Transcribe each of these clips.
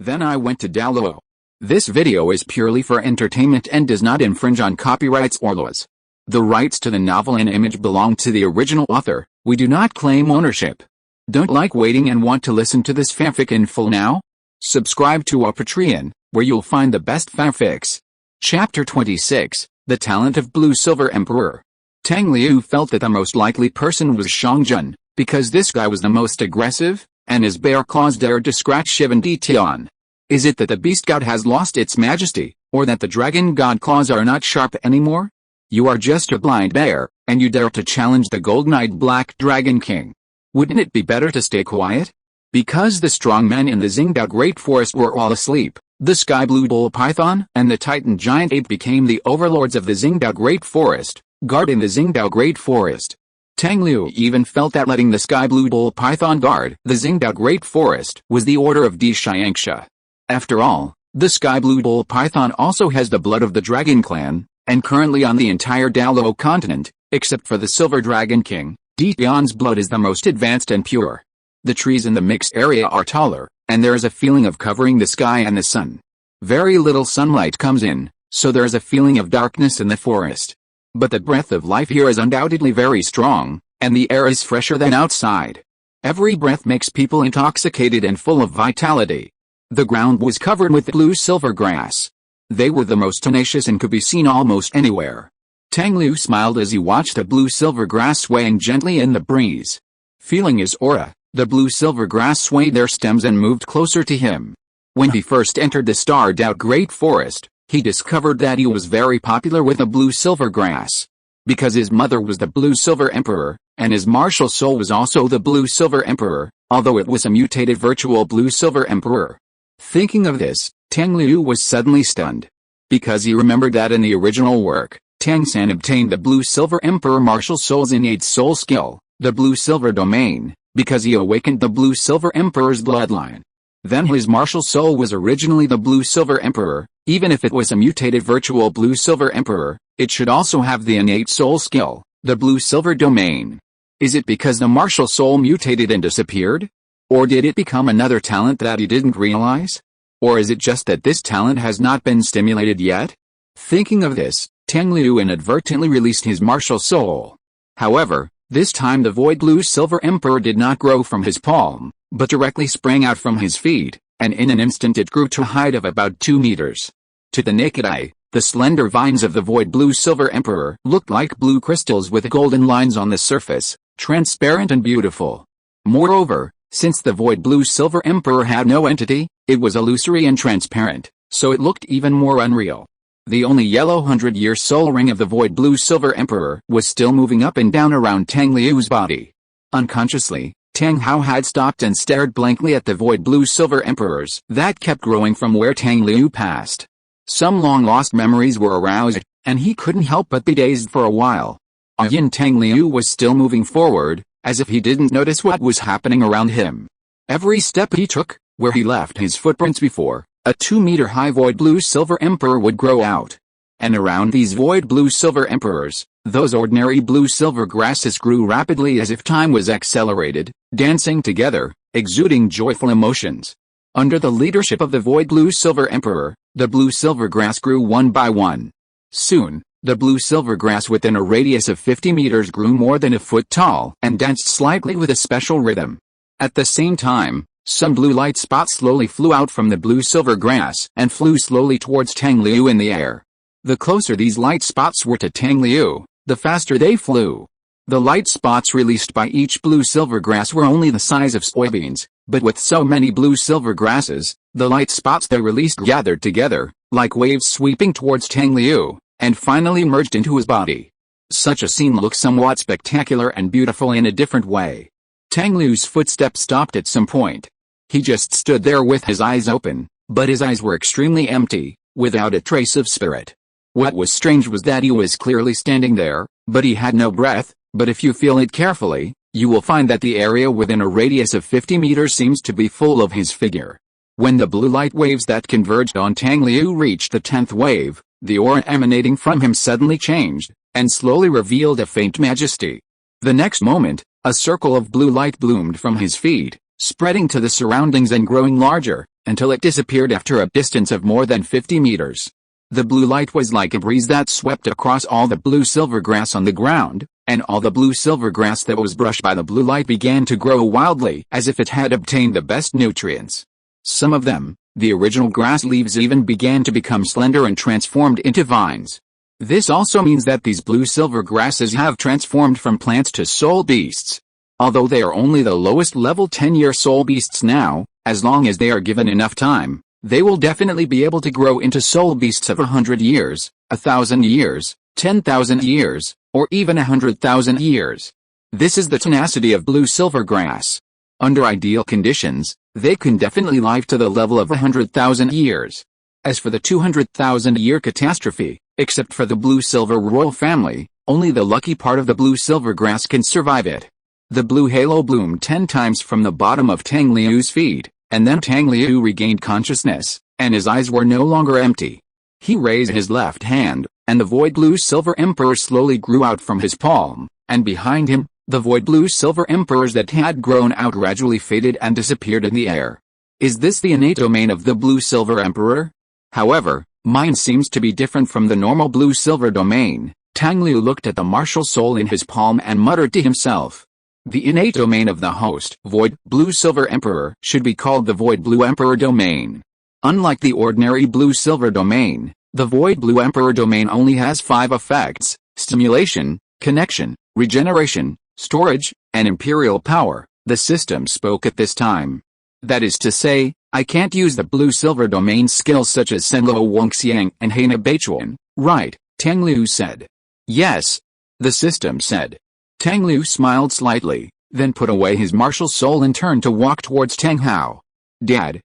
Then I went to Douluo. This video is purely for entertainment and does not infringe on copyrights or laws. The rights to the novel and image belong to the original author. We do not claim ownership. Don't like waiting and want to listen to this fanfic in full now? Subscribe to our Patreon, where you'll find the best fanfics. Chapter 26, The Talent of Blue Silver Emperor. Tang Liu felt that the most likely person was Shangjun, because this guy was the most aggressive, and his bare claws dared to scratch Shivan Tian. Is it that the beast god has lost its majesty, or that the dragon god claws are not sharp anymore? You are just a blind bear, and you dare to challenge the golden-eyed black dragon king. Wouldn't it be better to stay quiet? Because the strong men in the Xingdao Great Forest were all asleep, the sky blue bull python and the titan giant ape became the overlords of the Xingdao Great Forest, guarding the Xingdao Great Forest. Tang Liu even felt that letting the sky blue bull python guard the Xingdao Great Forest was the order of Di Xiangxia. After all, the sky blue bull python also has the blood of the dragon clan, and currently on the entire Douluo continent, except for the silver dragon king, Di Tian's blood is the most advanced and pure. The trees in the mixed area are taller, and there is a feeling of covering the sky and the sun. Very little sunlight comes in, so there is a feeling of darkness in the forest. But the breath of life here is undoubtedly very strong, and the air is fresher than outside. Every breath makes people intoxicated and full of vitality. The ground was covered with blue-silver grass. They were the most tenacious and could be seen almost anywhere. Tang Liu smiled as he watched the blue-silver grass swaying gently in the breeze. Feeling his aura, the blue-silver grass swayed their stems and moved closer to him. When he first entered the starred-out Great Forest, he discovered that he was very popular with the blue-silver grass. Because his mother was the blue-silver emperor, and his martial soul was also the blue-silver emperor, although it was a mutated virtual blue-silver emperor. Thinking of this, Tang Liu was suddenly stunned. Because he remembered that in the original work, Tang San obtained the blue-silver emperor martial soul's innate soul skill, the blue-silver domain, because he awakened the blue-silver emperor's bloodline. Then his martial soul was originally the blue-silver emperor. Even if it was a mutated virtual blue-silver emperor, it should also have the innate soul skill, the blue-silver domain. Is it because the martial soul mutated and disappeared? Or did it become another talent that he didn't realize? Or is it just that this talent has not been stimulated yet? Thinking of this, Tang Liu inadvertently released his martial soul. However, this time the void blue-silver emperor did not grow from his palm, but directly sprang out from his feet, and in an instant it grew to a height of about 2 meters. To the naked eye, the slender vines of the void blue-silver emperor looked like blue crystals with golden lines on the surface, transparent and beautiful. Moreover, since the void blue-silver emperor had no entity, it was illusory and transparent, so it looked even more unreal. The only yellow 100-year soul ring of the void blue-silver emperor was still moving up and down around Tang Liu's body. Unconsciously, Tang Hao had stopped and stared blankly at the void blue-silver emperors that kept growing from where Tang Liu passed. Some long-lost memories were aroused, and he couldn't help but be dazed for a while. Tang Liu was still moving forward, as if he didn't notice what was happening around him. Every step he took, where he left his footprints before, a 2-meter-high void blue-silver emperor would grow out. And around these void blue-silver emperors, those ordinary blue-silver grasses grew rapidly as if time was accelerated, dancing together, exuding joyful emotions. Under the leadership of the void blue-silver emperor, the blue-silver grass grew one by one. Soon, the blue-silver grass within a radius of 50 meters grew more than a foot tall and danced slightly with a special rhythm. At the same time, some blue light spots slowly flew out from the blue-silver grass and flew slowly towards Tang Liu in the air. The closer these light spots were to Tang Liu, the faster they flew. The light spots released by each blue-silver grass were only the size of soybeans, but with so many blue-silver grasses, the light spots they released gathered together, like waves sweeping towards Tang Liu, and finally merged into his body. Such a scene looked somewhat spectacular and beautiful in a different way. Tang Liu's footsteps stopped at some point. He just stood there with his eyes open, but his eyes were extremely empty, without a trace of spirit. What was strange was that he was clearly standing there, but he had no breath. But if you feel it carefully, you will find that the area within a radius of 50 meters seems to be full of his figure. When the blue light waves that converged on Tang Liu reached the 10th wave, the aura emanating from him suddenly changed, and slowly revealed a faint majesty. The next moment, a circle of blue light bloomed from his feet, spreading to the surroundings and growing larger, until it disappeared after a distance of more than 50 meters. The blue light was like a breeze that swept across all the blue-silver grass on the ground, and all the blue-silver grass that was brushed by the blue light began to grow wildly as if it had obtained the best nutrients. Some of them, the original grass leaves, even began to become slender and transformed into vines. This also means that these blue-silver grasses have transformed from plants to soul beasts. Although they are only the lowest level 10-year soul beasts now, as long as they are given enough time, they will definitely be able to grow into soul beasts of 100 years, 1,000 years, 10,000 years, or even 100,000 years. This is the tenacity of blue-silver grass. Under ideal conditions, they can definitely live to the level of 100,000 years. As for the 200,000-year catastrophe, except for the blue-silver royal family, only the lucky part of the blue-silver grass can survive it. The blue halo bloomed 10 times from the bottom of Tang Liu's feet, and then Tang Liu regained consciousness, and his eyes were no longer empty. He raised his left hand, and the void blue-silver emperor slowly grew out from his palm, and behind him, the void blue-silver emperors that had grown out gradually faded and disappeared in the air. Is this the innate domain of the blue-silver emperor? However, mine seems to be different from the normal blue-silver domain. Tang Liu looked at the martial soul in his palm and muttered to himself. The innate domain of the host, void blue-silver emperor, should be called the void blue emperor domain. Unlike the ordinary blue-silver domain, the void blue emperor domain only has 5 effects: stimulation, connection, regeneration, storage, and imperial power. The system spoke at this time. That is to say, I can't use the blue-silver domain skills such as Senluo Wongxiang and Heina Beichuan, right? Tang Liu said. Yes. The system said. Tang Liu smiled slightly, then put away his martial soul and turned to walk towards Tang Hao. Dad,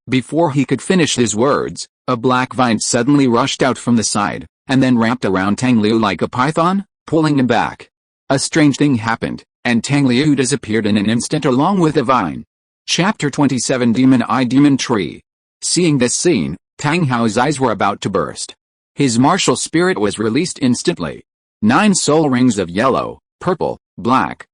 Before he could finish his words, a black vine suddenly rushed out from the side, and then wrapped around Tang Liu like a python, pulling him back. A strange thing happened, and Tang Liu disappeared in an instant along with the vine. Chapter 27 Demon Eye Demon Tree. Seeing this scene, Tang Hao's eyes were about to burst. His martial spirit was released instantly. 9 soul rings of yellow, purple, black,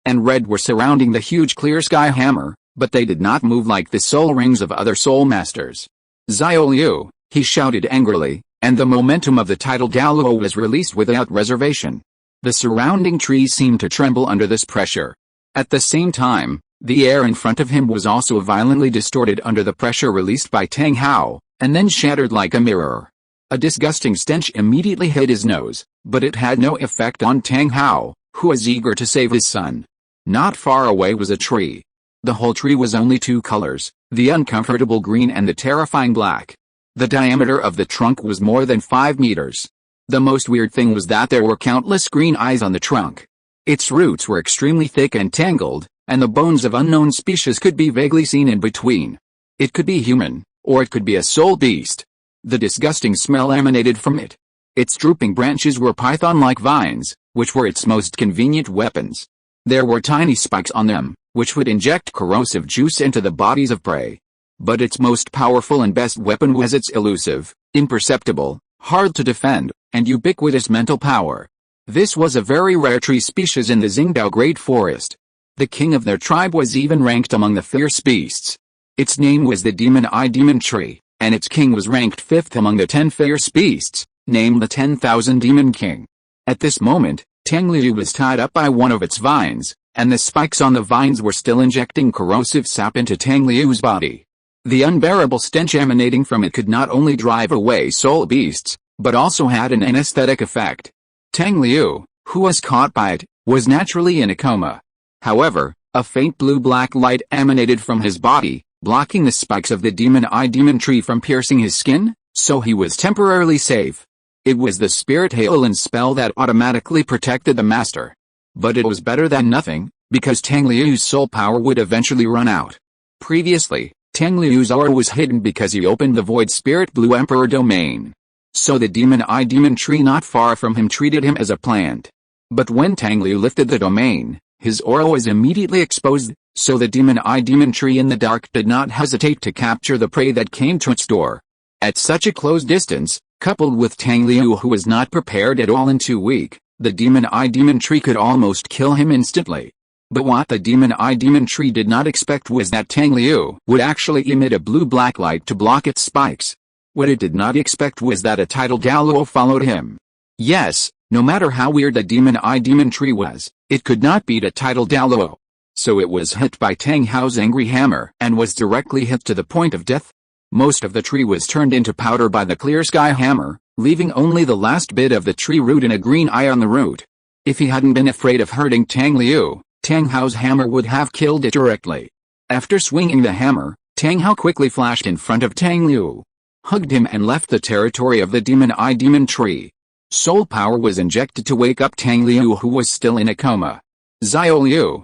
and red were surrounding the huge clear sky hammer, but they did not move like the soul rings of other soul masters. Xiao Liu, he shouted angrily, and the momentum of the tidal Douluo was released without reservation. The surrounding trees seemed to tremble under this pressure. At the same time, the air in front of him was also violently distorted under the pressure released by Tang Hao, and then shattered like a mirror. A disgusting stench immediately hit his nose, but it had no effect on Tang Hao, who was eager to save his son. Not far away was a tree. The whole tree was only 2 colors, the uncomfortable green and the terrifying black. The diameter of the trunk was more than 5 meters. The most weird thing was that there were countless green eyes on the trunk. Its roots were extremely thick and tangled, and the bones of unknown species could be vaguely seen in between. It could be human, or it could be a soul beast. The disgusting smell emanated from it. Its drooping branches were python-like vines, which were its most convenient weapons. There were tiny spikes on them, which would inject corrosive juice into the bodies of prey. But its most powerful and best weapon was its elusive, imperceptible, hard to defend, and ubiquitous mental power. This was a very rare tree species in the Xingdao Great Forest. The king of their tribe was even ranked among the fierce beasts. Its name was the Demon Eye Demon Tree, and its king was ranked 5th among the 10 fierce beasts, named the 10,000 Demon King. At this moment, Tang Liu was tied up by one of its vines, and the spikes on the vines were still injecting corrosive sap into Tang Liu's body. The unbearable stench emanating from it could not only drive away soul beasts, but also had an anesthetic effect. Tang Liu, who was caught by it, was naturally in a coma. However, a faint blue-black light emanated from his body, blocking the spikes of the Demon Eye Demon Tree from piercing his skin, so he was temporarily safe. It was the Spirit Halen spell that automatically protected the master. But it was better than nothing, because Tang Liu's soul power would eventually run out. Previously, Tang Liu's aura was hidden because he opened the Void Spirit Blue Emperor domain. So the Demon Eye Demon Tree not far from him treated him as a plant. But when Tang Liu lifted the domain, his aura was immediately exposed, so the Demon Eye Demon Tree in the dark did not hesitate to capture the prey that came to its door. At such a close distance, coupled with Tang Liu who was not prepared at all and too weak, the Demon Eye Demon Tree could almost kill him instantly. But what the demon tree did not expect was that Tang Liu would actually emit a blue-black light to block its spikes. What it did not expect was that a tidal Douluo followed him. Yes, no matter how weird the demon tree was, it could not beat a tidal Douluo. So it was hit by Tang Hao's angry hammer and was directly hit to the point of death. Most of the tree was turned into powder by the clear sky hammer, leaving only the last bit of the tree root and a green eye on the root. If he hadn't been afraid of hurting Tang Liu, Tang Hao's hammer would have killed it directly. After swinging the hammer, Tang Hao quickly flashed in front of Tang Liu, hugged him and left the territory of the demon tree. Soul power was injected to wake up Tang Liu, who was still in a coma. Xiao Liu,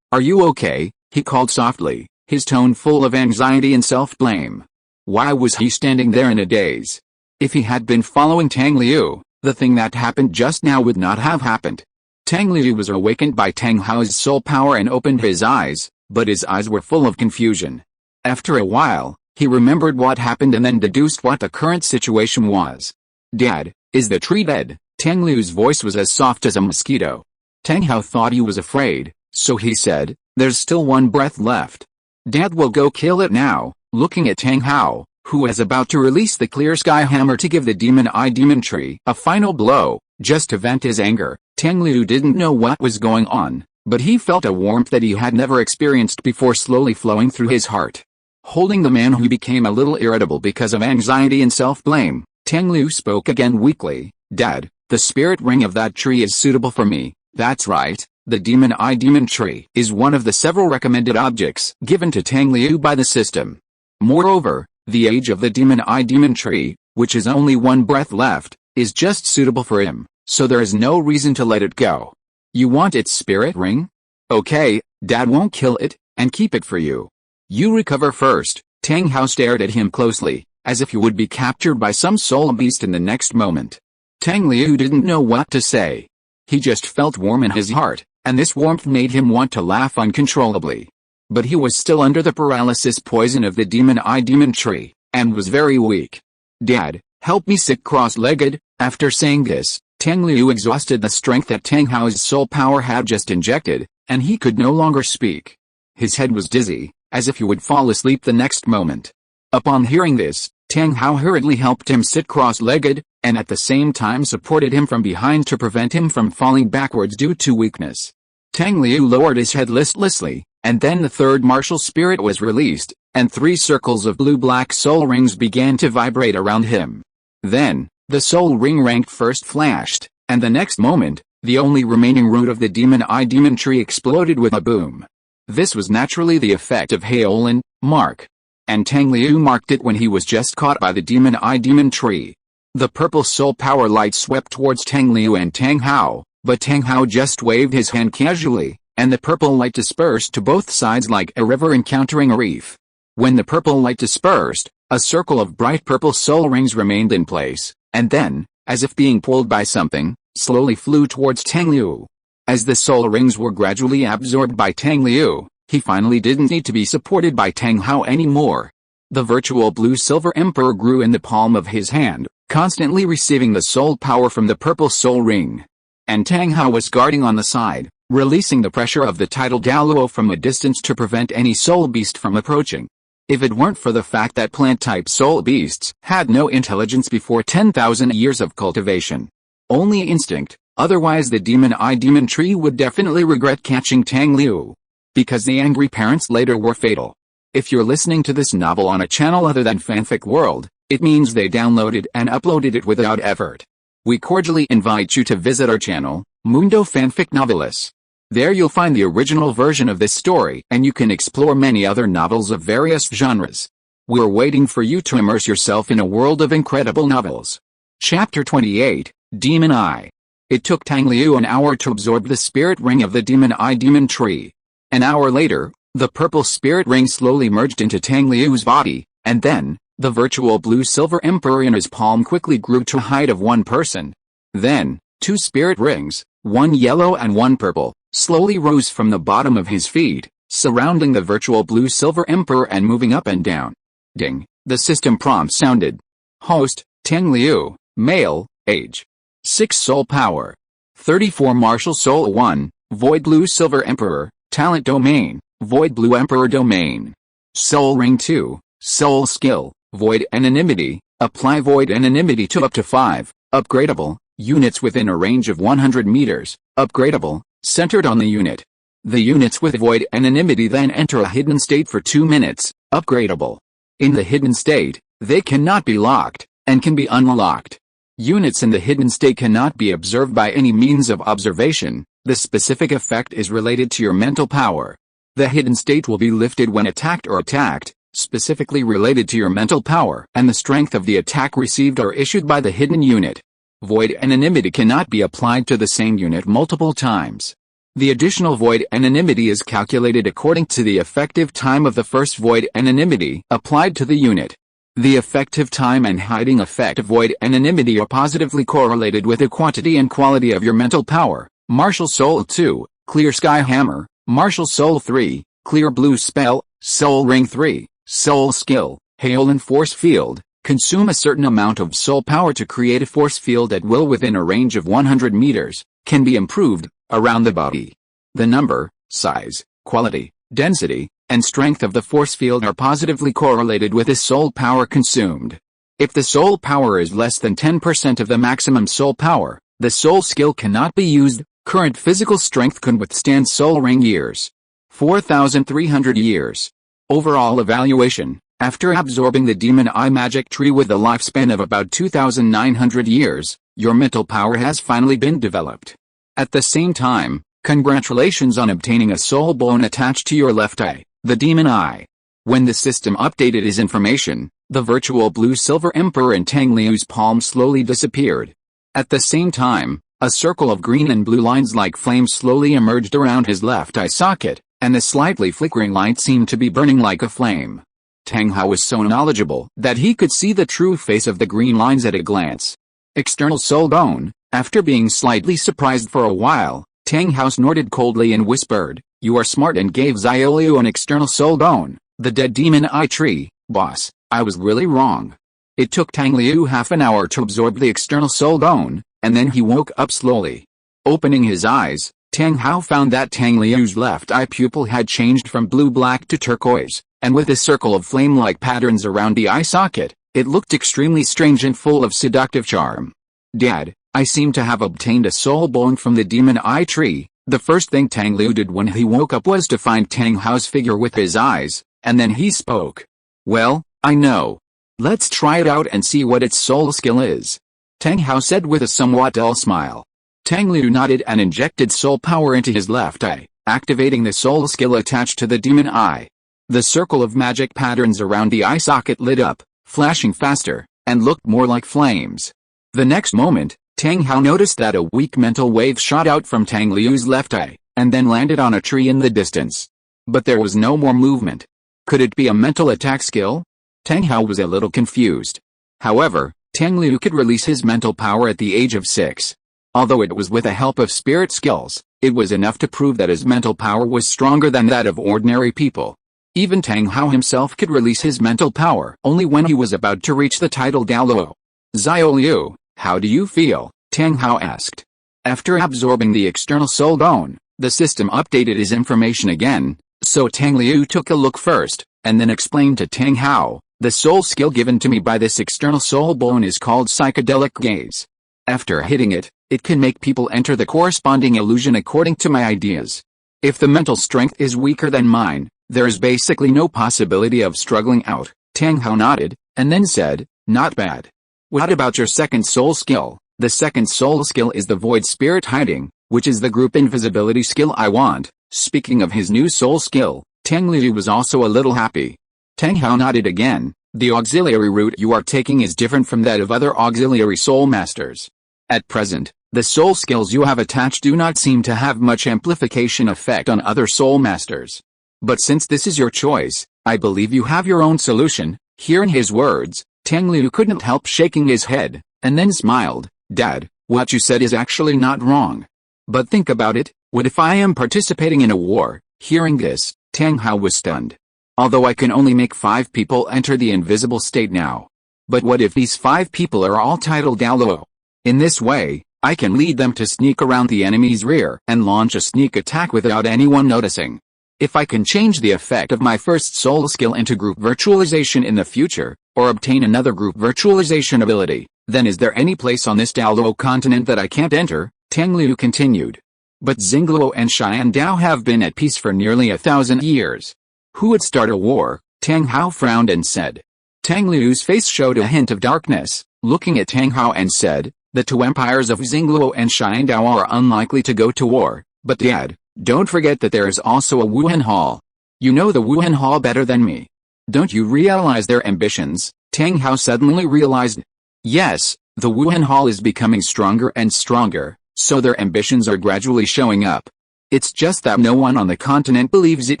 are you okay? He called softly, his tone full of anxiety and self-blame. Why was he standing there in a daze? If he had been following Tang Liu, the thing that happened just now would not have happened. Tang Liu was awakened by Tang Hao's soul power and opened his eyes, but his eyes were full of confusion. After a while, he remembered what happened and then deduced what the current situation was. Dad, is the tree dead? Tang Liu's voice was as soft as a mosquito. Tang Hao thought he was afraid, so he said, there's still one breath left. Dad will go kill it now. Looking at Tang Hao, who was about to release the clear sky hammer to give the demon tree a final blow, just to vent his anger, Tang Liu didn't know what was going on, but he felt a warmth that he had never experienced before slowly flowing through his heart. Holding the man who became a little irritable because of anxiety and self-blame, Tang Liu spoke again weakly, Dad, the spirit ring of that tree is suitable for me. That's right, the demon tree is one of the several recommended objects given to Tang Liu by the system. Moreover, the age of the demon tree, which is only one breath left, is just suitable for him, so there is no reason to let it go. You want its spirit ring? Okay, Dad won't kill it, and keep it for you. You recover first. Tang Hao stared at him closely, as if he would be captured by some soul beast in the next moment. Tang Liu didn't know what to say. He just felt warm in his heart, and this warmth made him want to laugh uncontrollably. But he was still under the paralysis poison of the demon tree, and was very weak. Dad, help me sit cross-legged. After saying this, Tang Liu exhausted the strength that Tang Hao's soul power had just injected, and he could no longer speak. His head was dizzy, as if he would fall asleep the next moment. Upon hearing this, Tang Hao hurriedly helped him sit cross-legged, and at the same time supported him from behind to prevent him from falling backwards due to weakness. Tang Liu lowered his head listlessly, and then the third martial spirit was released, and 3 circles of blue-black soul rings began to vibrate around him. Then, the soul ring ranked first flashed, and the next moment, the only remaining root of the demon tree exploded with a boom. This was naturally the effect of Haolan, mark. And Tang Liu marked it when he was just caught by the demon tree. The purple soul power light swept towards Tang Liu and Tang Hao, but Tang Hao just waved his hand casually, and the purple light dispersed to both sides like a river encountering a reef. When the purple light dispersed, a circle of bright purple soul rings remained in place, and then, as if being pulled by something, slowly flew towards Tang Liu. As the soul rings were gradually absorbed by Tang Liu, he finally didn't need to be supported by Tang Hao anymore. The virtual blue-silver emperor grew in the palm of his hand, constantly receiving the soul power from the purple soul ring. And Tang Hao was guarding on the side, releasing the pressure of the tidal Douluo from a distance to prevent any soul beast from approaching. If it weren't for the fact that plant-type soul beasts had no intelligence before 10,000 years of cultivation, only instinct, otherwise the demon tree would definitely regret catching Tang Liu. Because the angry parents later were fatal. If you're listening to this novel on a channel other than Fanfic World, it means they downloaded and uploaded it without effort. We cordially invite you to visit our channel, Mundo Fanfic Novelis. There you'll find the original version of this story and you can explore many other novels of various genres. We're waiting for you to immerse yourself in a world of incredible novels. Chapter 28, Demon Eye. It took Tang Liu an hour to absorb the spirit ring of the demon tree. An hour later, the purple spirit ring slowly merged into Tang Liu's body, and then, the virtual blue-silver emperor in his palm quickly grew to a height of one person. Then, 2 spirit rings, one yellow and one purple, slowly rose from the bottom of his feet, surrounding the virtual blue-silver emperor and moving up and down. Ding, the system prompt sounded. Host, Tang Liu, male, age 6 soul power. 34 Martial Soul 1, Void Blue Silver Emperor, Talent Domain, Void Blue Emperor Domain. Soul Ring 2, Soul Skill, Void Anonymity, apply Void Anonymity to up to 5, upgradable, units within a range of 100 meters, upgradable, centered on the unit. The units with Void Anonymity then enter a hidden state for 2 minutes, upgradable. In the hidden state, they cannot be locked, and can be unlocked. Units in the hidden state cannot be observed by any means of observation. The specific effect is related to your mental power. The hidden state will be lifted when attacked or attacked, specifically related to your mental power and the strength of the attack received or issued by the hidden unit. Void Anonymity cannot be applied to the same unit multiple times. The additional Void Anonymity is calculated according to the effective time of the first Void Anonymity applied to the unit. The effective time and hiding effect of Void Anonymity are positively correlated with the quantity and quality of your mental power. Martial Soul 2, Clear Sky Hammer, Martial Soul 3, Clear Blue Spell, Soul Ring 3, Soul Skill, Hail and Force Field. Consume a certain amount of soul power to create a force field at will within a range of 100 meters, can be improved, around the body. The number, size, quality, density, and strength of the force field are positively correlated with the soul power consumed. If the soul power is less than 10% of the maximum soul power, the soul skill cannot be used. Current physical strength can withstand soul ring years. 4,300 years. Overall evaluation. After absorbing the Demon Eye Magic Tree with a lifespan of about 2,900 years, your mental power has finally been developed. At the same time, congratulations on obtaining a soul bone attached to your left eye, the Demon Eye. When the system updated his information, the virtual Blue-Silver Emperor in Tang Liu's palm slowly disappeared. At the same time, a circle of green and blue lines like flames slowly emerged around his left eye socket, and the slightly flickering light seemed to be burning like a flame. Tang Hao was so knowledgeable that he could see the true face of the green lines at a glance. External soul bone. After being slightly surprised for a while, Tang Hao snorted coldly and whispered, "You are smart," and gave Liu an external soul bone, the dead demon eye tree. "Boss, I was really wrong." It took Tang Liu half an hour to absorb the external soul bone, and then he woke up slowly. Opening his eyes, Tang Hao found that Tang Liu's left eye pupil had changed from blue-black to turquoise, and with a circle of flame-like patterns around the eye socket, it looked extremely strange and full of seductive charm. "Dad, I seem to have obtained a soul bone from the demon eye tree." The first thing Tang Liu did when he woke up was to find Tang Hao's figure with his eyes, and then he spoke. "Well, I know. Let's try it out and see what its soul skill is," Tang Hao said with a somewhat dull smile. Tang Liu nodded and injected soul power into his left eye, activating the soul skill attached to the demon eye. The circle of magic patterns around the eye socket lit up, flashing faster, and looked more like flames. The next moment, Tang Hao noticed that a weak mental wave shot out from Tang Liu's left eye, and then landed on a tree in the distance. But there was no more movement. Could it be a mental attack skill? Tang Hao was a little confused. However, Tang Liu could release his mental power at the age of 6. Although it was with the help of spirit skills, it was enough to prove that his mental power was stronger than that of ordinary people. Even Tang Hao himself could release his mental power only when he was about to reach the title Douluo. "Liu, how do you feel?" Tang Hao asked. After absorbing the external soul bone, the system updated his information again, so Tang Liu took a look first, and then explained to Tang Hao, "The soul skill given to me by this external soul bone is called Psychedelic Gaze. After hitting it, it can make people enter the corresponding illusion according to my ideas. If the mental strength is weaker than mine, there is basically no possibility of struggling out." Tang Hao nodded, and then said, "Not bad. What about your second soul skill?" "The second soul skill is the Void Spirit Hiding, which is the group invisibility skill I want." Speaking of his new soul skill, Tang Liu was also a little happy. Tang Hao nodded again. "The auxiliary route you are taking is different from that of other auxiliary soul masters. At present, the soul skills you have attached do not seem to have much amplification effect on other soul masters. But since this is your choice, I believe you have your own solution." Hearing his words, Tang Liu couldn't help shaking his head, and then smiled. "Dad, what you said is actually not wrong. But think about it, what if I am participating in a war?" Hearing this, Tang Hao was stunned. "Although I can only make 5 people enter the invisible state now. But what if these 5 people are all titled Douluo? In this way, I can lead them to sneak around the enemy's rear and launch a sneak attack without anyone noticing. If I can change the effect of my first soul skill into group virtualization in the future, or obtain another group virtualization ability, then is there any place on this Douluo continent that I can't enter? Tang Liu continued. But Xingluo and Xiandao have been at peace for nearly 1,000 years. Who would start a war? Tang Hao frowned and said. Tang Liu's face showed a hint of darkness, looking at Tang Hao and said, the two empires of Xingluo and Xiandao are unlikely to go to war, but Dad, don't forget that there is also a Wuhan Hall. You know the Wuhan Hall better than me. Don't you realize their ambitions? Tang Hao suddenly realized. Yes, the Wuhan Hall is becoming stronger and stronger, so their ambitions are gradually showing up. It's just that no one on the continent believes it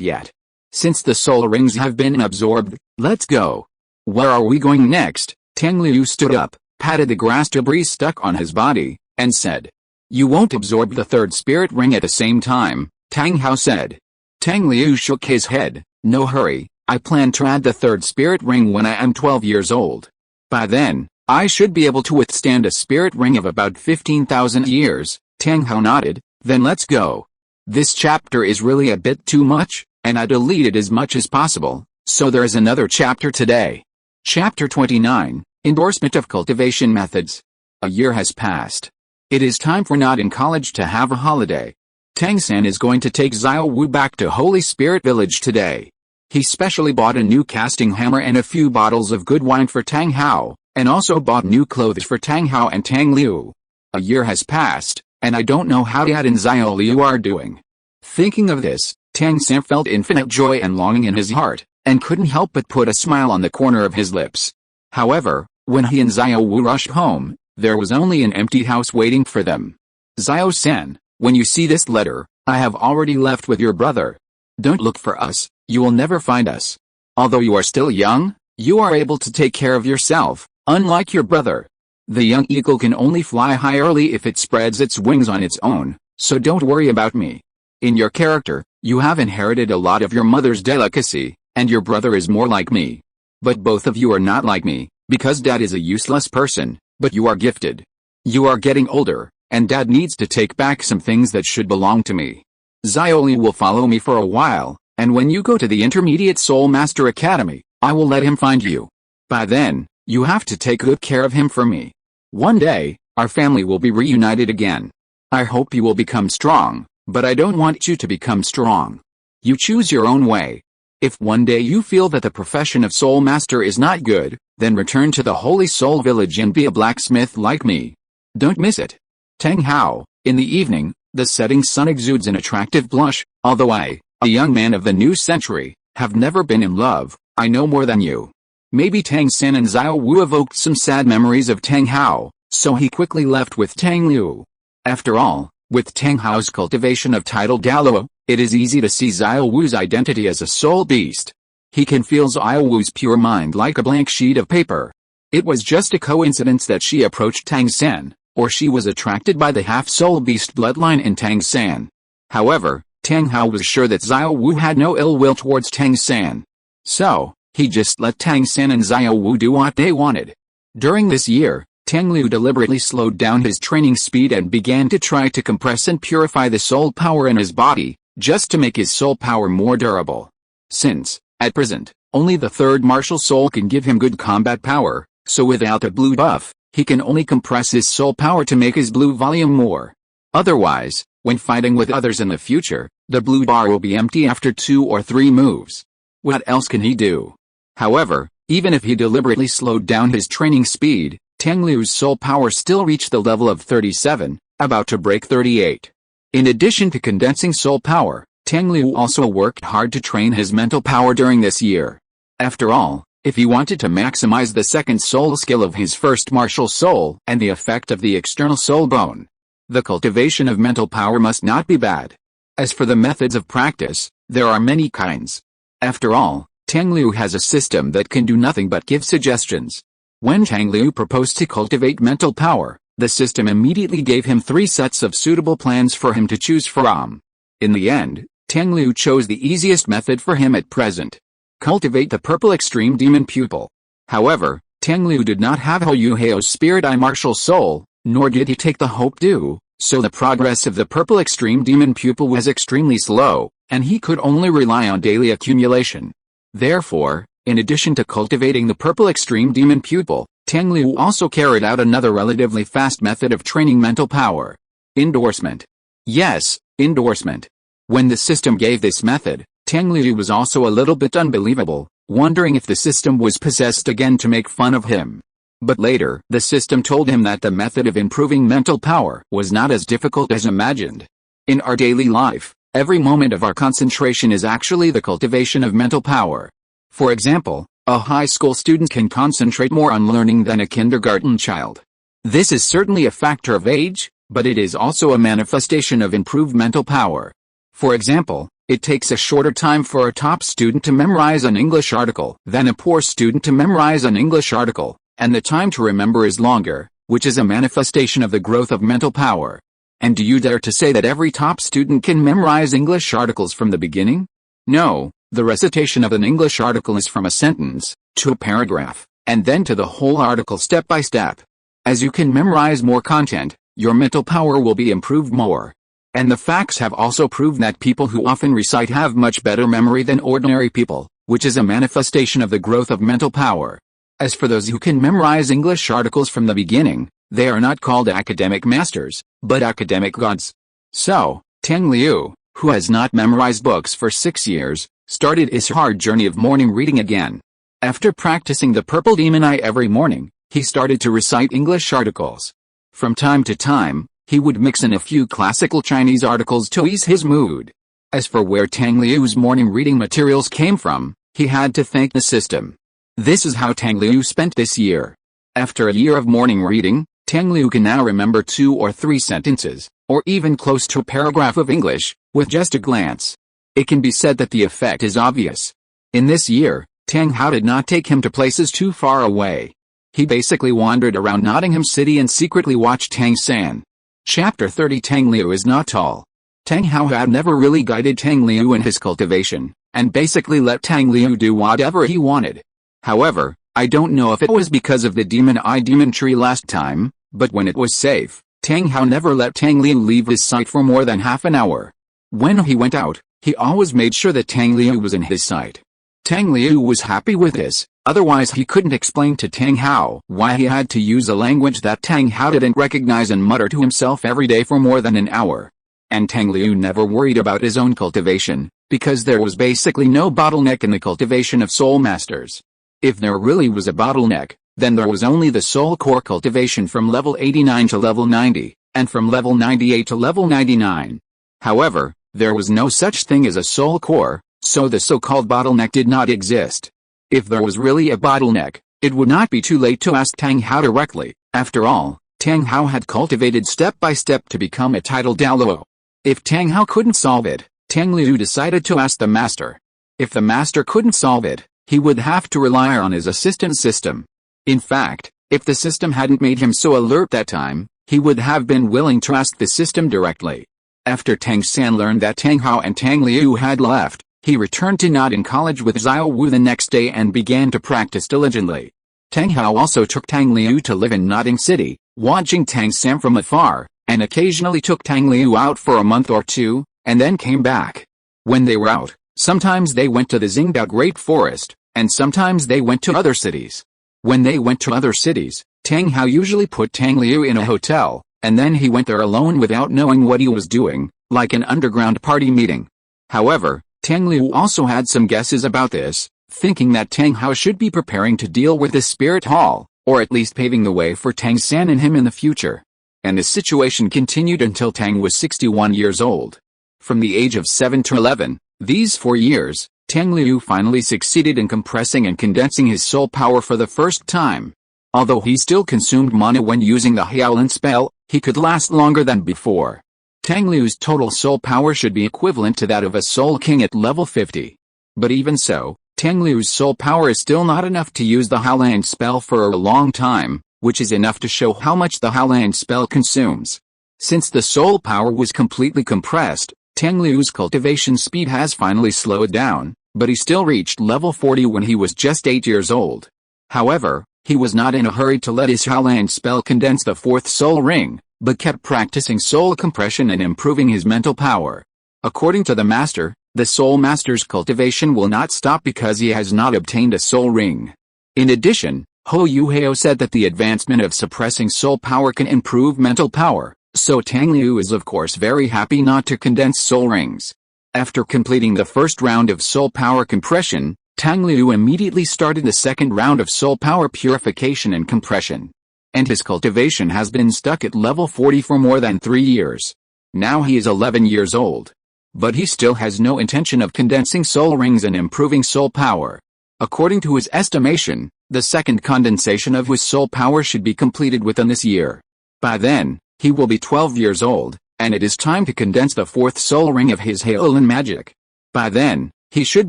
yet. Since the soul rings have been absorbed, let's go. Where are we going next? Tang Liu stood up, patted the grass debris stuck on his body, and said. You won't absorb the third spirit ring at the same time, Tang Hao said. Tang Liu shook his head. No hurry, I plan to add the third spirit ring when I am 12 years old. By then, I should be able to withstand a spirit ring of about 15,000 years, Tang Hao nodded. Then let's go. This chapter is really a bit too much, and I deleted as much as possible, so there is another chapter today. Chapter 29, Endorsement of Cultivation Methods. A year has passed. It is time for Not in College to have a holiday. Tang San is going to take Xiao Wu back to Holy Spirit Village today. He specially bought a new casting hammer and a few bottles of good wine for Tang Hao, and also bought new clothes for Tang Hao and Tang Liu. A year has passed, and I don't know how Dad and Xiao Liu are doing. Thinking of this, Tang San felt infinite joy and longing in his heart, and couldn't help but put a smile on the corner of his lips. However, when he and Xiao Wu rushed home, there was only an empty house waiting for them. Xiao-san, when you see this letter, I have already left with your brother. Don't look for us, you will never find us. Although you are still young, you are able to take care of yourself, unlike your brother. The young eagle can only fly high early if it spreads its wings on its own, so don't worry about me. In your character, you have inherited a lot of your mother's delicacy, and your brother is more like me. But both of you are not like me, because Dad is a useless person, but you are gifted. You are getting older, and Dad needs to take back some things that should belong to me. Xiao Liu will follow me for a while, and when you go to the Intermediate Soul Master Academy, I will let him find you. By then, you have to take good care of him for me. One day, our family will be reunited again. I hope you will become strong, but I don't want you to become strong. You choose your own way. If one day you feel that the profession of Soul Master is not good, then return to the Holy Soul Village and be a blacksmith like me. Don't miss it. Tang Hao. In the evening, the setting sun exudes an attractive blush. Although I, a young man of the new century, have never been in love, I know more than you. Maybe Tang San and Xiao Wu evoked some sad memories of Tang Hao, so he quickly left with Tang Liu. After all, with Tang Hao's cultivation of tidal Douluo, it is easy to see Xiao Wu's identity as a soul beast. He can feel Xiao Wu's pure mind like a blank sheet of paper. It was just a coincidence that she approached Tang San, or she was attracted by the half-soul beast bloodline in Tang San. However, Tang Hao was sure that Xiao Wu had no ill will towards Tang San. So, he just let Tang San and Xiao Wu do what they wanted. During this year, Tang Liu deliberately slowed down his training speed and began to try to compress and purify the soul power in his body, just to make his soul power more durable. Since, at present, only the third martial soul can give him good combat power, so without a blue buff, he can only compress his soul power to make his blue volume more. Otherwise, when fighting with others in the future, the blue bar will be empty after 2 or 3 moves. What else can he do? However, even if he deliberately slowed down his training speed, Tang Liu's soul power still reached the level of 37, about to break 38. In addition to condensing soul power, Tang Liu also worked hard to train his mental power during this year. After all, if he wanted to maximize the second soul skill of his first martial soul and the effect of the external soul bone, the cultivation of mental power must not be bad. As for the methods of practice, there are many kinds. After all, Tang Liu has a system that can do nothing but give suggestions. When Tang Liu proposed to cultivate mental power, the system immediately gave him 3 sets of suitable plans for him to choose from. In the end, Tang Liu chose the easiest method for him at present. Cultivate the purple extreme demon pupil. However, Tang Liu did not have Hou Yu Hao's spirit eye martial soul, Nor did he take the hope due, so the progress of the purple extreme demon pupil was extremely slow, and he could only rely on daily accumulation. Therefore, in addition to cultivating the purple extreme demon pupil, Tang Liu also carried out another relatively fast method of training mental power. Endorsement. Yes, endorsement. When the system gave this method, Tang Liu was also a little bit unbelievable, wondering if the system was possessed again to make fun of him. But later, the system told him that the method of improving mental power was not as difficult as imagined. In our daily life, every moment of our concentration is actually the cultivation of mental power. For example, a high school student can concentrate more on learning than a kindergarten child. This is certainly a factor of age, but it is also a manifestation of improved mental power. For example, it takes a shorter time for a top student to memorize an English article than a poor student to memorize an English article, and the time to remember is longer, which is a manifestation of the growth of mental power. And do you dare to say that every top student can memorize English articles from the beginning? No, the recitation of an English article is from a sentence, to a paragraph, and then to the whole article step by step. As you can memorize more content, your mental power will be improved more. And the facts have also proved that people who often recite have much better memory than ordinary people, which is a manifestation of the growth of mental power. As for those who can memorize English articles from the beginning, they are not called academic masters, but academic gods. So, Tang Liu, who has not memorized books for 6 years, started his hard journey of morning reading again. After practicing the purple demon eye every morning, he started to recite English articles. From time to time, he would mix in a few classical Chinese articles to ease his mood. As for where Tang Liu's morning reading materials came from, he had to thank the system. This is how Tang Liu spent this year. After a year of morning reading, Tang Liu can now remember 2 or 3 sentences, or even close to a paragraph of English, with just a glance. It can be said that the effect is obvious. In this year, Tang Hao did not take him to places too far away. He basically wandered around Nottingham City and secretly watched Tang San. Chapter 30. Tang Liu is not tall. Tang Hao had never really guided Tang Liu in his cultivation, and basically let Tang Liu do whatever he wanted. However, I don't know if it was because of the demon eye demon tree last time, but when it was safe, Tang Hao never let Tang Liu leave his sight for more than half an hour. When he went out, he always made sure that Tang Liu was in his sight. Tang Liu was happy with this, otherwise he couldn't explain to Tang Hao why he had to use a language that Tang Hao didn't recognize and mutter to himself every day for more than an hour. And Tang Liu never worried about his own cultivation, because there was basically no bottleneck in the cultivation of soul masters. If there really was a bottleneck, then there was only the soul core cultivation from level 89 to level 90, and from level 98 to level 99. However, there was no such thing as a soul core, so the so-called bottleneck did not exist. If there was really a bottleneck, it would not be too late to ask Tang Hao directly. After all, Tang Hao had cultivated step by step to become a titled Douluo. If Tang Hao couldn't solve it, Tang Liu decided to ask the master. If the master couldn't solve it, he would have to rely on his assistant system. In fact, if the system hadn't made him so alert that time, he would have been willing to ask the system directly. After Tang San learned that Tang Hao and Tang Liu had left, he returned to Nottingham College with Xiao Wu the next day and began to practice diligently. Tang Hao also took Tang Liu to live in Nottingham City, watching Tang San from afar, and occasionally took Tang Liu out for a month or two, and then came back. When they were out, sometimes they went to the Xingdao Great Forest, and sometimes they went to other cities. When they went to other cities, Tang Hao usually put Tang Liu in a hotel, and then he went there alone without knowing what he was doing, like an underground party meeting. However, Tang Liu also had some guesses about this, thinking that Tang Hao should be preparing to deal with the spirit hall, or at least paving the way for Tang San and him in the future. And this situation continued until Tang was 61 years old. From the age of 7 to 11, these 4 years, Tang Liu finally succeeded in compressing and condensing his soul power for the first time. Although he still consumed mana when using the Hyaolin spell, he could last longer than before. Tang Liu's total soul power should be equivalent to that of a soul king at level 50. But even so, Tang Liu's soul power is still not enough to use the Hyaolin spell for a long time, which is enough to show how much the Hyaolin spell consumes. Since the soul power was completely compressed, Tang Liu's cultivation speed has finally slowed down, but he still reached level 40 when he was just 8 years old. However, He was not in a hurry to let his Shaolin spell condense the fourth soul ring, but kept practicing soul compression and improving his mental power. According to the master, the soul master's cultivation will not stop because he has not obtained a soul ring. In addition, Hou Yuhao said that the advancement of suppressing soul power can improve mental power, so Tang Liu is of course very happy not to condense soul rings. After completing the first round of soul power compression, Tang Liu immediately started the second round of soul power purification and compression. And his cultivation has been stuck at level 40 for more than 3 years. Now he is 11 years old. But he still has no intention of condensing soul rings and improving soul power. According to his estimation, the second condensation of his soul power should be completed within this year. By then, he will be 12 years old, and it is time to condense the fourth soul ring of his Shaolin magic. By then, he should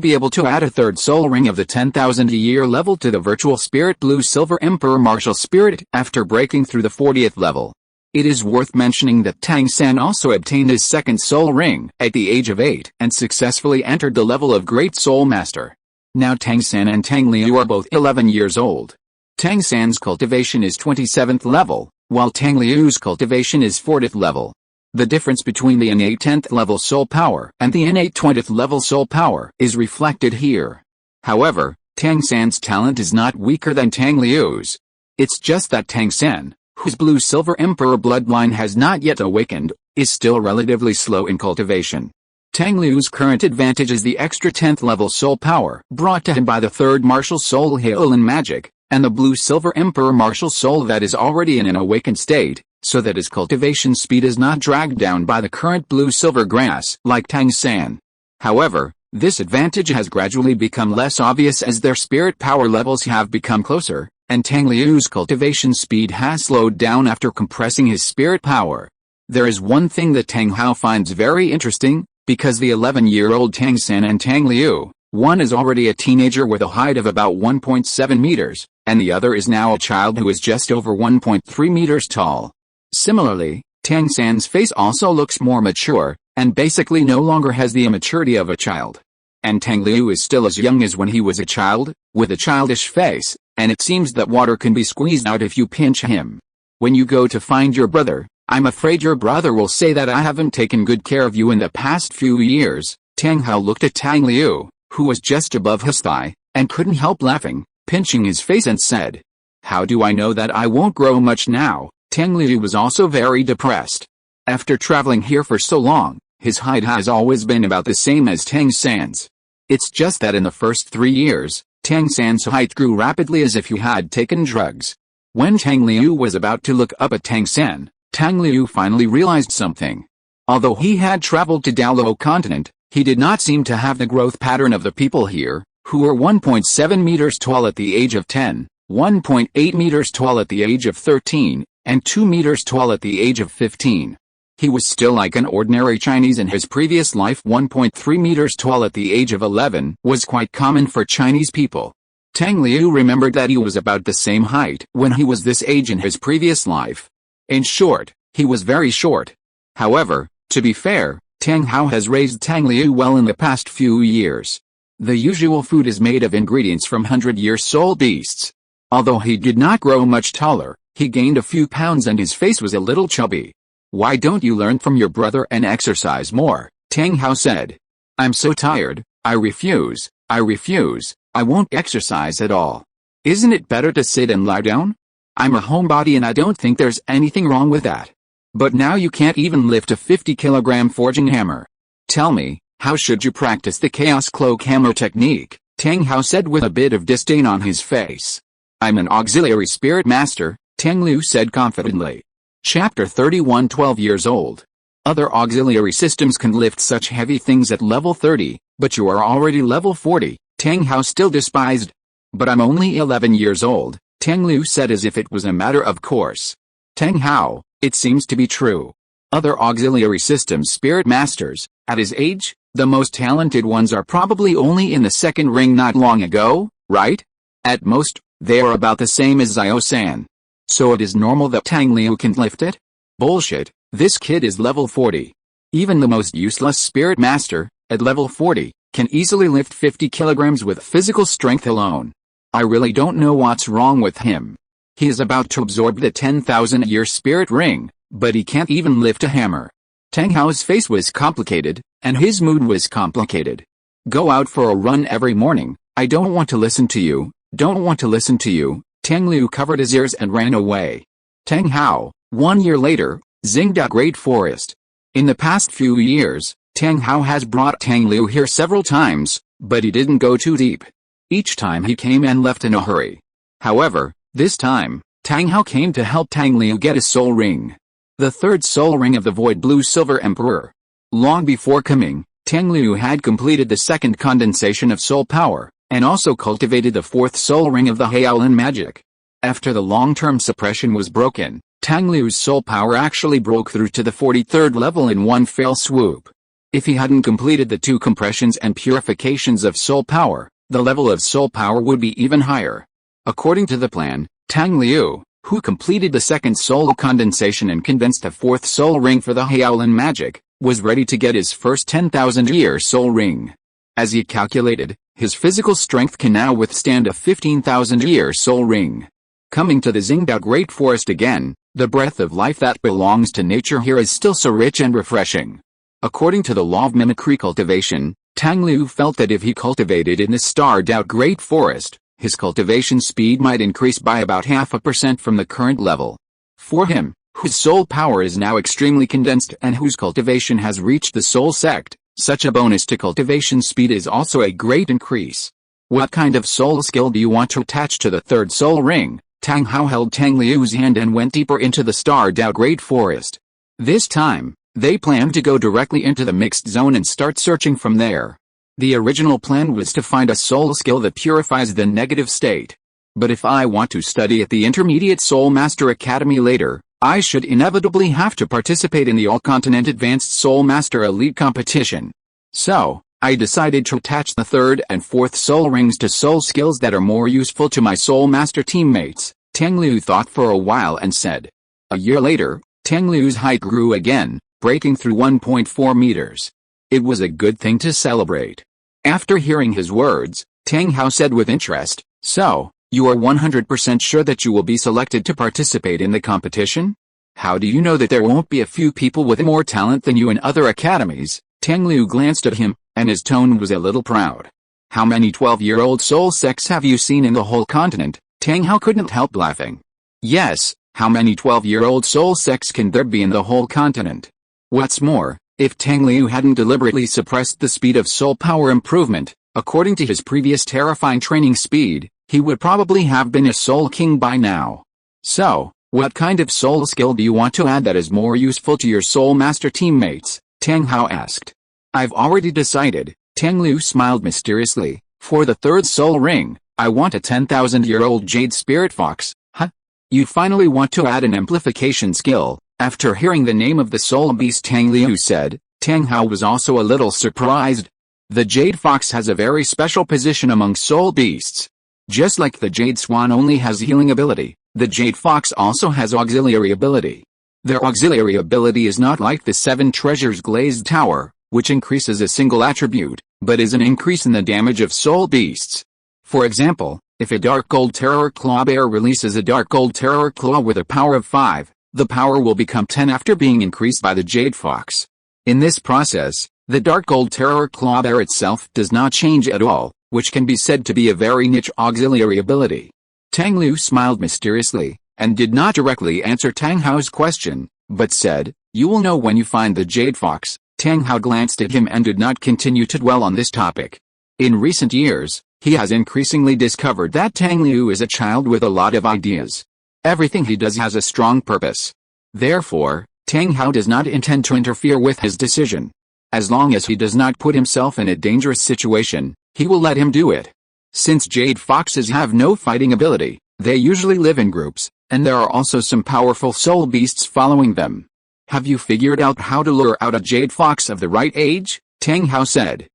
be able to add a third soul ring of the 10,000 a year level to the virtual spirit Blue Silver Emperor Martial Spirit after breaking through the 40th level. It is worth mentioning that Tang San also obtained his second soul ring at the age of 8 and successfully entered the level of Great Soul Master. Now Tang San and Tang Liu are both 11 years old. Tang San's cultivation is 27th level, while Tang Liu's cultivation is 40th level. The difference between the innate 10th level soul power and the innate 20th level soul power is reflected here. However, Tang San's talent is not weaker than Tang Liu's. It's just that Tang San, whose Blue Silver Emperor bloodline has not yet awakened, is still relatively slow in cultivation. Tang Liu's current advantage is the extra 10th level soul power brought to him by the third martial soul Shaolin magic, and the Blue Silver Emperor martial soul that is already in an awakened state, so that his cultivation speed is not dragged down by the current blue-silver grass like Tang San. However, this advantage has gradually become less obvious as their spirit power levels have become closer, and Tang Liu's cultivation speed has slowed down after compressing his spirit power. There is one thing that Tang Hao finds very interesting, because the 11-year-old Tang San and Tang Liu, one is already a teenager with a height of about 1.7 meters, and the other is now a child who is just over 1.3 meters tall. Similarly, Tang San's face also looks more mature, and basically no longer has the immaturity of a child. And Tang Liu is still as young as when he was a child, with a childish face, and it seems that water can be squeezed out if you pinch him. When you go to find your brother, I'm afraid your brother will say that I haven't taken good care of you in the past few years. Tang Hao looked at Tang Liu, who was just above his thigh, and couldn't help laughing, pinching his face and said, "How do I know that I won't grow much now?" Tang Liu was also very depressed. After traveling here for so long, his height has always been about the same as Tang San's. It's just that in the first 3 years, Tang San's height grew rapidly as if he had taken drugs. When Tang Liu was about to look up at Tang San, Tang Liu finally realized something. Although he had traveled to Douluo continent, he did not seem to have the growth pattern of the people here, who were 1.7 meters tall at the age of 10, 1.8 meters tall at the age of 13, and 2 meters tall at the age of 15. He was still like an ordinary Chinese in his previous life. 1.3 meters tall at the age of 11 was quite common for Chinese people. Tang Liu remembered that he was about the same height when he was this age in his previous life. In short, he was very short. However, to be fair, Tang Hao has raised Tang Liu well in the past few years. The usual food is made of ingredients from 100-year-old beasts. Although he did not grow much taller, he gained a few pounds and his face was a little chubby. "Why don't you learn from your brother and exercise more?" Tang Hao said. "I'm so tired, I refuse, I won't exercise at all. Isn't it better to sit and lie down? I'm a homebody and I don't think there's anything wrong with that. But now you can't even lift a 50-kilogram forging hammer. Tell me, how should you practice the chaos cloak hammer technique?" Tang Hao said with a bit of disdain on his face. "I'm an auxiliary spirit master," Tang Liu said confidently. Chapter 31. 12 years old. Other auxiliary systems can lift such heavy things at level 30, but you are already level 40, Tang Hao still despised. "But I'm only 11 years old, Tang Liu said as if it was a matter of course. "Tang Hao, it seems to be true. Other auxiliary systems spirit masters, at his age, the most talented ones are probably only in the second ring not long ago, right? At most, they are about the same as Zio-san. So it is normal that Tang Liu can lift it? Bullshit, this kid is level 40. Even the most useless spirit master, at level 40, can easily lift 50 kilograms with physical strength alone. I really don't know what's wrong with him. He is about to absorb the 10,000-year spirit ring, but he can't even lift a hammer. Tang Hao's face was complicated, and his mood was complicated. Go out for a run every morning. I don't want to listen to you, don't want to listen to you. Tang Liu covered his ears and ran away. Tang Hao, 1 year later, Xingda Great Forest. In the past few years, Tang Hao has brought Tang Liu here several times, but he didn't go too deep. Each time he came and left in a hurry. However, this time, Tang Hao came to help Tang Liu get a soul ring. The third soul ring of the Void Blue Silver Emperor. Long before coming, Tang Liu had completed the second condensation of soul power, and also cultivated the fourth soul ring of the Shaolin magic. After the long-term suppression was broken, Tang Liu's soul power actually broke through to the 43rd level in one fell swoop. If he hadn't completed the 2 compressions and purifications of soul power, the level of soul power would be even higher. According to the plan, Tang Liu, who completed the second soul condensation and condensed a fourth soul ring for the Shaolin magic, was ready to get his first 10,000-year soul ring. As he calculated, his physical strength can now withstand a 15,000-year soul ring. Coming to the Xingda Great Forest again, the breath of life that belongs to nature here is still so rich and refreshing. According to the law of mimicry cultivation, Tang Liu felt that if he cultivated in the starred-out Great Forest, his cultivation speed might increase by about 0.5% from the current level. For him, whose soul power is now extremely condensed and whose cultivation has reached the soul sect, such a bonus to cultivation speed is also a great increase. What kind of soul skill do you want to attach to the third soul ring? Tang Hao held Tang Liu's hand and went deeper into the starred-out Great Forest. This time, they planned to go directly into the mixed zone and start searching from there. The original plan was to find a soul skill that purifies the negative state. But if I want to study at the Intermediate Soul Master Academy later, I should inevitably have to participate in the All-Continent Advanced Soul Master Elite competition. So, I decided to attach the third and fourth soul rings to soul skills that are more useful to my soul master teammates. Tang Liu thought for a while and said. A year later, Tang Liu's height grew again, breaking through 1.4 meters. It was a good thing to celebrate. After hearing his words, Tang Hao said with interest, "So, you are 100% sure that you will be selected to participate in the competition? How do you know that there won't be a few people with more talent than you in other academies?" Tang Liu glanced at him, and his tone was a little proud. "How many 12-year-old soul sects have you seen in the whole continent?" Tang Hao couldn't help laughing. "Yes, how many 12-year-old soul sects can there be in the whole continent?" What's more, if Tang Liu hadn't deliberately suppressed the speed of soul power improvement, according to his previous terrifying training speed, he would probably have been a soul king by now. So, what kind of soul skill do you want to add that is more useful to your soul master teammates? Tang Hao asked. I've already decided, Tang Liu smiled mysteriously. For the third soul ring, I want a 10,000-year-old jade spirit fox. Huh? You finally want to add an amplification skill? After hearing the name of the soul beast Tang Liu said, Tang Hao was also a little surprised. The jade fox has a very special position among soul beasts. Just like the jade swan only has healing ability, the jade fox also has auxiliary ability. Their auxiliary ability is not like the 7 treasures glazed tower, which increases a single attribute, but is an increase in the damage of soul beasts. For example, if a dark gold terror claw bear releases a dark gold terror claw with a power of 5, the power will become 10 after being increased by the jade fox. In this process, the dark gold terror claw bear itself does not change at all, which can be said to be a very niche auxiliary ability. Tang Liu smiled mysteriously, and did not directly answer Tang Hao's question, but said, "You will know when you find the jade fox." Tang Hao glanced at him and did not continue to dwell on this topic. In recent years, he has increasingly discovered that Tang Liu is a child with a lot of ideas. Everything he does has a strong purpose. Therefore, Tang Hao does not intend to interfere with his decision. As long as he does not put himself in a dangerous situation, he will let him do it. Since jade foxes have no fighting ability, they usually live in groups, and there are also some powerful soul beasts following them. Have you figured out how to lure out a jade fox of the right age? Tang Hao said.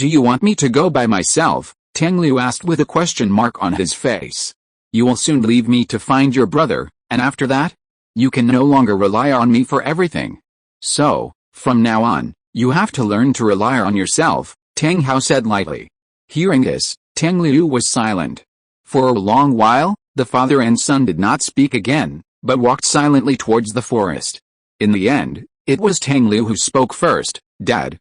Do you want me to go by myself? Tang Liu asked with a question mark on his face. You will soon leave me to find your brother, and after that? You can no longer rely on me for everything. So, from now on, you have to learn to rely on yourself, Tang Hao said lightly. Hearing this, Tang Liu was silent. For a long while, the father and son did not speak again, but walked silently towards the forest. In the end, it was Tang Liu who spoke first. "Dad,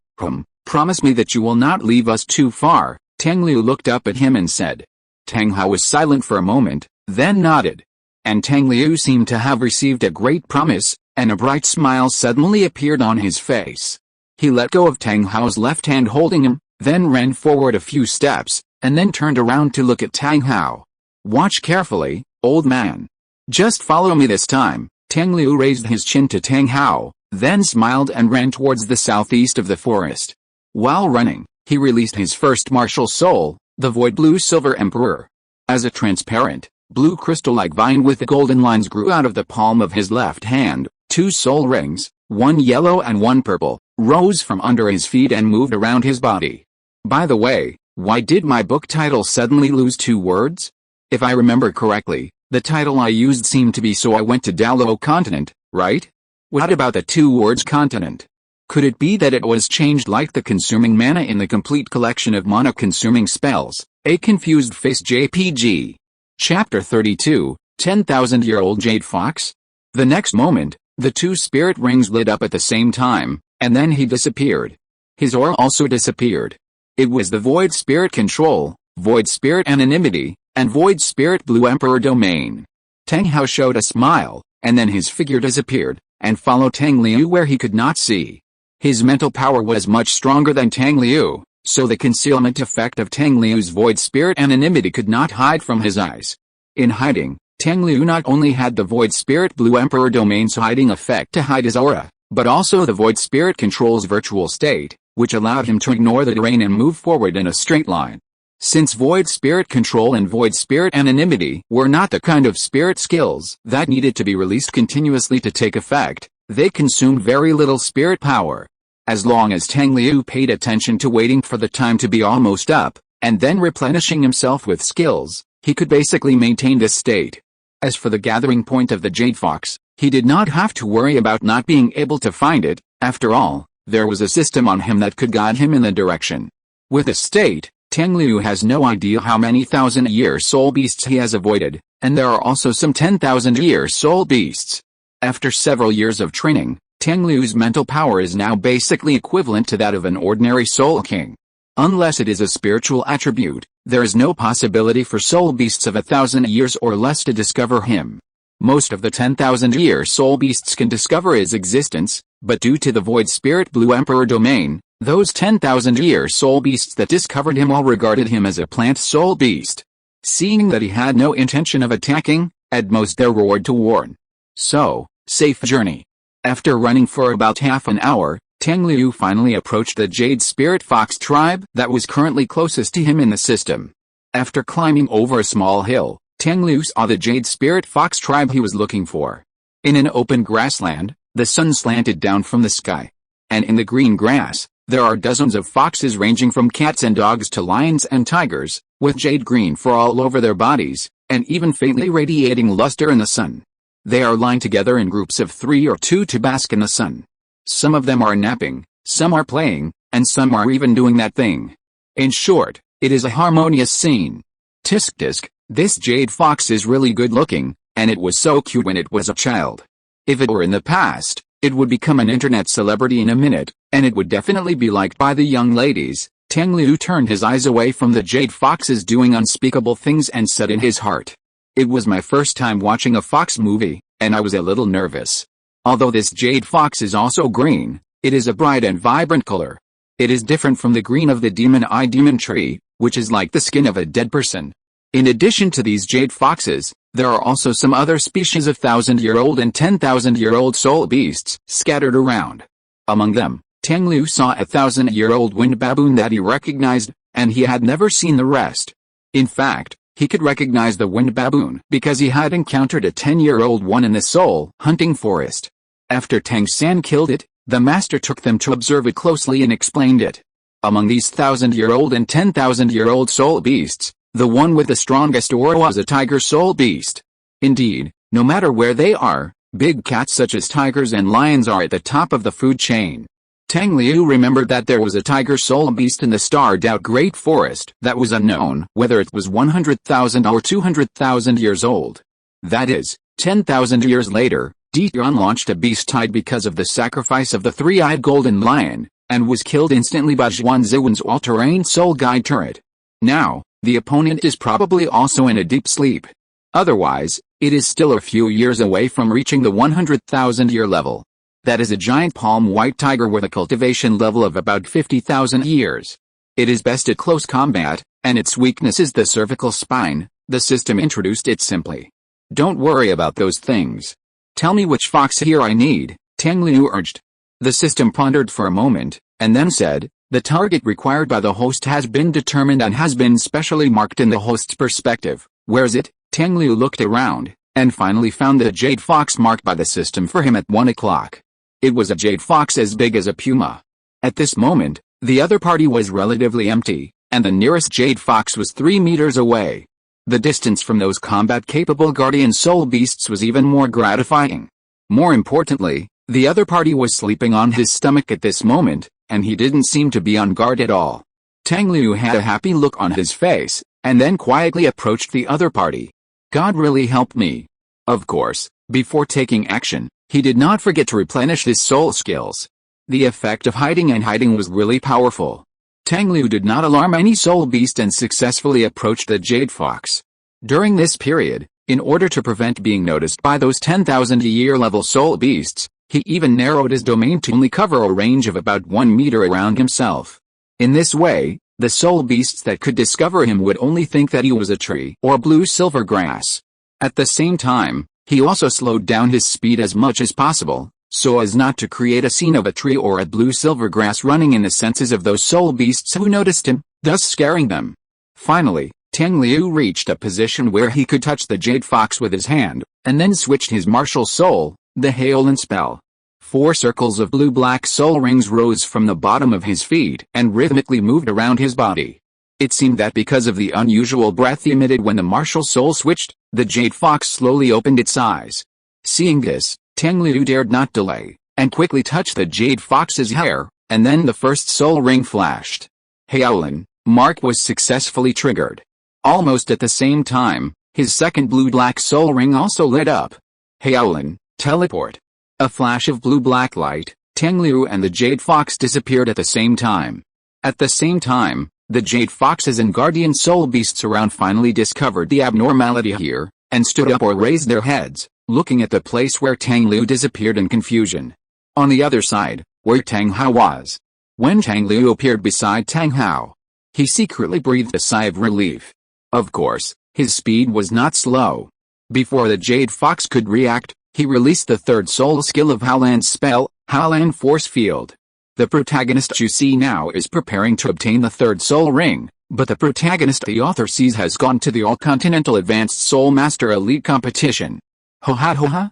promise me that you will not leave us too far." Tang Liu looked up at him and said. Tang Hao was silent for a moment, then nodded. And Tang Liu seemed to have received a great promise, and a bright smile suddenly appeared on his face. He let go of Tang Hao's left hand holding him, then ran forward a few steps, and then turned around to look at Tang Hao. "Watch carefully, old man. Just follow me this time." Tang Liu raised his chin to Tang Hao, then smiled and ran towards the southeast of the forest. While running, he released his first martial soul, the Void Blue Silver Emperor. As a transparent, blue crystal-like vine with golden lines grew out of the palm of his left hand. 2 soul rings, one yellow and one purple, rose from under his feet and moved around his body. By the way, why did my book title suddenly lose 2 words? If I remember correctly, the title I used seemed to be "So I Went to Douluo Continent," right? What about the 2 words continent? Could it be that it was changed like the consuming mana in the complete collection of mana-consuming spells? A confused face JPG. Chapter 32, 10,000-Year-Old Jade Fox? The next moment, the 2 spirit rings lit up at the same time, and then he disappeared. His aura also disappeared. It was the Void Spirit Control, Void Spirit Anonymity, and Void Spirit Blue Emperor Domain. Tang Hao showed a smile, and then his figure disappeared, and followed Tang Liu where he could not see. His mental power was much stronger than Tang Liu, so the concealment effect of Tang Liu's Void Spirit Anonymity could not hide from his eyes. In hiding, Tang Liu not only had the Void Spirit Blue Emperor Domain's hiding effect to hide his aura, but also the Void Spirit Control's virtual state, which allowed him to ignore the terrain and move forward in a straight line. Since Void Spirit Control and Void Spirit Anonymity were not the kind of spirit skills that needed to be released continuously to take effect, they consumed very little spirit power. As long as Tang Liu paid attention to waiting for the time to be almost up, and then replenishing himself with skills, he could basically maintain this state. As for the gathering point of the Jade Fox, he did not have to worry about not being able to find it. After all, there was a system on him that could guide him in the direction. With this state, Tang Liu has no idea how many thousand-year soul beasts he has avoided, and there are also some 10,000-year soul beasts. After several years of training, Tang Liu's mental power is now basically equivalent to that of an ordinary soul king. Unless it is a spiritual attribute, there is no possibility for soul beasts of 1,000 years or less to discover him. Most of the 10,000-year soul beasts can discover his existence, but due to the Void Spirit Blue Emperor Domain, those 10,000-year soul beasts that discovered him all regarded him as a plant soul beast. Seeing that he had no intention of attacking, at most their reward to warn. So, safe journey. After running for about half an hour, Tang Liu finally approached the Jade Spirit Fox tribe that was currently closest to him in the system. After climbing over a small hill, Tang Liu saw the Jade Spirit Fox tribe he was looking for. In an open grassland, the sun slanted down from the sky. And in the green grass, there are dozens of foxes ranging from cats and dogs to lions and tigers, with jade green fur all over their bodies, and even faintly radiating luster in the sun. They are lying together in groups of 3 or 2 to bask in the sun. Some of them are napping, some are playing, and some are even doing that thing. In short, it is a harmonious scene. Tisk tisk, this jade fox is really good looking, and it was so cute when it was a child. If it were in the past, it would become an internet celebrity in a minute, and it would definitely be liked by the young ladies. Tang Liu turned his eyes away from the jade foxes doing unspeakable things and said in his heart. It was my first time watching a fox movie, and I was a little nervous. Although this jade fox is also green, it is a bright and vibrant color. It is different from the green of the demon eye demon tree, which is like the skin of a dead person. In addition to these jade foxes, there are also some other species of 1,000-year-old and 10,000-year-old soul beasts scattered around. Among them, Tang Liu saw a 1,000-year-old wind baboon that he recognized, and he had never seen the rest. In fact, he could recognize the wind baboon because he had encountered a 10-year-old one in the soul hunting forest. After Tang San killed it, the master took them to observe it closely and explained it. Among these 1,000-year-old and 10,000-year-old soul beasts, the one with the strongest aura was a tiger soul beast. Indeed, no matter where they are, big cats such as tigers and lions are at the top of the food chain. Tang Liu remembered that there was a tiger soul beast in the starred-out great forest that was unknown whether it was 100,000 or 200,000 years old. That is, 10,000 years later, Tian launched a beast tide because of the sacrifice of the three-eyed golden lion, and was killed instantly by Zhuan Ziwen's all-terrain soul guide turret. Now, the opponent is probably also in a deep sleep. Otherwise, it is still a few years away from reaching the 100,000-year level. That is a giant palm white tiger with a cultivation level of about 50,000 years. It is best at close combat, and its weakness is the cervical spine. The system introduced it simply. Don't worry about those things. Tell me which fox here I need, Tang Liu urged. The system pondered for a moment, and then said, the target required by the host has been determined and has been specially marked in the host's perspective. Where is it? Tang Liu looked around, and finally found the jade fox marked by the system for him at 1 o'clock. It was a jade fox as big as a puma. At this moment, the other party was relatively empty, and the nearest jade fox was 3 meters away. The distance from those combat-capable guardian soul beasts was even more gratifying. More importantly, the other party was sleeping on his stomach at this moment, and he didn't seem to be on guard at all. Tang Liu had a happy look on his face, and then quietly approached the other party. God really helped me. Of course, before taking action, he did not forget to replenish his soul skills. The effect of hiding and hiding was really powerful. Tang Liu did not alarm any soul beast and successfully approached the jade fox. During this period, in order to prevent being noticed by those 10,000-year level soul beasts, he even narrowed his domain to only cover a range of about 1 meter around himself. In this way, the soul beasts that could discover him would only think that he was a tree or blue silver grass. At the same time, he also slowed down his speed as much as possible, so as not to create a scene of a tree or a blue silver grass running in the senses of those soul beasts who noticed him, thus scaring them. Finally, Tang Liu reached a position where he could touch the jade fox with his hand, and then switched his martial soul, the Haolan spell. 4 circles of blue-black soul rings rose from the bottom of his feet and rhythmically moved around his body. It seemed that because of the unusual breath he emitted when the martial soul switched, the jade fox slowly opened its eyes. Seeing this, Tang Liu dared not delay, and quickly touched the jade fox's hair, and then the first soul ring flashed. Haolan mark was successfully triggered. Almost at the same time, his second blue-black soul ring also lit up. Haolan, teleport. A flash of blue-black light, Tang Liu and the jade fox disappeared at the same time. At the same time, the jade foxes and guardian soul beasts around finally discovered the abnormality here, and stood up or raised their heads, looking at the place where Tang Liu disappeared in confusion. On the other side, where Tang Hao was. When Tang Liu appeared beside Tang Hao, he secretly breathed a sigh of relief. Of course, his speed was not slow. Before the jade fox could react, he released the third soul skill of Haolan's spell, Haolan Force Field. The protagonist you see now is preparing to obtain the third soul ring, but the protagonist the author sees has gone to the All-Continental Advanced Soul Master Elite Competition. Ho ha,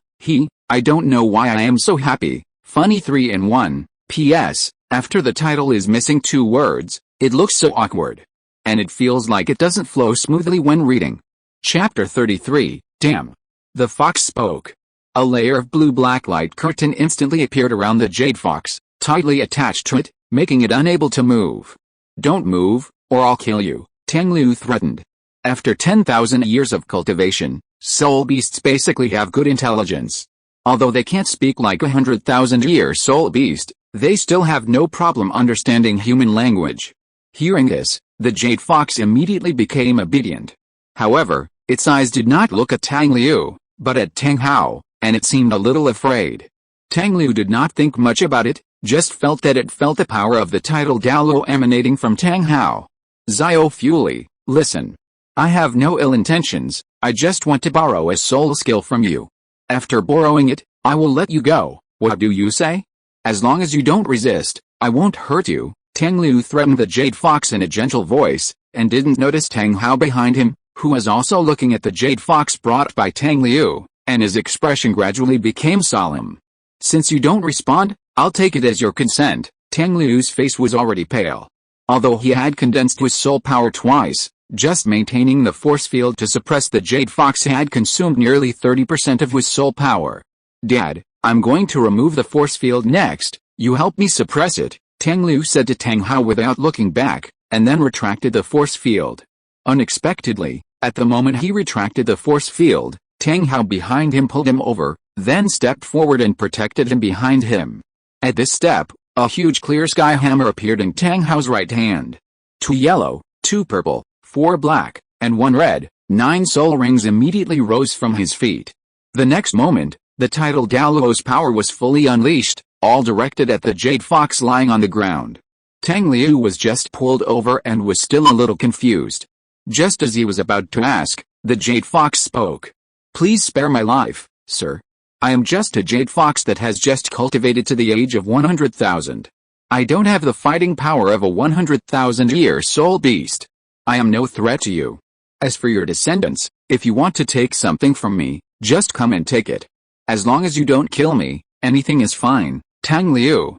I don't know why I am so happy. Funny 3 in 1. P.S. After the title is missing 2 words, it looks so awkward. And it feels like it doesn't flow smoothly when reading. Chapter 33, Damn. The fox spoke. A layer of blue-black light curtain instantly appeared around the jade fox, tightly attached to it, making it unable to move. Don't move, or I'll kill you, Tang Liu threatened. After 10,000 years of cultivation, soul beasts basically have good intelligence. Although they can't speak like a 100,000-year soul beast, they still have no problem understanding human language. Hearing this, the jade fox immediately became obedient. However, its eyes did not look at Tang Liu, but at Tang Hao, and it seemed a little afraid. Tang Liu did not think much about it, just felt that it felt the power of the title Douluo emanating from Tang Hao. Zio Fuli, listen. I have no ill intentions, I just want to borrow a soul skill from you. After borrowing it, I will let you go, what do you say? As long as you don't resist, I won't hurt you, Tang Liu threatened the jade fox in a gentle voice, and didn't notice Tang Hao behind him, who was also looking at the jade fox brought by Tang Liu, and his expression gradually became solemn. Since you don't respond, I'll take it as your consent. Tang Liu's face was already pale. Although he had condensed his soul power twice, just maintaining the force field to suppress the jade fox had consumed nearly 30% of his soul power. Dad, I'm going to remove the force field next, You helped me suppress it, Tang Liu said to Tang Hao without looking back, and then retracted the force field. Unexpectedly, at the moment he retracted the force field, Tang Hao behind him pulled him over, then stepped forward and protected him behind him. At this step, a huge clear sky hammer appeared in Tang Hao's right hand. 2 yellow, 2 purple, 4 black, and 1 red, 9 soul rings immediately rose from his feet. The next moment, the title Douluo's power was fully unleashed, all directed at the jade fox lying on the ground. Tang Liu was just pulled over and was still a little confused. Just as he was about to ask, the jade fox spoke. Please spare my life, sir. I am just a jade fox that has just cultivated to the age of 100,000. I don't have the fighting power of a 100,000-year soul beast. I am no threat to you. As for your descendants, if you want to take something from me, just come and take it. As long as you don't kill me, anything is fine. Tang Liu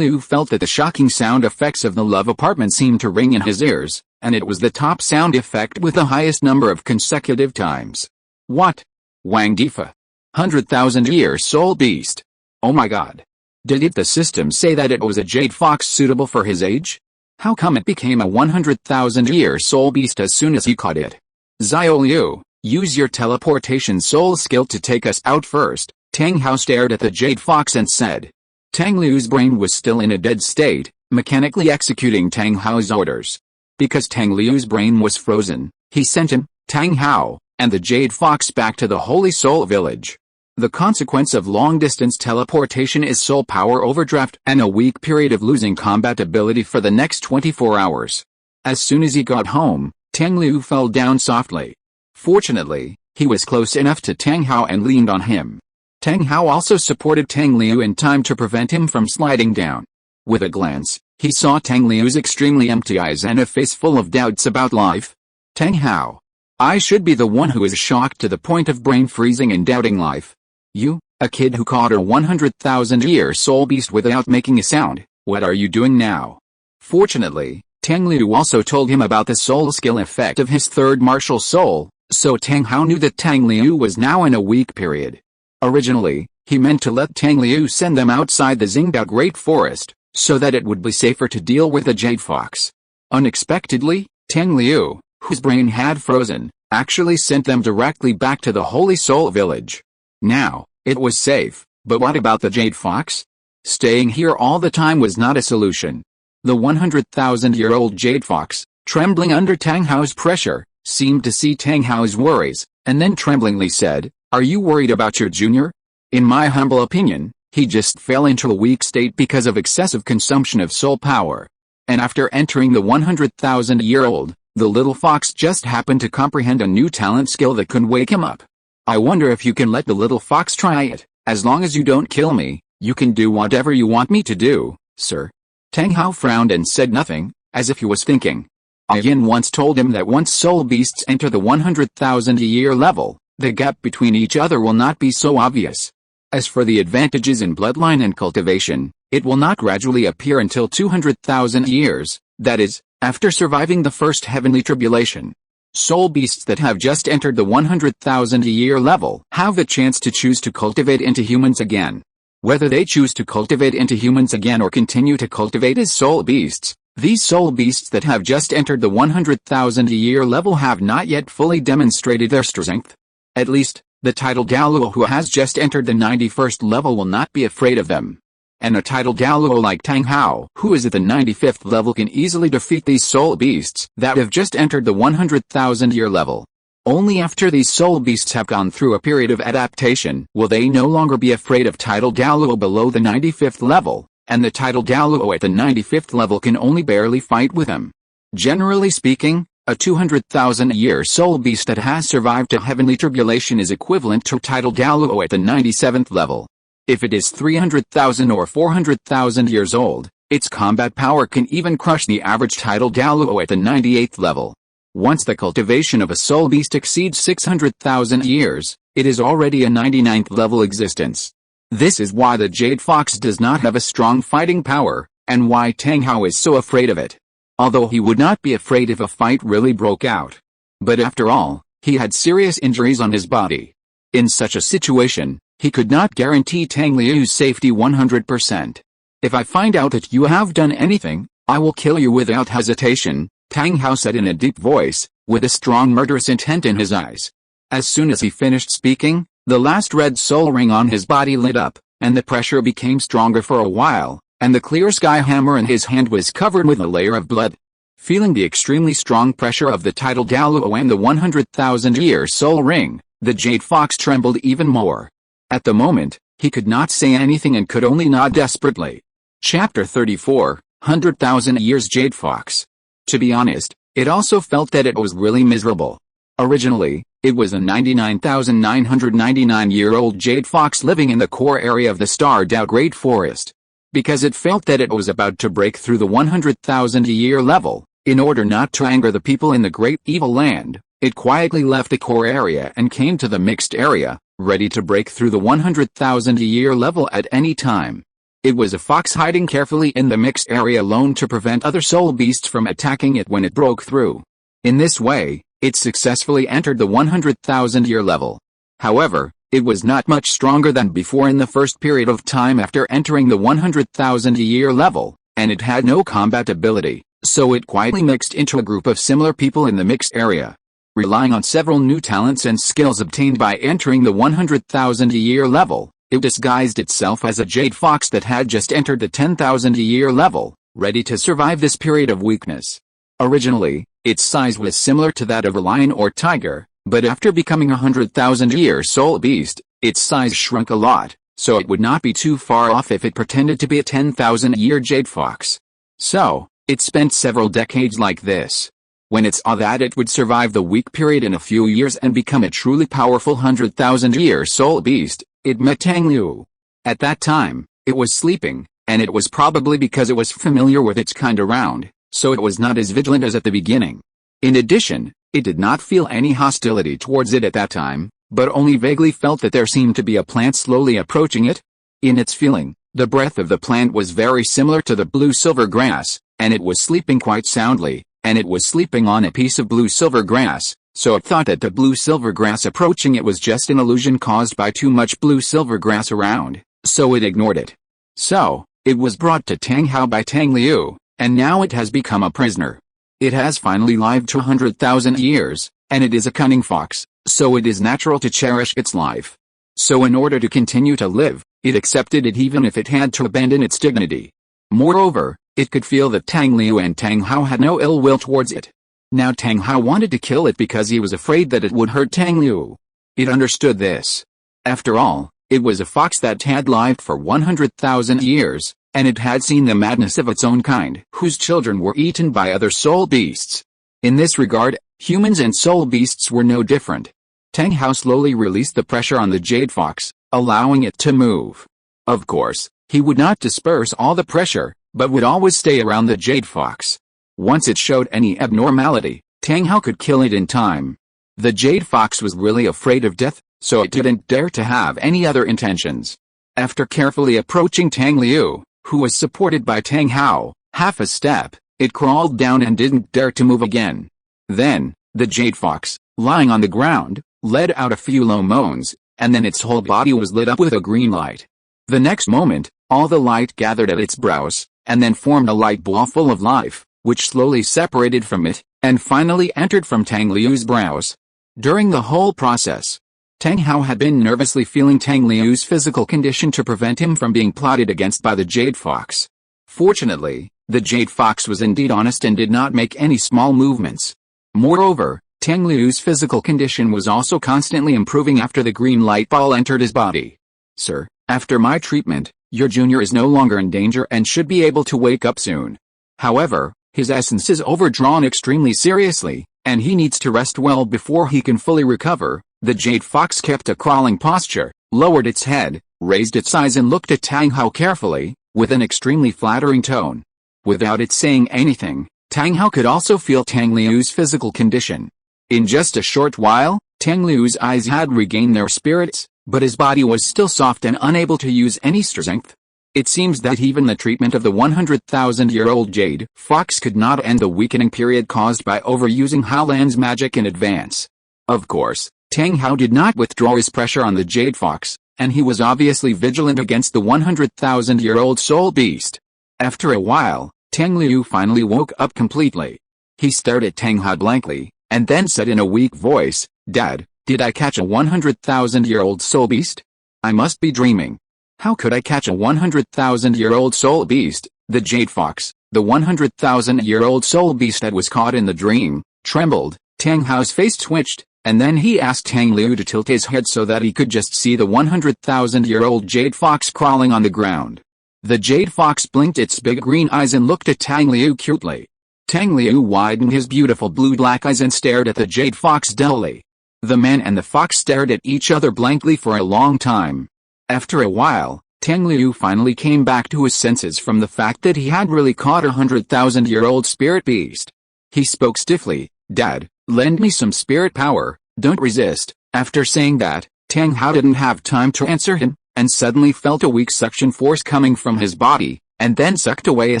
felt that the shocking sound effects of the love apartment seemed to ring in his ears, and it was the top sound effect with the highest number of consecutive times. What? Wang Difa. 100,000-year soul beast. Oh my god. Did the system say that it was a jade fox suitable for his age? How come it became a 100,000-year soul beast as soon as he caught it? Xiao Liu, use your teleportation soul skill to take us out first. Tang Hao stared at the jade fox and said. Tang Liu's brain was still in a dead state, mechanically executing Tang Hao's orders. Because Tang Liu's brain was frozen, he sent him, Tang Hao, and the jade fox back to the Holy Soul Village. The consequence of long-distance teleportation is soul power overdraft and a weak period of losing combat ability for the next 24 hours. As soon as he got home, Tang Liu fell down softly. Fortunately, he was close enough to Tang Hao and leaned on him. Tang Hao also supported Tang Liu in time to prevent him from sliding down. With a glance, he saw Tang Liu's extremely empty eyes and a face full of doubts about life. Tang Hao. I should be the one who is shocked to the point of brain freezing and doubting life. You, a kid who caught a 100,000-year soul beast without making a sound, what are you doing now? Fortunately, Tang Liu also told him about the soul skill effect of his third martial soul, so Tang Hao knew that Tang Liu was now in a weak period. Originally, he meant to let Tang Liu send them outside the Xingdao Great Forest, so that it would be safer to deal with the jade fox. Unexpectedly, Tang Liu, whose brain had frozen, actually sent them directly back to the Holy Soul Village. Now, it was safe, but what about the jade fox? Staying here all the time was not a solution. The 100,000-year-old jade fox, trembling under Tang Hao's pressure, seemed to see Tang Hao's worries, and then tremblingly said, Are you worried about your junior? In my humble opinion, he just fell into a weak state because of excessive consumption of soul power. And after entering the 100,000-year-old, the little fox just happened to comprehend a new talent skill that could wake him up. I wonder if you can let the little fox try it. As long as you don't kill me, you can do whatever you want me to do, sir. Tang Hao frowned and said nothing, as if he was thinking. Yin once told him that once soul beasts enter the 100,000-year level, the gap between each other will not be so obvious. As for the advantages in bloodline and cultivation, it will not gradually appear until 200,000 years, that is, after surviving the first heavenly tribulation. Soul beasts that have just entered the 100,000-year level have the chance to choose to cultivate into humans again. Whether they choose to cultivate into humans again or continue to cultivate as soul beasts, these soul beasts that have just entered the 100,000-year level have not yet fully demonstrated their strength. At least, the title Douluo who has just entered the 91st level will not be afraid of them. And a title Douluo like Tang Hao, who is at the 95th level, can easily defeat these soul beasts that have just entered the 100,000-year level. Only after these soul beasts have gone through a period of adaptation will they no longer be afraid of title Douluo below the 95th level, and the title Douluo at the 95th level can only barely fight with them. Generally speaking, a 200,000-year soul beast that has survived a heavenly tribulation is equivalent to title Douluo at the 97th level. If it is 300,000 or 400,000 years old, its combat power can even crush the average title Douluo at the 98th level. Once the cultivation of a soul beast exceeds 600,000 years, it is already a 99th level existence. This is why the Jade Fox does not have a strong fighting power, and why Tang Hao is so afraid of it. Although he would not be afraid if a fight really broke out. But after all, he had serious injuries on his body. In such a situation, he could not guarantee Tang Liu's safety 100%. If I find out that you have done anything, I will kill you without hesitation, Tang Hao said in a deep voice, with a strong murderous intent in his eyes. As soon as he finished speaking, the last red soul ring on his body lit up, and the pressure became stronger for a while, and the clear sky hammer in his hand was covered with a layer of blood. Feeling the extremely strong pressure of the tidal Douluo and the 100,000-year soul ring, the Jade Fox trembled even more. At the moment, he could not say anything and could only nod desperately. Chapter 34, 100,000 Years Jade Fox. To be honest, it also felt that it was really miserable. Originally, it was a 99,999-year-old Jade Fox living in the core area of the starred-out Great Forest. Because it felt that it was about to break through the 100,000-year level, in order not to anger the people in the Great Evil Land, it quietly left the core area and came to the mixed area, ready to break through the 100,000-year level at any time. It was a fox hiding carefully in the mixed area alone to prevent other soul beasts from attacking it when it broke through. In this way, it successfully entered the 100,000-year level. However, it was not much stronger than before in the first period of time after entering the 100,000-year level, and it had no combat ability, so it quietly mixed into a group of similar people in the mixed area. Relying on several new talents and skills obtained by entering the 100,000-year level, it disguised itself as a Jade Fox that had just entered the 10,000-year level, ready to survive this period of weakness. Originally, its size was similar to that of a lion or tiger, but after becoming a 100,000-year soul beast, its size shrunk a lot, so it would not be too far off if it pretended to be a 10,000-year Jade Fox. So, it spent several decades like this. When it saw that it would survive the weak period in a few years and become a truly powerful 100,000-year soul beast, it met Tang Liu. At that time, it was sleeping, and it was probably because it was familiar with its kind around, so it was not as vigilant as at the beginning. In addition, it did not feel any hostility towards it at that time, but only vaguely felt that there seemed to be a plant slowly approaching it. In its feeling, the breath of the plant was very similar to the blue-silver grass, and it was sleeping quite soundly, and it was sleeping on a piece of blue-silver grass, so it thought that the blue-silver grass approaching it was just an illusion caused by too much blue-silver grass around, so it ignored it. So, it was brought to Tang Hao by Tang Liu, and now it has become a prisoner. It has finally lived 200,000 years, and it is a cunning fox, so it is natural to cherish its life. So in order to continue to live, it accepted it even if it had to abandon its dignity. Moreover, it could feel that Tang Liu and Tang Hao had no ill will towards it. Now Tang Hao wanted to kill it because he was afraid that it would hurt Tang Liu. It understood this. After all, it was a fox that had lived for 100,000 years, and it had seen the madness of its own kind, whose children were eaten by other soul beasts. In this regard, humans and soul beasts were no different. Tang Hao slowly released the pressure on the Jade Fox, allowing it to move. Of course, he would not disperse all the pressure, but would always stay around the Jade Fox. Once it showed any abnormality, Tang Hao could kill it in time. The Jade Fox was really afraid of death, so it didn't dare to have any other intentions. After carefully approaching Tang Liu, who was supported by Tang Hao, half a step, it crawled down and didn't dare to move again. Then, the Jade Fox, lying on the ground, let out a few low moans, and then its whole body was lit up with a green light. The next moment, all the light gathered at its brows, and then formed a light ball full of life, which slowly separated from it, and finally entered from Tang Liu's brows. During the whole process, Tang Hao had been nervously feeling Tang Liu's physical condition to prevent him from being plotted against by the Jade Fox. Fortunately, the Jade Fox was indeed honest and did not make any small movements. Moreover, Tang Liu's physical condition was also constantly improving after the green light ball entered his body. "Sir, after my treatment, your junior is no longer in danger and should be able to wake up soon. However, his essence is overdrawn extremely seriously, and he needs to rest well before he can fully recover." The Jade Fox kept a crawling posture, lowered its head, raised its eyes and looked at Tang Hao carefully, with an extremely flattering tone. Without it saying anything, Tang Hao could also feel Tang Liu's physical condition. In just a short while, Tang Liu's eyes had regained their spirits, but his body was still soft and unable to use any strength. It seems that even the treatment of the 100,000-year-old Jade Fox could not end the weakening period caused by overusing Haolan's magic in advance. Of course, Tang Hao did not withdraw his pressure on the Jade Fox, and he was obviously vigilant against the 100,000-year-old soul beast. After a while, Tang Liu finally woke up completely. He stared at Tang Hao blankly, and then said in a weak voice, "Dad, did I catch a 100,000-year-old soul beast? I must be dreaming. How could I catch a 100,000-year-old soul beast?" The jade fox, the 100,000-year-old soul beast that was caught in the dream, trembled. Tang Hao's face twitched, and then he asked Tang Liu to tilt his head so that he could just see the 100,000-year-old jade fox crawling on the ground. The jade fox blinked its big green eyes and looked at Tang Liu cutely. Tang Liu widened his beautiful blue-black eyes and stared at the jade fox dully. The man and the fox stared at each other blankly for a long time. After a while, Tang Liu finally came back to his senses from the fact that he had really caught a 100,000-year-old spirit beast. He spoke stiffly, "Dad, lend me some spirit power, don't resist." After saying that, Tang Hao didn't have time to answer him, and suddenly felt a weak suction force coming from his body, and then sucked away a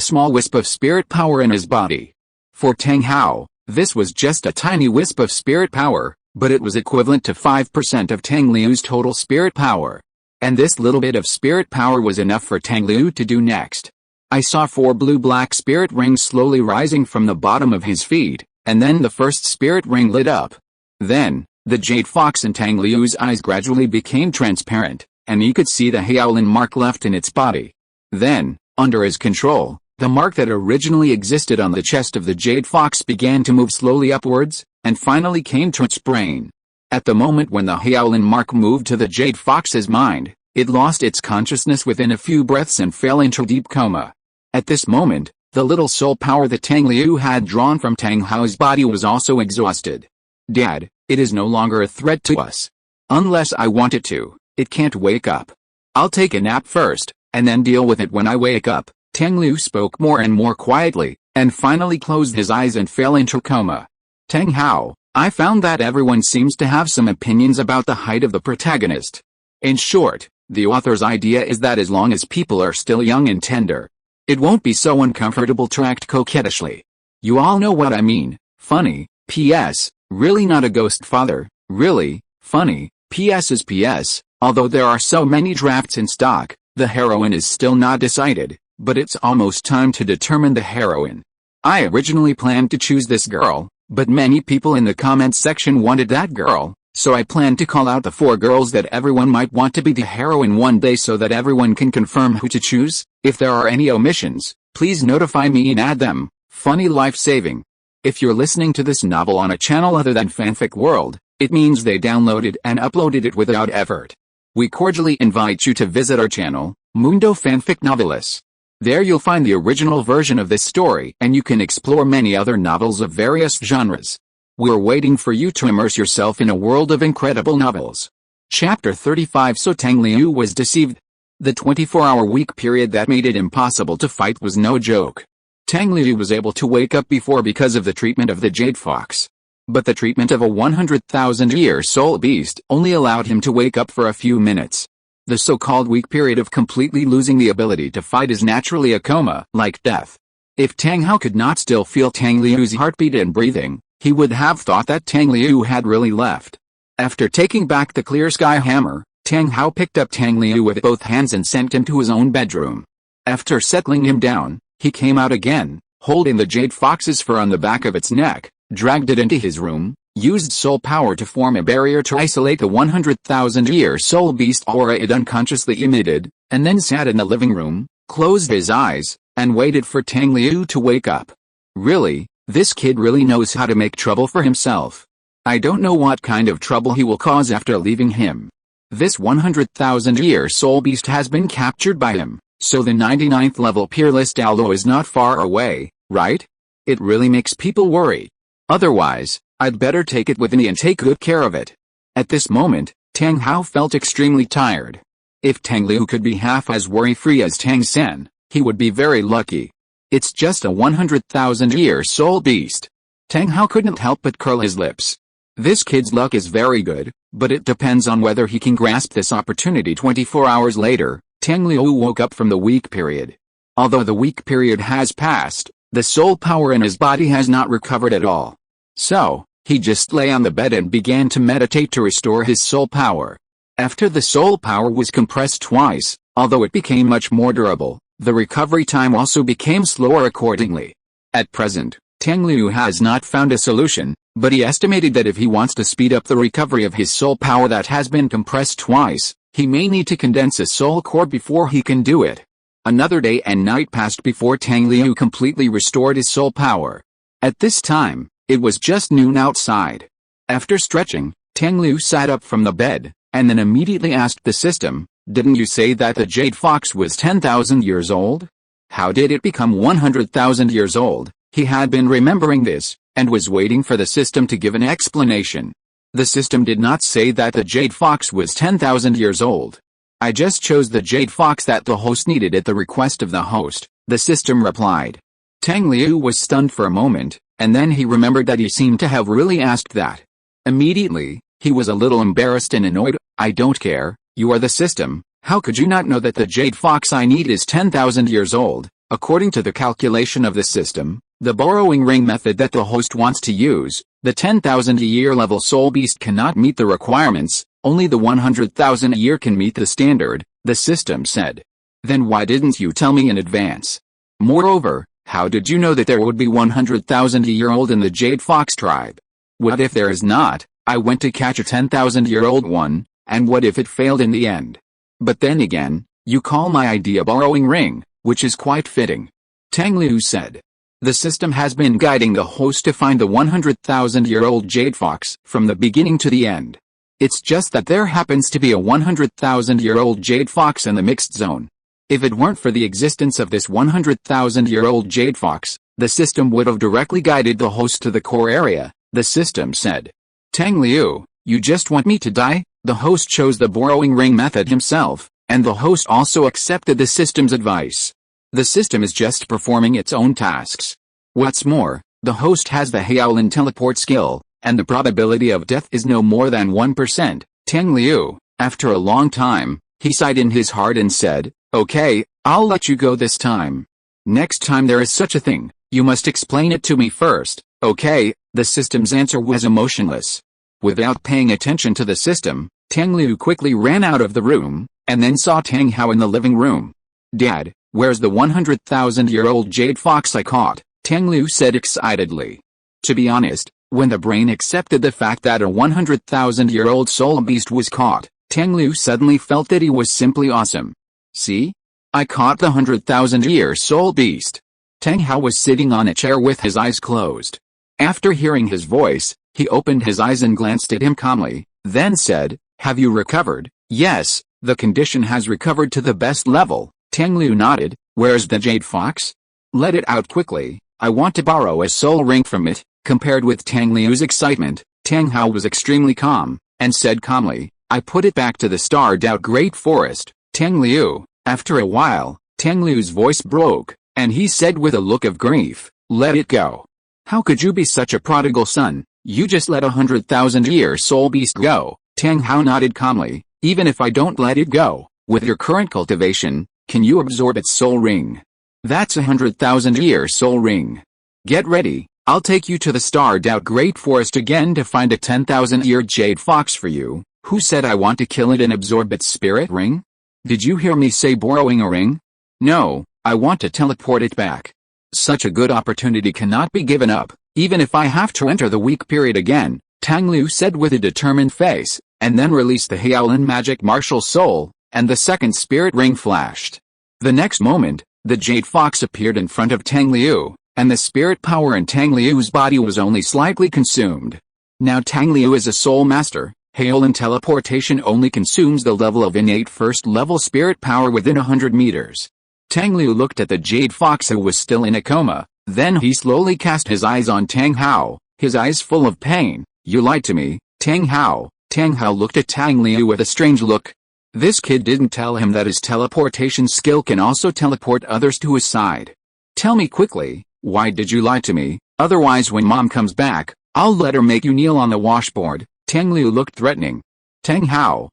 small wisp of spirit power in his body. For Tang Hao, this was just a tiny wisp of spirit power, but it was equivalent to 5% of Tang Liu's total spirit power. And this little bit of spirit power was enough for Tang Liu to do next. I saw 4 blue-black spirit rings slowly rising from the bottom of his feet, and then the first spirit ring lit up. Then, the jade fox in Tang Liu's eyes gradually became transparent, and he could see the hyaline mark left in its body. Then, under his control, the mark that originally existed on the chest of the jade fox began to move slowly upwards, and finally came to its brain. At the moment when the hyaline mark moved to the jade fox's mind, it lost its consciousness within a few breaths and fell into deep coma. At this moment, the little soul power that Tang Liu had drawn from Tang Hao's body was also exhausted. "Dad, it is no longer a threat to us. Unless I want it to, it can't wake up. I'll take a nap first, and then deal with it when I wake up." Tang Liu spoke more and more quietly, and finally closed his eyes and fell into coma. "Tang Hao, I found that everyone seems to have some opinions about the height of the protagonist. In short, the author's idea is that as long as people are still young and tender, it won't be so uncomfortable to act coquettishly. You all know what I mean. Funny, P.S. Really not a ghost father, really, funny, P.S. is P.S. Although there are so many drafts in stock, the heroine is still not decided, but it's almost time to determine the heroine. I originally planned to choose this girl, but many people in the comments section wanted that girl, so I planned to call out the 4 girls that everyone might want to be the heroine one day so that everyone can confirm who to choose. If there are any omissions, please notify me and add them. Funny life-saving. If you're listening to this novel on a channel other than Fanfic World, it means they downloaded and uploaded it without effort. We cordially invite you to visit our channel, Mundo Fanfic Novelis. There you'll find the original version of this story and you can explore many other novels of various genres. We're waiting for you to immerse yourself in a world of incredible novels. Chapter 35. So Tang Liu was deceived. The 24-hour week period that made it impossible to fight was no joke. Tang Liu was able to wake up before because of the treatment of the jade fox. But the treatment of a 100,000-year soul beast only allowed him to wake up for a few minutes. The so-called weak period of completely losing the ability to fight is naturally a coma, like death. If Tang Hao could not still feel Tang Liu's heartbeat and breathing, he would have thought that Tang Liu had really left. After taking back the clear sky hammer, Tang Hao picked up Tang Liu with both hands and sent him to his own bedroom. After settling him down, he came out again, holding the jade fox's fur on the back of its neck, dragged it into his room, used soul power to form a barrier to isolate the 100,000-year soul beast aura it unconsciously emitted, and then sat in the living room, closed his eyes, and waited for Tang Liu to wake up. Really, this kid really knows how to make trouble for himself. I don't know what kind of trouble he will cause after leaving him. This 100,000-year soul beast has been captured by him, so the 99th level peerless Douluo is not far away, right? It really makes people worry. Otherwise, I'd better take it with me and take good care of it. At this moment, Tang Hao felt extremely tired. If Tang Liu could be half as worry-free as Tang San, he would be very lucky. It's just a 100,000-year soul beast. Tang Hao couldn't help but curl his lips. This kid's luck is very good, but it depends on whether he can grasp this opportunity. 24 hours later, Tang Liu woke up from the weak period. Although the weak period has passed, the soul power in his body has not recovered at all. So, he just lay on the bed and began to meditate to restore his soul power. After the soul power was compressed twice, although it became much more durable, the recovery time also became slower accordingly. At present, Tang Liu has not found a solution, but he estimated that if he wants to speed up the recovery of his soul power that has been compressed twice, he may need to condense a soul core before he can do it. Another day and night passed before Tang Liu completely restored his soul power. At this time, it was just noon outside. After stretching, Tang Liu sat up from the bed, and then immediately asked the system, "Didn't you say that the jade fox was 10,000 years old? How did it become 100,000 years old?" He had been remembering this, and was waiting for the system to give an explanation. The system did not say that the jade fox was 10,000 years old. "I just chose the jade fox that the host needed at the request of the host," the system replied. Tang Liu was stunned for a moment, and then he remembered that he seemed to have really asked that. Immediately, he was a little embarrassed and annoyed. "I don't care, you are the system, how could you not know that the jade fox I need is 10,000 years old? According to the calculation of the system, the borrowing ring method that the host wants to use, the 10,000 a year level soul beast cannot meet the requirements, only the 100,000 a year can meet the standard," the system said. "Then why didn't you tell me in advance? Moreover, how did you know that there would be 100,000 a year old in the jade fox tribe? What if there is not? I went to catch a 10,000-year-old one, and what if it failed in the end? But then again, you call my idea borrowing ring, which is quite fitting," Tang Liu said. The system has been guiding the host to find the 100,000-year-old jade fox from the beginning to the end. It's just that there happens to be a 100,000-year-old jade fox in the mixed zone. If it weren't for the existence of this 100,000-year-old jade fox, the system would have directly guided the host to the core area, the system said. "Tang Liu, you just want me to die?" The host chose the borrowing ring method himself, and the host also accepted the system's advice. The system is just performing its own tasks. What's more, the host has the Shaolin teleport skill, and the probability of death is no more than 1%. Tang Liu, after a long time, he sighed in his heart and said, "Okay, I'll let you go this time. Next time there is such a thing, you must explain it to me first." "Okay," the system's answer was emotionless. Without paying attention to the system, Tang Liu quickly ran out of the room, and then saw Tang Hao in the living room. "Dad, where's the 100,000-year-old jade fox I caught?" Tang Liu said excitedly. To be honest, when the brain accepted the fact that a 100,000-year-old soul beast was caught, Tang Liu suddenly felt that he was simply awesome. "See? I caught the 100,000-year soul beast." Tang Hao was sitting on a chair with his eyes closed. After hearing his voice, he opened his eyes and glanced at him calmly, then said, "Have you recovered?" "Yes, the condition has recovered to the best level." Tang Liu nodded. "Where's the jade fox? Let it out quickly, I want to borrow a soul ring from it." Compared with Tang Liu's excitement, Tang Hao was extremely calm, and said calmly, "I put it back to the starred-out great forest." Tang Liu, after a while, Tang Liu's voice broke, and he said with a look of grief, "Let it go. How could you be such a prodigal son? You just let a 100,000-year soul beast go." Tang Hao nodded calmly. "Even if I don't let it go, with your current cultivation, can you absorb its soul ring? That's a 100,000-year soul ring. Get ready, I'll take you to the starred-out great forest again to find a 10,000-year jade fox for you." "Who said I want to kill it and absorb its spirit ring? Did you hear me say borrowing a ring? No, I want to teleport it back. Such a good opportunity cannot be given up, even if I have to enter the weak period again," Tang Liu said with a determined face, and then released the Shaolin magic martial soul, and the second spirit ring flashed. The next moment, the jade fox appeared in front of Tang Liu, and the spirit power in Tang Liu's body was only slightly consumed. Now Tang Liu is a soul master. Shaolin teleportation only consumes the level of innate first-level spirit power within 100 meters. Tang Liu looked at the jade fox who was still in a coma, then he slowly cast his eyes on Tang Hao, his eyes full of pain. "You lied to me, Tang Hao." Tang Hao looked at Tang Liu with a strange look. This kid didn't tell him that his teleportation skill can also teleport others to his side. "Tell me quickly, why did you lie to me? Otherwise when mom comes back, I'll let her make you kneel on the washboard." Tang Liu looked threatening. Tang Hao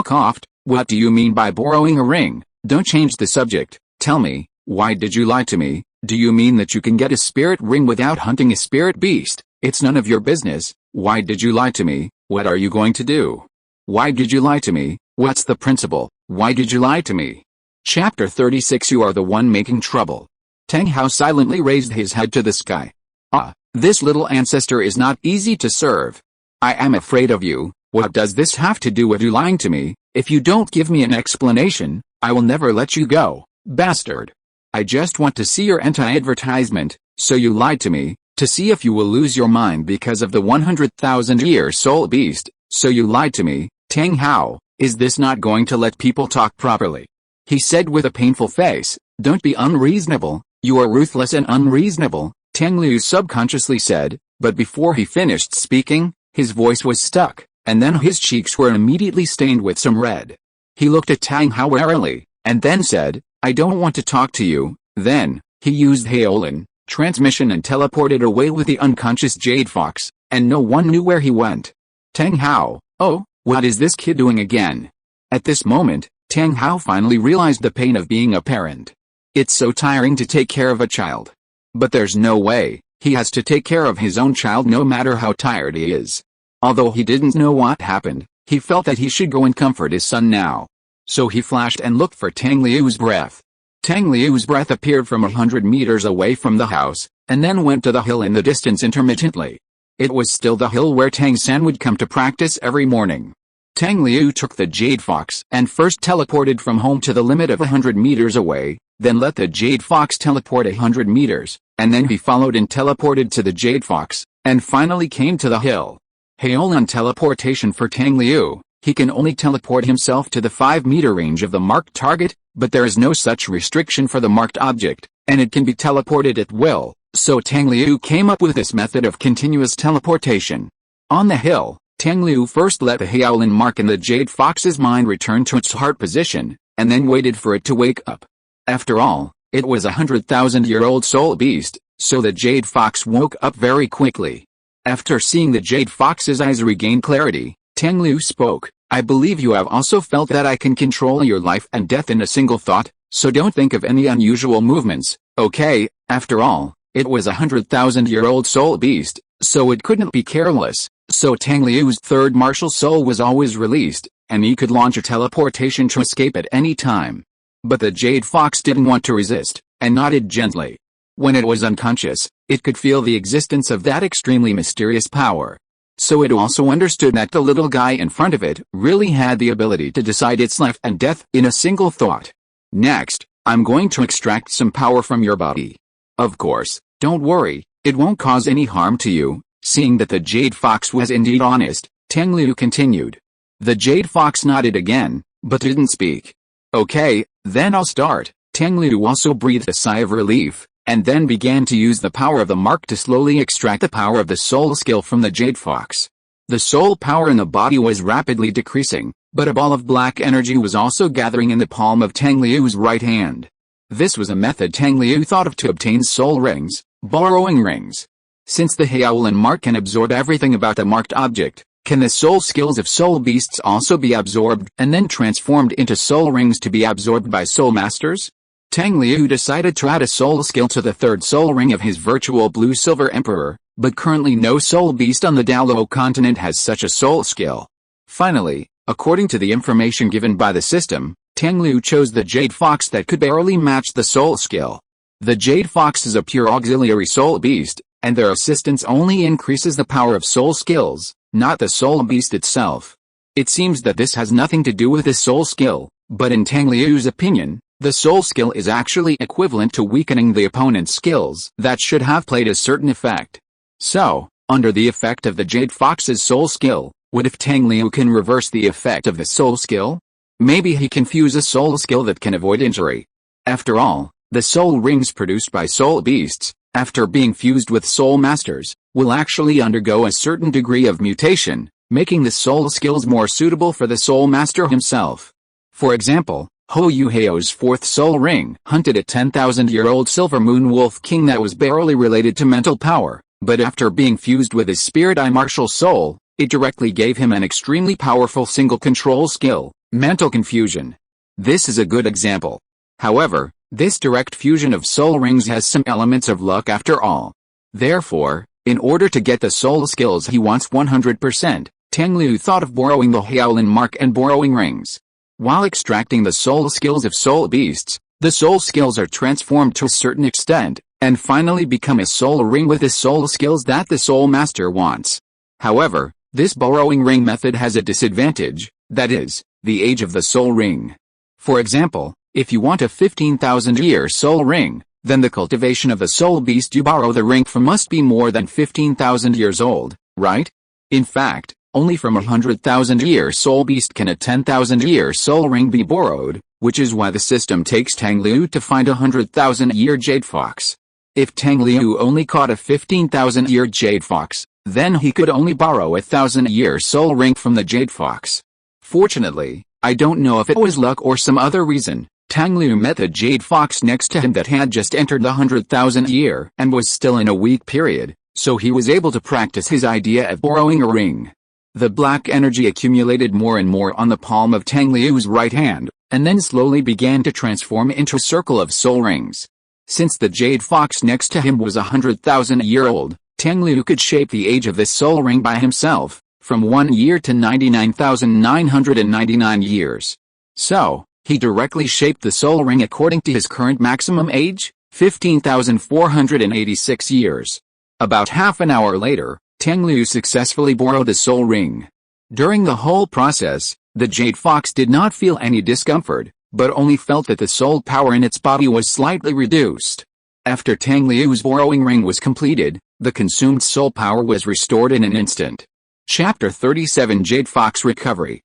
coughed. "What do you mean by borrowing a ring? Don't change the subject. Tell me, why did you lie to me? Do you mean that you can get a spirit ring without hunting a spirit beast? It's none of your business. Why did you lie to me? What are you going to do?" Why did you lie to me? What's the principle? Why did you lie to me? Chapter 36. You are the one making trouble. Tang Hao silently raised his head to the sky. Ah, this little ancestor is not easy to serve. I am afraid of you. What does this have to do with you lying to me? If you don't give me an explanation, I will never let you go, bastard. I just want to see your anti-advertisement, so you lied to me, to see if you will lose your mind because of the 100,000-year soul beast, so you lied to me. Tang Hao, is this not going to let people talk properly? He said with a painful face. Don't be unreasonable, you are ruthless and unreasonable, Tang Liu subconsciously said, but before he finished speaking, his voice was stuck, and then his cheeks were immediately stained with some red. He looked at Tang Hao warily, and then said, I don't want to talk to you. Then, he used Haolan transmission and teleported away with the unconscious Jade Fox, and no one knew where he went. Tang Hao, oh, what is this kid doing again? At this moment, Tang Hao finally realized the pain of being a parent. It's so tiring to take care of a child. But there's no way, he has to take care of his own child no matter how tired he is. Although he didn't know what happened, he felt that he should go and comfort his son now. So he flashed and looked for Tang Liu's breath. Tang Liu's breath appeared from 100 meters away from the house, and then went to the hill in the distance intermittently. It was still the hill where Tang San would come to practice every morning. Tang Liu took the Jade Fox and first teleported from home to the limit of 100 meters away, then let the Jade Fox teleport 100 meters, and then he followed and teleported to the Jade Fox, and finally came to the hill. Haolan teleportation for Tang Liu. He can only teleport himself to the 5-meter range of the marked target, but there is no such restriction for the marked object, and it can be teleported at will, so Tang Liu came up with this method of continuous teleportation. On the hill, Tang Liu first let the Haolan mark in the Jade Fox's mind return to its heart position, and then waited for it to wake up. After all, it was a 100,000-year-old soul beast, so the Jade Fox woke up very quickly. After seeing the Jade Fox's eyes regain clarity, Tang Liu spoke, I believe you have also felt that I can control your life and death in a single thought, so don't think of any unusual movements, okay? After all, it was a 100,000-year-old soul beast, so it couldn't be careless, so Tang Liu's third martial soul was always released, and he could launch a teleportation to escape at any time. But the Jade Fox didn't want to resist, and nodded gently. When it was unconscious, it could feel the existence of that extremely mysterious power. So it also understood that the little guy in front of it really had the ability to decide its life and death in a single thought. Next, I'm going to extract some power from your body. Of course, don't worry, it won't cause any harm to you. Seeing that the Jade Fox was indeed honest, Tang Liu continued. The Jade Fox nodded again, but didn't speak. Okay, then I'll start. Tang Liu also breathed a sigh of relief, and then began to use the power of the mark to slowly extract the power of the soul skill from the Jade Fox. The soul power in the body was rapidly decreasing, but a ball of black energy was also gathering in the palm of Tang Liu's right hand. This was a method Tang Liu thought of to obtain soul rings, borrowing rings. Since the Haolan mark can absorb everything about the marked object, can the soul skills of soul beasts also be absorbed and then transformed into soul rings to be absorbed by soul masters? Tang Liu decided to add a soul skill to the third soul ring of his virtual blue-silver emperor, but currently no soul beast on the Douluo continent has such a soul skill. Finally, according to the information given by the system, Tang Liu chose the Jade Fox that could barely match the soul skill. The Jade Fox is a pure auxiliary soul beast, and their assistance only increases the power of soul skills, not the soul beast itself. It seems that this has nothing to do with the soul skill, but in Tang Liu's opinion, the soul skill is actually equivalent to weakening the opponent's skills that should have played a certain effect. So, under the effect of the Jade Fox's soul skill, what if Tang Liu can reverse the effect of the soul skill? Maybe he can fuse a soul skill that can avoid injury. After all, the soul rings produced by soul beasts, after being fused with soul masters, will actually undergo a certain degree of mutation, making the soul skills more suitable for the soul master himself. For example, Ho Yu Hao's fourth soul ring hunted a 10,000-year-old silver moon wolf king that was barely related to mental power, but after being fused with his spirit eye martial soul, it directly gave him an extremely powerful single control skill, mental confusion. This is a good example. However, this direct fusion of soul rings has some elements of luck after all. Therefore, in order to get the soul skills he wants 100%, Tang Liu thought of borrowing the Shaolin mark and borrowing rings. While extracting the soul skills of soul beasts, the soul skills are transformed to a certain extent, and finally become a soul ring with the soul skills that the soul master wants. However, this borrowing ring method has a disadvantage, that is, the age of the soul ring. For example, if you want a 15,000-year soul ring, then the cultivation of the soul beast you borrow the ring from must be more than 15,000 years old, right? In fact, only from a 100,000-year soul beast can a 10,000-year soul ring be borrowed, which is why the system takes Tang Liu to find a 100,000-year jade fox. If Tang Liu only caught a 15,000-year jade fox, then he could only borrow a 1,000-year soul ring from the jade fox. Fortunately, I don't know if it was luck or some other reason, Tang Liu met the jade fox next to him that had just entered the 100,000-year and was still in a weak period, so he was able to practice his idea of borrowing a ring. The black energy accumulated more and more on the palm of Tang Liu's right hand, and then slowly began to transform into a circle of soul rings. Since the jade fox next to him was 100,000-year old, Tang Liu could shape the age of this soul ring by himself, from 1 year to 99,999 years. So, he directly shaped the soul ring according to his current maximum age, 15,486 years. About half an hour later, Tang Liu successfully borrowed a soul ring. During the whole process, the jade fox did not feel any discomfort, but only felt that the soul power in its body was slightly reduced. After Tang Liu's borrowing ring was completed, the consumed soul power was restored in an instant. Chapter 37 Jade Fox Recovery.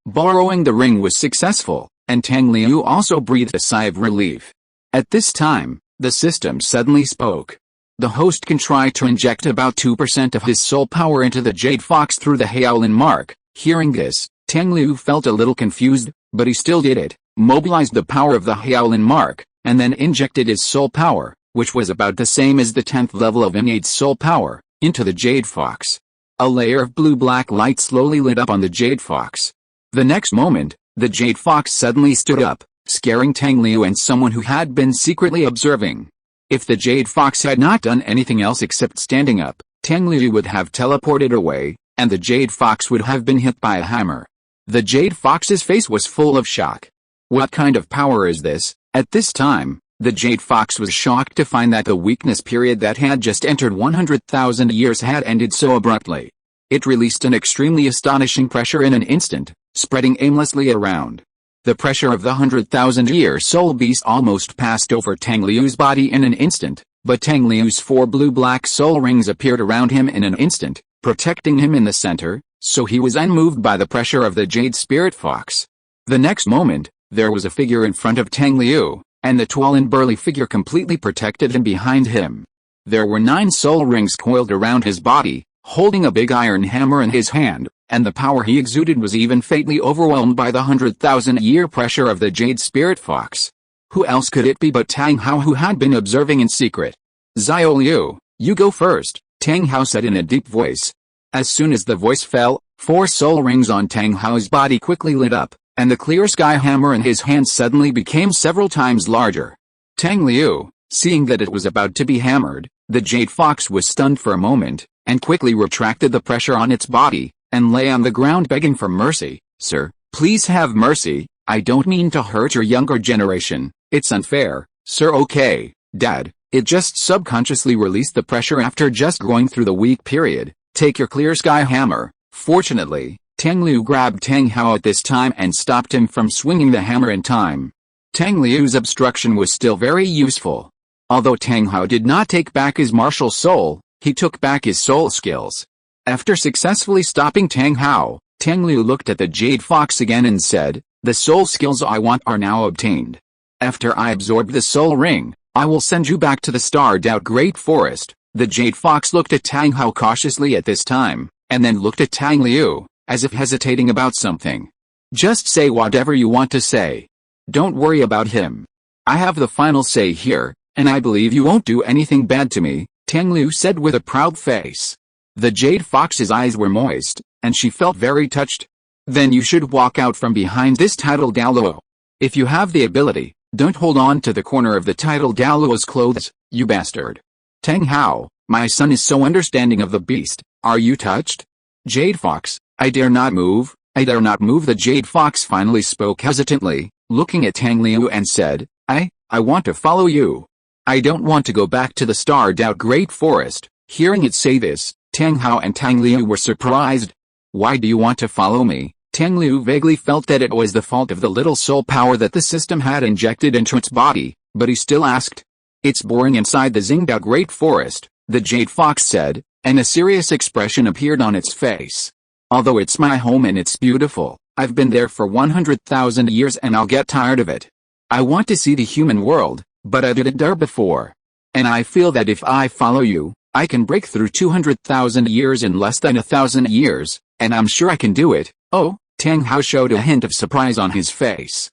Borrowing the ring was successful, and Tang Liu also breathed a sigh of relief. At this time, the system suddenly spoke. The host can try to inject about 2% of his soul power into the jade fox through the Shaolin mark. Hearing this, Tang Liu felt a little confused, but he still did it, mobilized the power of the Shaolin mark, and then injected his soul power, which was about the same as the 10th level of innate soul power, into the jade fox. A layer of blue-black light slowly lit up on the jade fox. The next moment, the jade fox suddenly stood up, scaring Tang Liu and someone who had been secretly observing. If the jade fox had not done anything else except standing up, Tang Liu would have teleported away, and the jade fox would have been hit by a hammer. The jade fox's face was full of shock. What kind of power is this? At this time, the jade fox was shocked to find that the weakness period that had just entered 100,000 years had ended so abruptly. It released an extremely astonishing pressure in an instant, spreading aimlessly around. The pressure of the 100,000-year soul beast almost passed over Tang Liu's body in an instant, but Tang Liu's 4 blue-black soul rings appeared around him in an instant, protecting him in the center, so he was unmoved by the pressure of the jade spirit fox. The next moment, there was a figure in front of Tang Liu, and the tall and burly figure completely protected him behind him. There were 9 soul rings coiled around his body, holding a big iron hammer in his hand, and the power he exuded was even fatally overwhelmed by the 100,000-year pressure of the jade spirit fox. Who else could it be but Tang Hao, who had been observing in secret? "Xiao Liu, you go first," Tang Hao said in a deep voice. As soon as the voice fell, 4 soul rings on Tang Hao's body quickly lit up, and the clear sky hammer in his hand suddenly became several times larger. Tang Liu, seeing that it was about to be hammered, the jade fox was stunned for a moment, and quickly retracted the pressure on its body, and lay on the ground begging for mercy. "Sir, please have mercy, I don't mean to hurt your younger generation, it's unfair, sir." "Okay, Dad, it just subconsciously released the pressure after just going through the weak period, take your clear sky hammer." Fortunately, Tang Liu grabbed Tang Hao at this time and stopped him from swinging the hammer in time. Tang Liu's obstruction was still very useful. Although Tang Hao did not take back his martial soul, he took back his soul skills. After successfully stopping Tang Hao, Tang Liu looked at the jade fox again and said, "The soul skills I want are now obtained. After I absorb the soul ring, I will send you back to the starred-out Great Forest." The jade fox looked at Tang Hao cautiously at this time, and then looked at Tang Liu, as if hesitating about something. "Just say whatever you want to say. Don't worry about him. I have the final say here, and I believe you won't do anything bad to me," Tang Liu said with a proud face. The jade fox's eyes were moist, and she felt very touched. "Then you should walk out from behind this title Douluo. If you have the ability, don't hold on to the corner of the title Douluo's clothes, you bastard." "Tang Hao, my son is so understanding of the beast, are you touched?" Jade Fox, I dare not move, I dare not move. The Jade Fox finally spoke hesitantly, looking at Tang Liu and said, I want to follow you. I don't want to go back to the starred-out Great Forest. Hearing it say this, Tang Hao and Tang Liu were surprised. Why do you want to follow me? Tang Liu vaguely felt that it was the fault of the little soul power that the system had injected into its body, but he still asked. It's boring inside the zinged-out Great Forest, the Jade Fox said, and a serious expression appeared on its face. Although it's my home and it's beautiful, I've been there for 100,000 years and I'll get tired of it. I want to see the human world, but I didn't dare before. And I feel that if I follow you, I can break through 200,000 years in less than 1,000 years, and I'm sure I can do it. Oh, Tang Hao showed a hint of surprise on his face.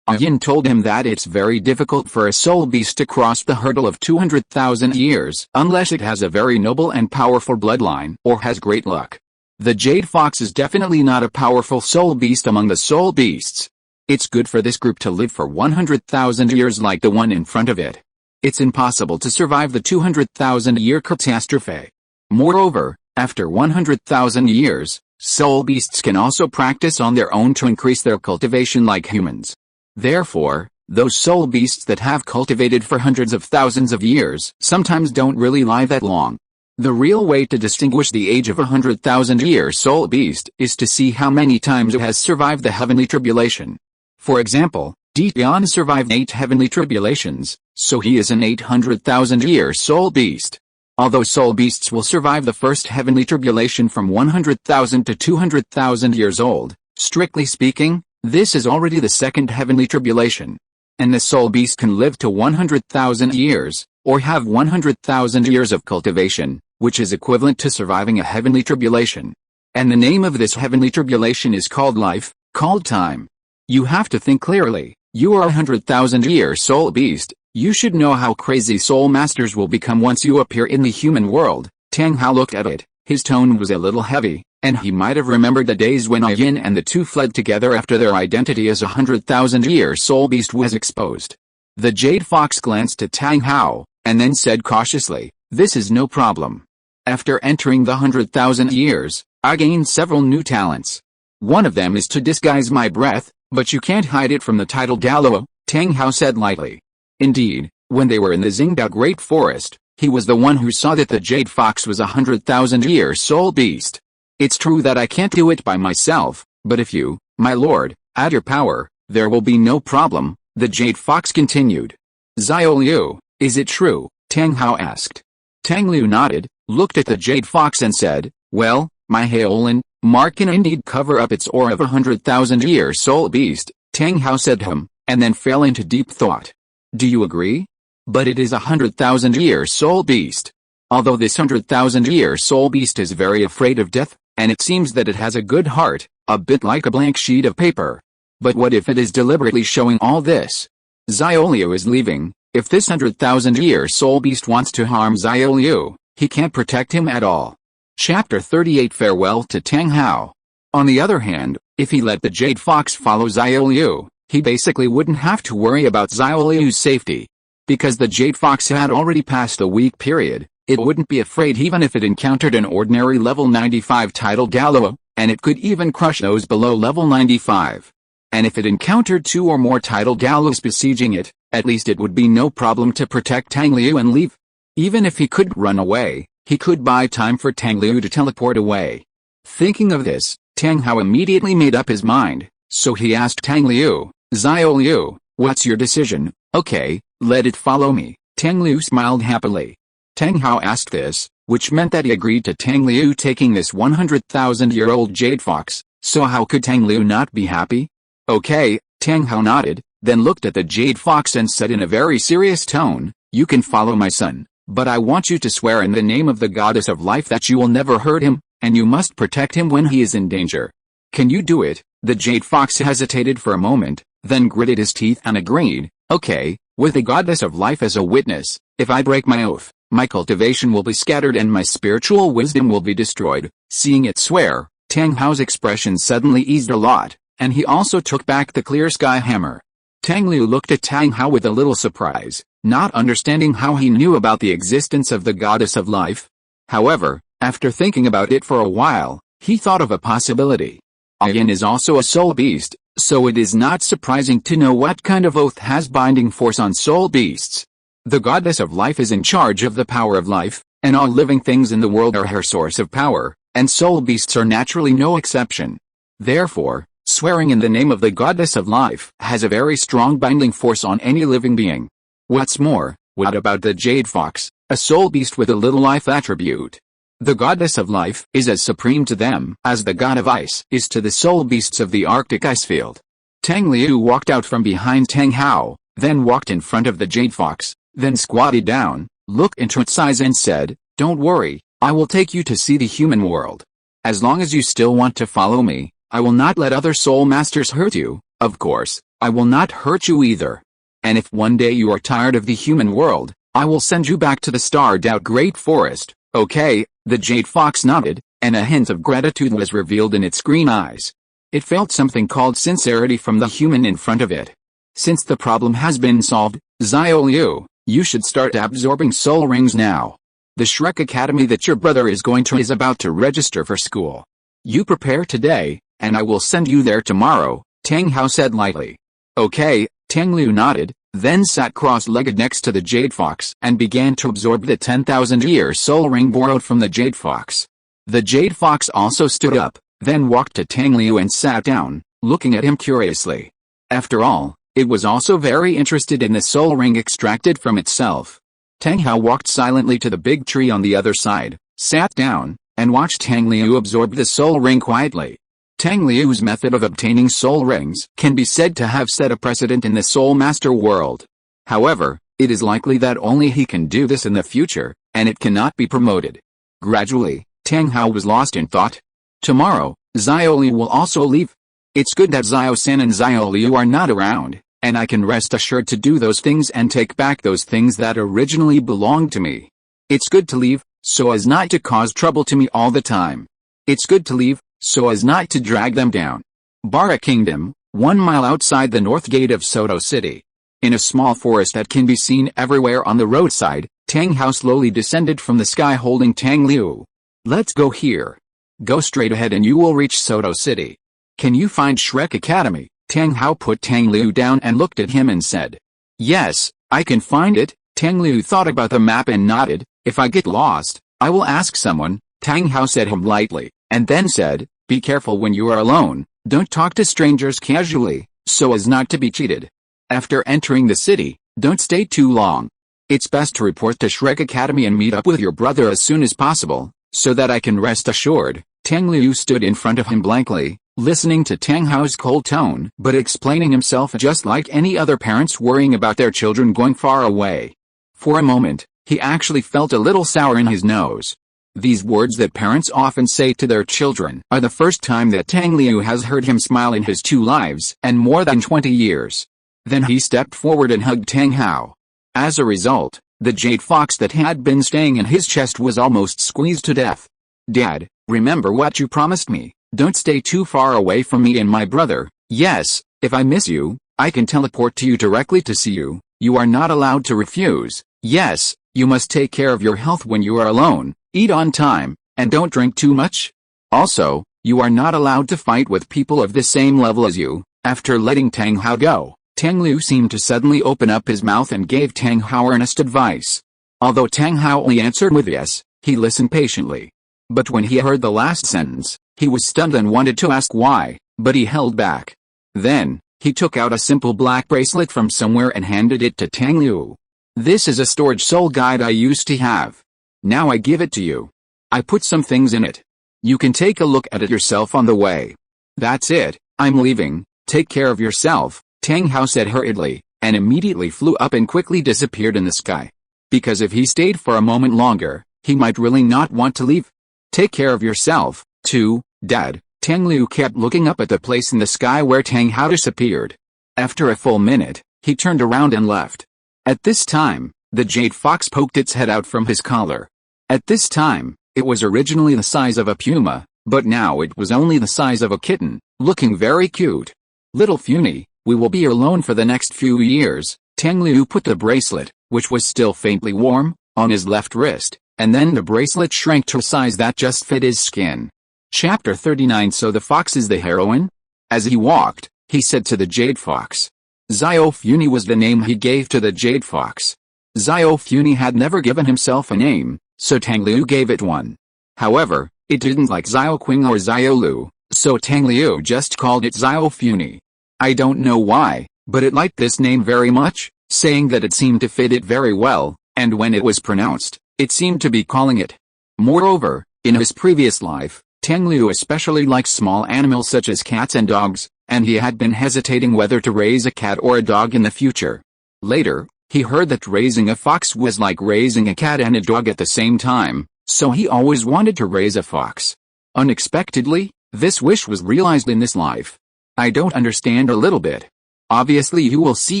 Yin told him that it's very difficult for a soul beast to cross the hurdle of 200,000 years unless it has a very noble and powerful bloodline or has great luck. The Jade Fox is definitely not a powerful soul beast among the soul beasts. It's good for this group to live for 100,000 years like the one in front of it. It's impossible to survive the 200,000-year catastrophe. Moreover, after 100,000 years, soul beasts can also practice on their own to increase their cultivation like humans. Therefore, those soul beasts that have cultivated for hundreds of thousands of years sometimes don't really live that long. The real way to distinguish the age of a 100,000-year soul beast is to see how many times it has survived the heavenly tribulation. For example, Tian survived 8 heavenly tribulations, so he is an 800,000-year soul beast. Although soul beasts will survive the first heavenly tribulation from 100,000 to 200,000 years old, strictly speaking, this is already the second heavenly tribulation. And the soul beast can live to 100,000 years, or have 100,000 years of cultivation, which is equivalent to surviving a heavenly tribulation. And the name of this heavenly tribulation is called life, called time. You have to think clearly. You are a 100,000-year soul beast. You should know how crazy soul masters will become once you appear in the human world. Tang Hao looked at it. His tone was a little heavy, and he might have remembered the days when Yin and the two fled together after their identity as a 100,000-year soul beast was exposed. The Jade Fox glanced at Tang Hao, and then said cautiously, "This is no problem. After entering the 100,000 years, I gained several new talents. One of them is to disguise my breath, but you can't hide it from the title Douluo," Tang Hao said lightly. Indeed, when they were in the Zingdao Great Forest, he was the one who saw that the Jade Fox was a 100,000-year soul beast. It's true that I can't do it by myself, but if you, my lord, add your power, there will be no problem, the Jade Fox continued. "Xiao Liu, is it true?" Tang Hao asked. Tang Liu nodded, looked at the Jade Fox and said, "Well, my Haolan, Mark can indeed cover up its aura of a 100,000-year soul beast," Tang Hao said to him, and then fell into deep thought. "Do you agree? But it is a 100,000-year soul beast. Although this 100,000-year soul beast is very afraid of death, and it seems that it has a good heart, a bit like a blank sheet of paper. But what if it is deliberately showing all this? Xiao Liu is leaving. If this 100,000-year soul beast wants to harm Xiao Liu, he can't protect him at all." Chapter 38 Farewell to Tang Hao. On the other hand, if he let the Jade Fox follow Xiao Liu, he basically wouldn't have to worry about Xiao Liu's safety. Because the Jade Fox had already passed the weak period, it wouldn't be afraid even if it encountered an ordinary level 95 title Douluo, and it could even crush those below level 95. And if it encountered 2 or more title Douluos besieging it, at least it would be no problem to protect Tang Liu and leave. Even if he couldn't run away, he could buy time for Tang Liu to teleport away. Thinking of this, Tang Hao immediately made up his mind, so he asked Tang Liu, "Xiao Liu, what's your decision?" "Okay, let it follow me." Tang Liu smiled happily. Tang Hao asked this, which meant that he agreed to Tang Liu taking this 100,000-year-old Jade Fox, so how could Tang Liu not be happy? "Okay," Tang Hao nodded, then looked at the Jade Fox and said in a very serious tone, "You can follow my son, but I want you to swear in the name of the goddess of life that you will never hurt him, and you must protect him when he is in danger. Can you do it?" The Jade Fox hesitated for a moment, then gritted his teeth and agreed, "Okay, with the goddess of life as a witness, if I break my oath, my cultivation will be scattered and my spiritual wisdom will be destroyed." Seeing it swear, Tang Hao's expression suddenly eased a lot, and he also took back the clear sky hammer. Tang Liu looked at Tang Hao with a little surprise, not understanding how he knew about the existence of the goddess of life. However, after thinking about it for a while, He thought of a possibility. Yin is also a soul beast, so it is not surprising to know what kind of oath has binding force on soul beasts. The goddess of life is in charge of the power of life, and all living things in the world are her source of power, and soul beasts are naturally no exception. Therefore, swearing in the name of the goddess of life has a very strong binding force on any living being. What's more, what about the jade fox, a soul beast with a little life attribute? The goddess of life is as supreme to them as the god of ice is to the soul beasts of the Arctic icefield. Tang Liu walked out from behind Tang Hao, then walked in front of the jade fox, then squatted down, looked into its eyes and said, "Don't worry, I will take you to see the human world. As long as you still want to follow me, I will not let other soul masters hurt you. Of course, I will not hurt you either. And if one day you are tired of the human world, I will send you back to the starred-out Great Forest, okay?" The jade fox nodded, and a hint of gratitude was revealed in its green eyes. It felt something called sincerity from the human in front of it. "Since the problem has been solved, Liu, you should start absorbing soul rings now. The Shrek Academy that your brother is going to is about to register for school. You prepare today, and I will send you there tomorrow," Tang Hao said lightly. "Okay," Tang Liu nodded, then sat cross-legged next to the jade fox and began to absorb the 10,000-year soul ring borrowed from the jade fox. The jade fox also stood up, then walked to Tang Liu and sat down, looking at him curiously. After all, it was also very interested in the soul ring extracted from itself. Tang Hao walked silently to the big tree on the other side, sat down, and watched Tang Liu absorb the soul ring quietly. Tang Liu's method of obtaining soul rings can be said to have set a precedent in the soul master world. However, it is likely that only he can do this in the future, and it cannot be promoted. Gradually, Tang Hao was lost in thought. Tomorrow, Liu will also leave. It's good that San and Liu are not around, and I can rest assured to do those things and take back those things that originally belonged to me. It's good to leave, so as not to cause trouble to me all the time. It's good to leave, so as not to drag them down. Bara Kingdom, 1 mile outside the north gate of Soto City. In a small forest that can be seen everywhere on the roadside, Tang Hao slowly descended from the sky holding Tang Liu. "Let's go here. Go straight ahead and you will reach Soto City. Can you find Shrek Academy?" Tang Hao put Tang Liu down and looked at him and said. "Yes, I can find it." Tang Liu thought about the map and nodded. "If I get lost, I will ask someone," Tang Hao said him lightly, and then said, "Be careful when you are alone, don't talk to strangers casually, so as not to be cheated. After entering the city, don't stay too long. It's best to report to Shrek Academy and meet up with your brother as soon as possible, so that I can rest assured." Tang Liu stood in front of him blankly, listening to Tang Hao's cold tone but explaining himself just like any other parents worrying about their children going far away. For a moment, he actually felt a little sour in his nose. These words that parents often say to their children are the first time that Tang Liu has heard him smile in his 2 lives and more than 20 years. Then he stepped forward and hugged Tang Hao. As a result, the jade fox that had been staying in his chest was almost squeezed to death. "Dad, remember what you promised me. Don't stay too far away from me and my brother." "Yes, if I miss you, I can teleport to you directly to see you. You are not allowed to refuse." "Yes, you must take care of your health when you are alone. Eat on time, and don't drink too much. Also, you are not allowed to fight with people of the same level as you." After letting Tang Hao go, Tang Liu seemed to suddenly open up his mouth and gave Tang Hao earnest advice. Although Tang Hao only answered with yes, he listened patiently. But when he heard the last sentence, he was stunned and wanted to ask why, but he held back. Then, he took out a simple black bracelet from somewhere and handed it to Tang Liu. "This is a storage soul guide I used to have. Now I give it to you. I put some things in it. You can take a look at it yourself on the way. That's it, I'm leaving, take care of yourself," Tang Hao said hurriedly, and immediately flew up and quickly disappeared in the sky. Because if he stayed for a moment longer, he might really not want to leave. "Take care of yourself, too, Dad." Tang Liu kept looking up at the place in the sky where Tang Hao disappeared. After a full minute, he turned around and left. At this time, the jade fox poked its head out from his collar. At this time, it was originally the size of a puma, but now it was only the size of a kitten, looking very cute. "Little Funy, we will be alone for the next few years." Tang Liu put the bracelet, which was still faintly warm, on his left wrist, and then the bracelet shrank to a size that just fit his skin. Chapter 39. So the fox is the heroine? As he walked, he said to the jade fox. Xiao Funi was the name he gave to the jade fox. Xiao Funi had never given himself a name, so Tang Liu gave it one. However, it didn't like Xiao Qing or Xiao Lu, so Tang Liu just called it Xiao Funi. I don't know why, but it liked this name very much, saying that it seemed to fit it very well, and when it was pronounced, it seemed to be calling it. Moreover, in his previous life, Tang Liu especially liked small animals such as cats and dogs, and he had been hesitating whether to raise a cat or a dog in the future. Later, he heard that raising a fox was like raising a cat and a dog at the same time, so he always wanted to raise a fox. Unexpectedly, this wish was realized in this life. I don't understand a little bit. Obviously you will see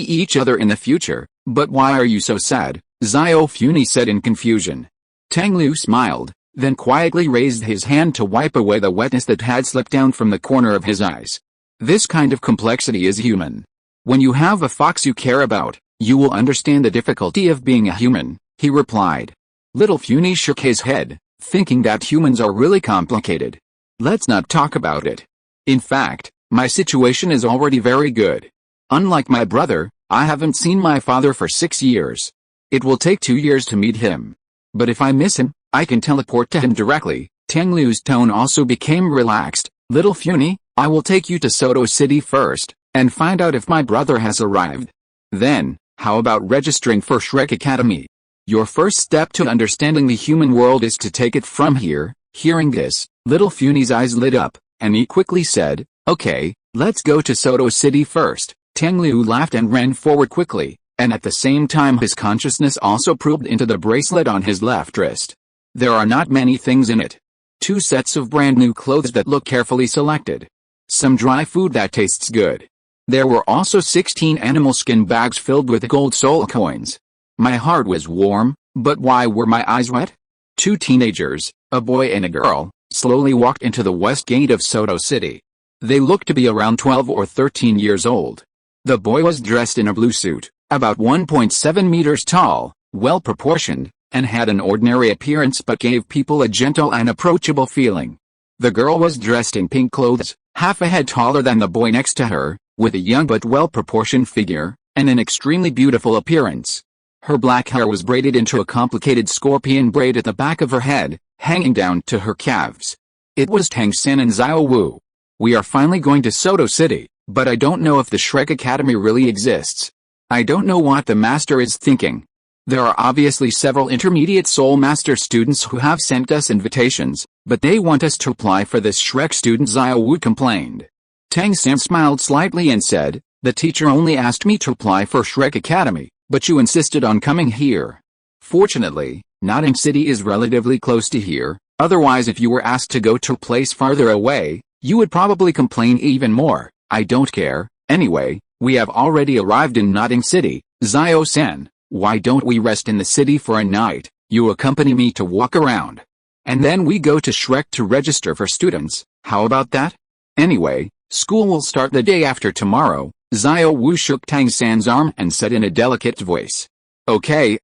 each other in the future, but why are you so sad? Xiao Funi said in confusion. Tang Liu smiled, then quietly raised his hand to wipe away the wetness that had slipped down from the corner of his eyes. This kind of complexity is human. When you have a fox you care about, you will understand the difficulty of being a human, he replied. Little Funi shook his head, thinking that humans are really complicated. Let's not talk about it. In fact, my situation is already very good. Unlike my brother, I haven't seen my father for 6 years. It will take 2 years to meet him. But if I miss him, I can teleport to him directly. Tang Liu's tone also became relaxed. Little Funi, I will take you to Soto City first, and find out if my brother has arrived. Then, how about registering for Shrek Academy? Your first step to understanding the human world is to take it from here. Hearing this, Little Funi's eyes lit up, and he quickly said, okay, let's go to Soto City first. Tang Liu laughed and ran forward quickly, and at the same time his consciousness also probed into the bracelet on his left wrist. There are not many things in it. 2 sets of brand new clothes that look carefully selected. Some dry food that tastes good. There were also 16 animal skin bags filled with gold soul coins. My heart was warm, but why were my eyes wet? 2 teenagers, a boy and a girl, slowly walked into the west gate of Soto City. They looked to be around 12 or 13 years old. The boy was dressed in a blue suit, about 1.7 meters tall, well proportioned, and had an ordinary appearance but gave people a gentle and approachable feeling. The girl was dressed in pink clothes, half a head taller than the boy next to her, with a young but well-proportioned figure, and an extremely beautiful appearance. Her black hair was braided into a complicated scorpion braid at the back of her head, hanging down to her calves. It was Tang San and Xiao Wu. We are finally going to Soto City, but I don't know if the Shrek Academy really exists. I don't know what the master is thinking. There are obviously several intermediate Soul Master students who have sent us invitations, but they want us to apply for this Shrek student, Xiao Wu complained. Tang San smiled slightly and said, the teacher only asked me to apply for Shrek Academy, but you insisted on coming here. Fortunately, Notting City is relatively close to here, otherwise if you were asked to go to a place farther away, you would probably complain even more. I don't care. Anyway, we have already arrived in Notting City. Xiao San, why don't we rest in the city for a night? You accompany me to walk around. And then we go to Shrek to register for students. How about that? Anyway, school will start the day after tomorrow. Xiao Wu shook Tang San's arm and said in a delicate voice. Okay,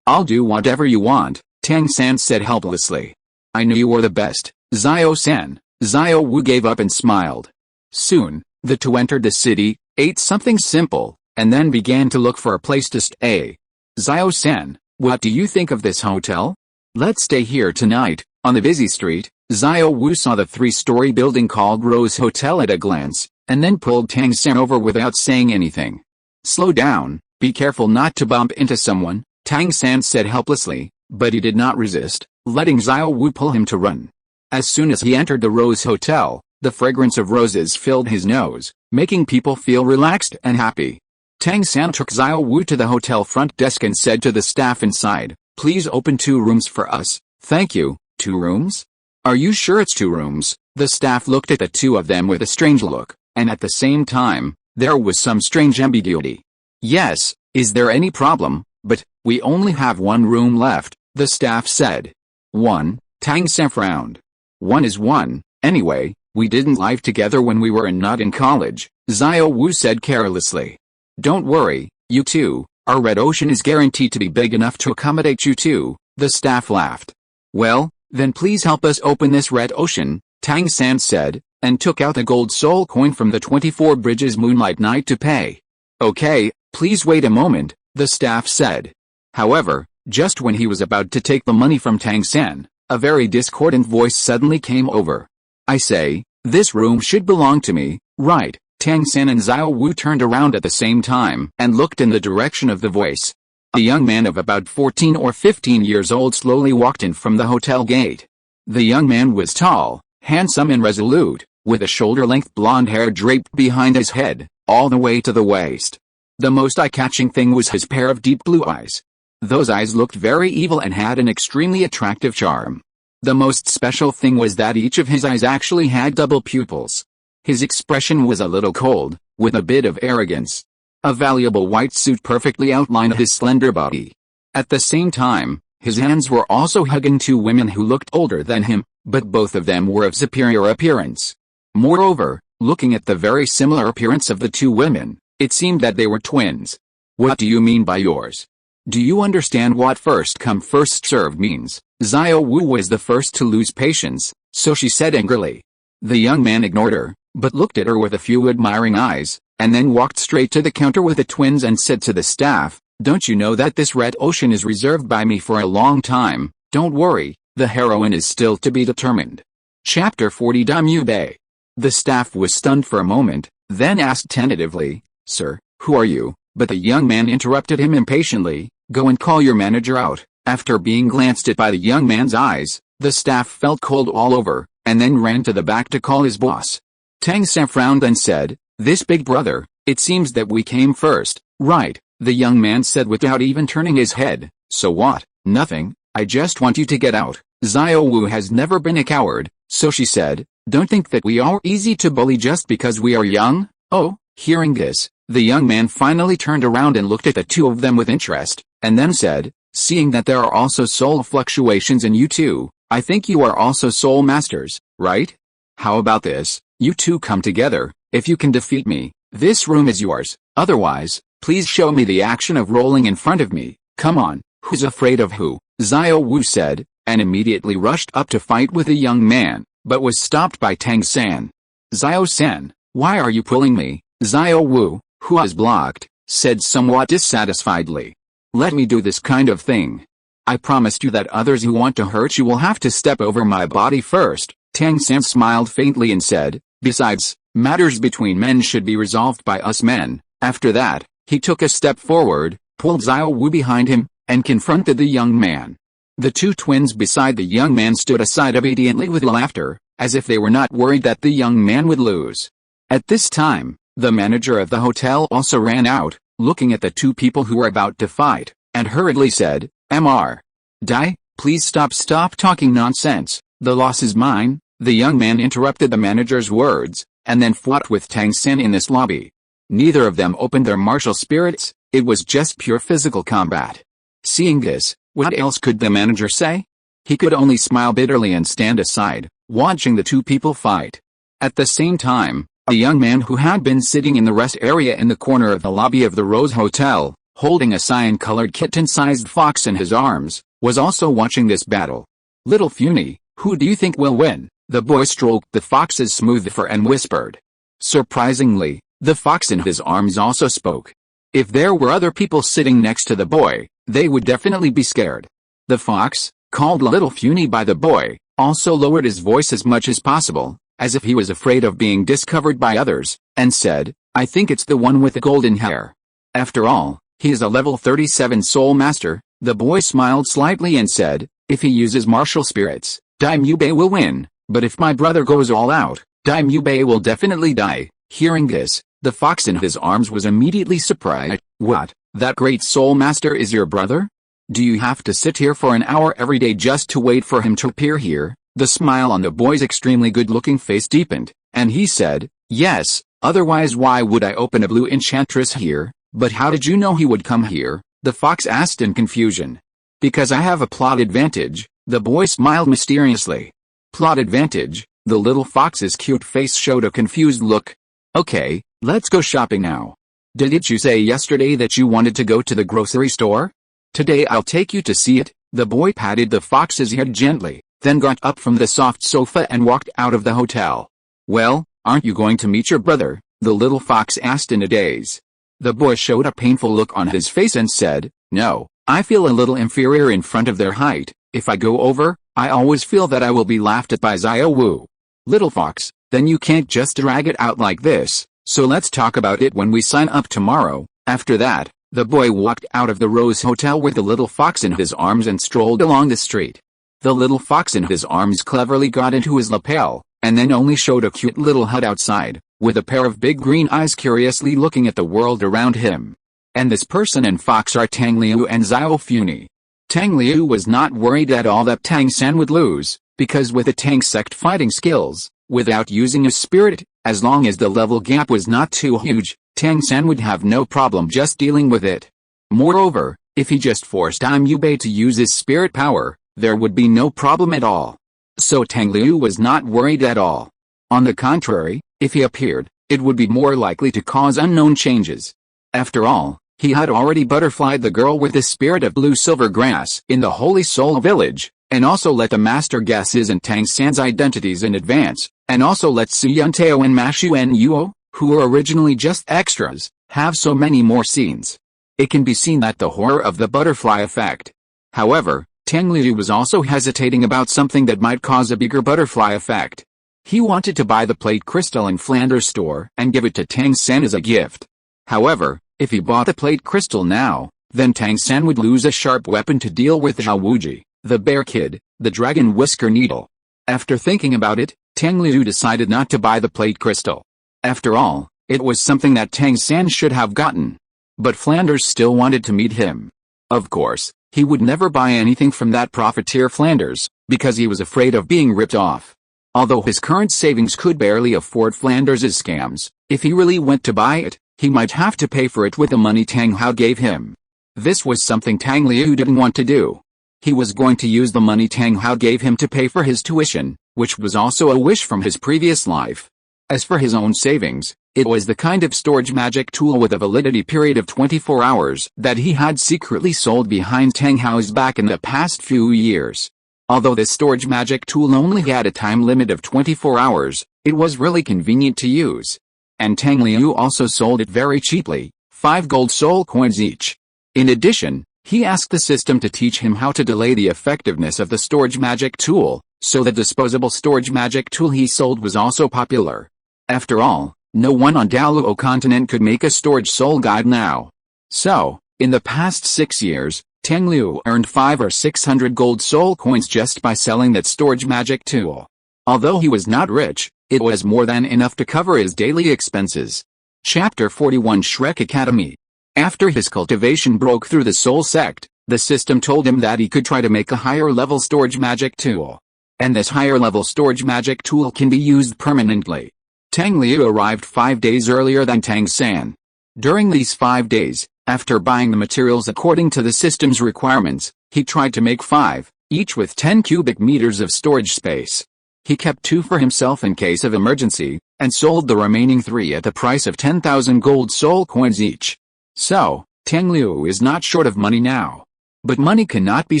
I'll do whatever you want, Tang San said helplessly. I knew you were the best, Xiao San. Xiao Wu gave up and smiled. Soon, the two entered the city, ate something simple, and then began to look for a place to stay. Xiao San, what do you think of this hotel? Let's stay here tonight. On the busy street, Xiao Wu saw the 3-story building called Rose Hotel at a glance, and then pulled Tang San over without saying anything. Slow down, be careful not to bump into someone, Tang San said helplessly, but he did not resist, letting Xiao Wu pull him to run. As soon as he entered the Rose Hotel, the fragrance of roses filled his nose, making people feel relaxed and happy. Tang San took Xiao Wu to the hotel front desk and said to the staff inside, please open 2 rooms for us. Thank you. 2 rooms? Are you sure it's 2 rooms? The staff looked at the two of them with a strange look, and at the same time, there was some strange ambiguity. Yes, is there any problem? But, we only have 1 room left, the staff said. 1, Tang San frowned. 1 is 1, anyway, we didn't live together when we were not in college, Xiao Wu said carelessly. Don't worry, you two, our red ocean is guaranteed to be big enough to accommodate you two, the staff laughed. Well, then please help us open this red ocean, Tang San said, and took out the gold soul coin from the 24 Bridges Moonlight Night to pay. Okay, please wait a moment, the staff said. However, just when he was about to take the money from Tang San, a very discordant voice suddenly came over. I say, this room should belong to me, right? Tang San and Xiao Wu turned around at the same time and looked in the direction of the voice. A young man of about 14 or 15 years old slowly walked in from the hotel gate. The young man was tall, handsome and resolute, with a shoulder-length blonde hair draped behind his head, all the way to the waist. The most eye-catching thing was his pair of deep blue eyes. Those eyes looked very evil and had an extremely attractive charm. The most special thing was that each of his eyes actually had double pupils. His expression was a little cold, with a bit of arrogance. A valuable white suit perfectly outlined his slender body. At the same time, his hands were also hugging two women who looked older than him, but both of them were of superior appearance. Moreover, looking at the very similar appearance of the two women, it seemed that they were twins. What do you mean by yours? Do you understand what first come first served means? Xiao Wu was the first to lose patience, so she said angrily. The young man ignored her, but looked at her with a few admiring eyes, and then walked straight to the counter with the twins and said to the staff, don't you know that this red ocean is reserved by me for a long time? Don't worry, the heroine is still to be determined. Chapter 40 Dam Yu Bei. The staff was stunned for a moment, then asked tentatively, Sir, who are you? But the young man interrupted him impatiently, go and call your manager out. After being glanced at by the young man's eyes, the staff felt cold all over, and then ran to the back to call his boss. Tang San frowned and said, this big brother, it seems that we came first, right? The young man said without even turning his head, so what? Nothing, I just want you to get out. Xiao Wu has never been a coward, so she said, don't think that we are easy to bully just because we are young. Oh, hearing this, the young man finally turned around and looked at the two of them with interest, and then said, seeing that there are also soul fluctuations in you two, I think you are also soul masters, right? How about this, you two come together, if you can defeat me, this room is yours, otherwise, please show me the action of rolling in front of me, come on, who's afraid of who? Xiao Wu said, and immediately rushed up to fight with the young man, but was stopped by Tang San. Xiao San, why are you pulling me? Xiao Wu, who was blocked, said somewhat dissatisfiedly. Let me do this kind of thing. I promised you that others who want to hurt you will have to step over my body first. Tang San smiled faintly and said, besides, matters between men should be resolved by us men. After that, he took a step forward, pulled Xiao Wu behind him, and confronted the young man. The two twins beside the young man stood aside obediently with laughter, as if they were not worried that the young man would lose. At this time, the manager of the hotel also ran out, looking at the two people who were about to fight, and hurriedly said, Mr. Dai, please stop talking nonsense, the loss is mine. The young man interrupted the manager's words, and then fought with Tang San in this lobby. Neither of them opened their martial spirits, it was just pure physical combat. Seeing this, what else could the manager say? He could only smile bitterly and stand aside, watching the two people fight. At the same time, a young man who had been sitting in the rest area in the corner of the lobby of the Rose Hotel, holding a cyan-colored kitten-sized fox in his arms, was also watching this battle. Little Funy, who do you think will win? The boy stroked the fox's smooth fur and whispered. Surprisingly, the fox in his arms also spoke. If there were other people sitting next to the boy, they would definitely be scared. The fox, called Little Funy by the boy, also lowered his voice as much as possible, as if he was afraid of being discovered by others, and said, I think it's the one with the golden hair. After all, he is a level 37 soul master. The boy smiled slightly and said, if he uses martial spirits, Dai Mu Bei will win, but if my brother goes all out, Dai Mu Bei will definitely die. Hearing this, the fox in his arms was immediately surprised. What, that great soul master is your brother? Do you have to sit here for an hour every day just to wait for him to appear here? The smile on the boy's extremely good-looking face deepened, and he said, yes, otherwise why would I open a blue enchantress here? But how did you know he would come here? The fox asked in confusion. Because I have a plot advantage, the boy smiled mysteriously. Plot advantage? The little fox's cute face showed a confused look. Okay, let's go shopping now. Didn't you say yesterday that you wanted to go to the grocery store? Today I'll take you to see it. The boy patted the fox's head gently, then got up from the soft sofa and walked out of the hotel. "Well, aren't you going to meet your brother?" the little fox asked in a daze. The boy showed a painful look on his face and said, "No, I feel a little inferior in front of their height. If I go over, I always feel that I will be laughed at by Xiao Wu." "Little fox, then you can't just drag it out like this, so let's talk about it when we sign up tomorrow." After that, the boy walked out of the Rose Hotel with the little fox in his arms and strolled along the street. The little fox in his arms cleverly got into his lapel, and then only showed a cute little hut outside, with a pair of big green eyes curiously looking at the world around him. And this person and fox are Tang Liu and Xiao Funi. Tang Liu was not worried at all that Tang San would lose, because with the Tang sect fighting skills, without using a spirit, as long as the level gap was not too huge, Tang San would have no problem just dealing with it. Moreover, if he just forced Liu Bei to use his spirit power, there would be no problem at all. So Tang Liu was not worried at all. On the contrary, if he appeared, it would be more likely to cause unknown changes. After all, he had already butterflied the girl with the spirit of blue silver grass in the Holy Soul Village, and also let the master guess his and Tang San's identities in advance, and also let Su Yuntao and Mashu and Yuo, who were originally just extras, have so many more scenes. It can be seen that the horror of the butterfly effect. However, Tang Liu was also hesitating about something that might cause a bigger butterfly effect. He wanted to buy the plate crystal in Flanders store and give it to Tang San as a gift. However, if he bought the plate crystal now, then Tang San would lose a sharp weapon to deal with Zhao Wuji, the bear kid, the dragon whisker needle. After thinking about it, Tang Liu decided not to buy the plate crystal. After all, it was something that Tang San should have gotten. But Flanders still wanted to meet him. Of course, he would never buy anything from that profiteer Flanders, because he was afraid of being ripped off. Although his current savings could barely afford Flanders' scams, if he really went to buy it, he might have to pay for it with the money Tang Hao gave him. This was something Tang Liu didn't want to do. He was going to use the money Tang Hao gave him to pay for his tuition, which was also a wish from his previous life. As for his own savings, it was the kind of storage magic tool with a validity period of 24 hours that he had secretly sold behind Tang Hao's back in the past few years. Although this storage magic tool only had a time limit of 24 hours, it was really convenient to use. And Tang Liu also sold it very cheaply, 5 gold soul coins each. In addition, he asked the system to teach him how to delay the effectiveness of the storage magic tool, so the disposable storage magic tool he sold was also popular. After all, no one on Douluo continent could make a storage soul guide now. So, in the past 6 years, Tang Liu earned 500 or 600 gold soul coins just by selling that storage magic tool. Although he was not rich, it was more than enough to cover his daily expenses. Chapter 41 Shrek Academy. After his cultivation broke through the soul sect, the system told him that he could try to make a higher level storage magic tool. And this higher level storage magic tool can be used permanently. Tang Liu arrived 5 days earlier than Tang San. During these 5 days, after buying the materials according to the system's requirements, he tried to make 5, each with 10 cubic meters of storage space. He kept 2 for himself in case of emergency, and sold the remaining 3 at the price of 10,000 gold soul coins each. So, Tang Liu is not short of money now. But money cannot be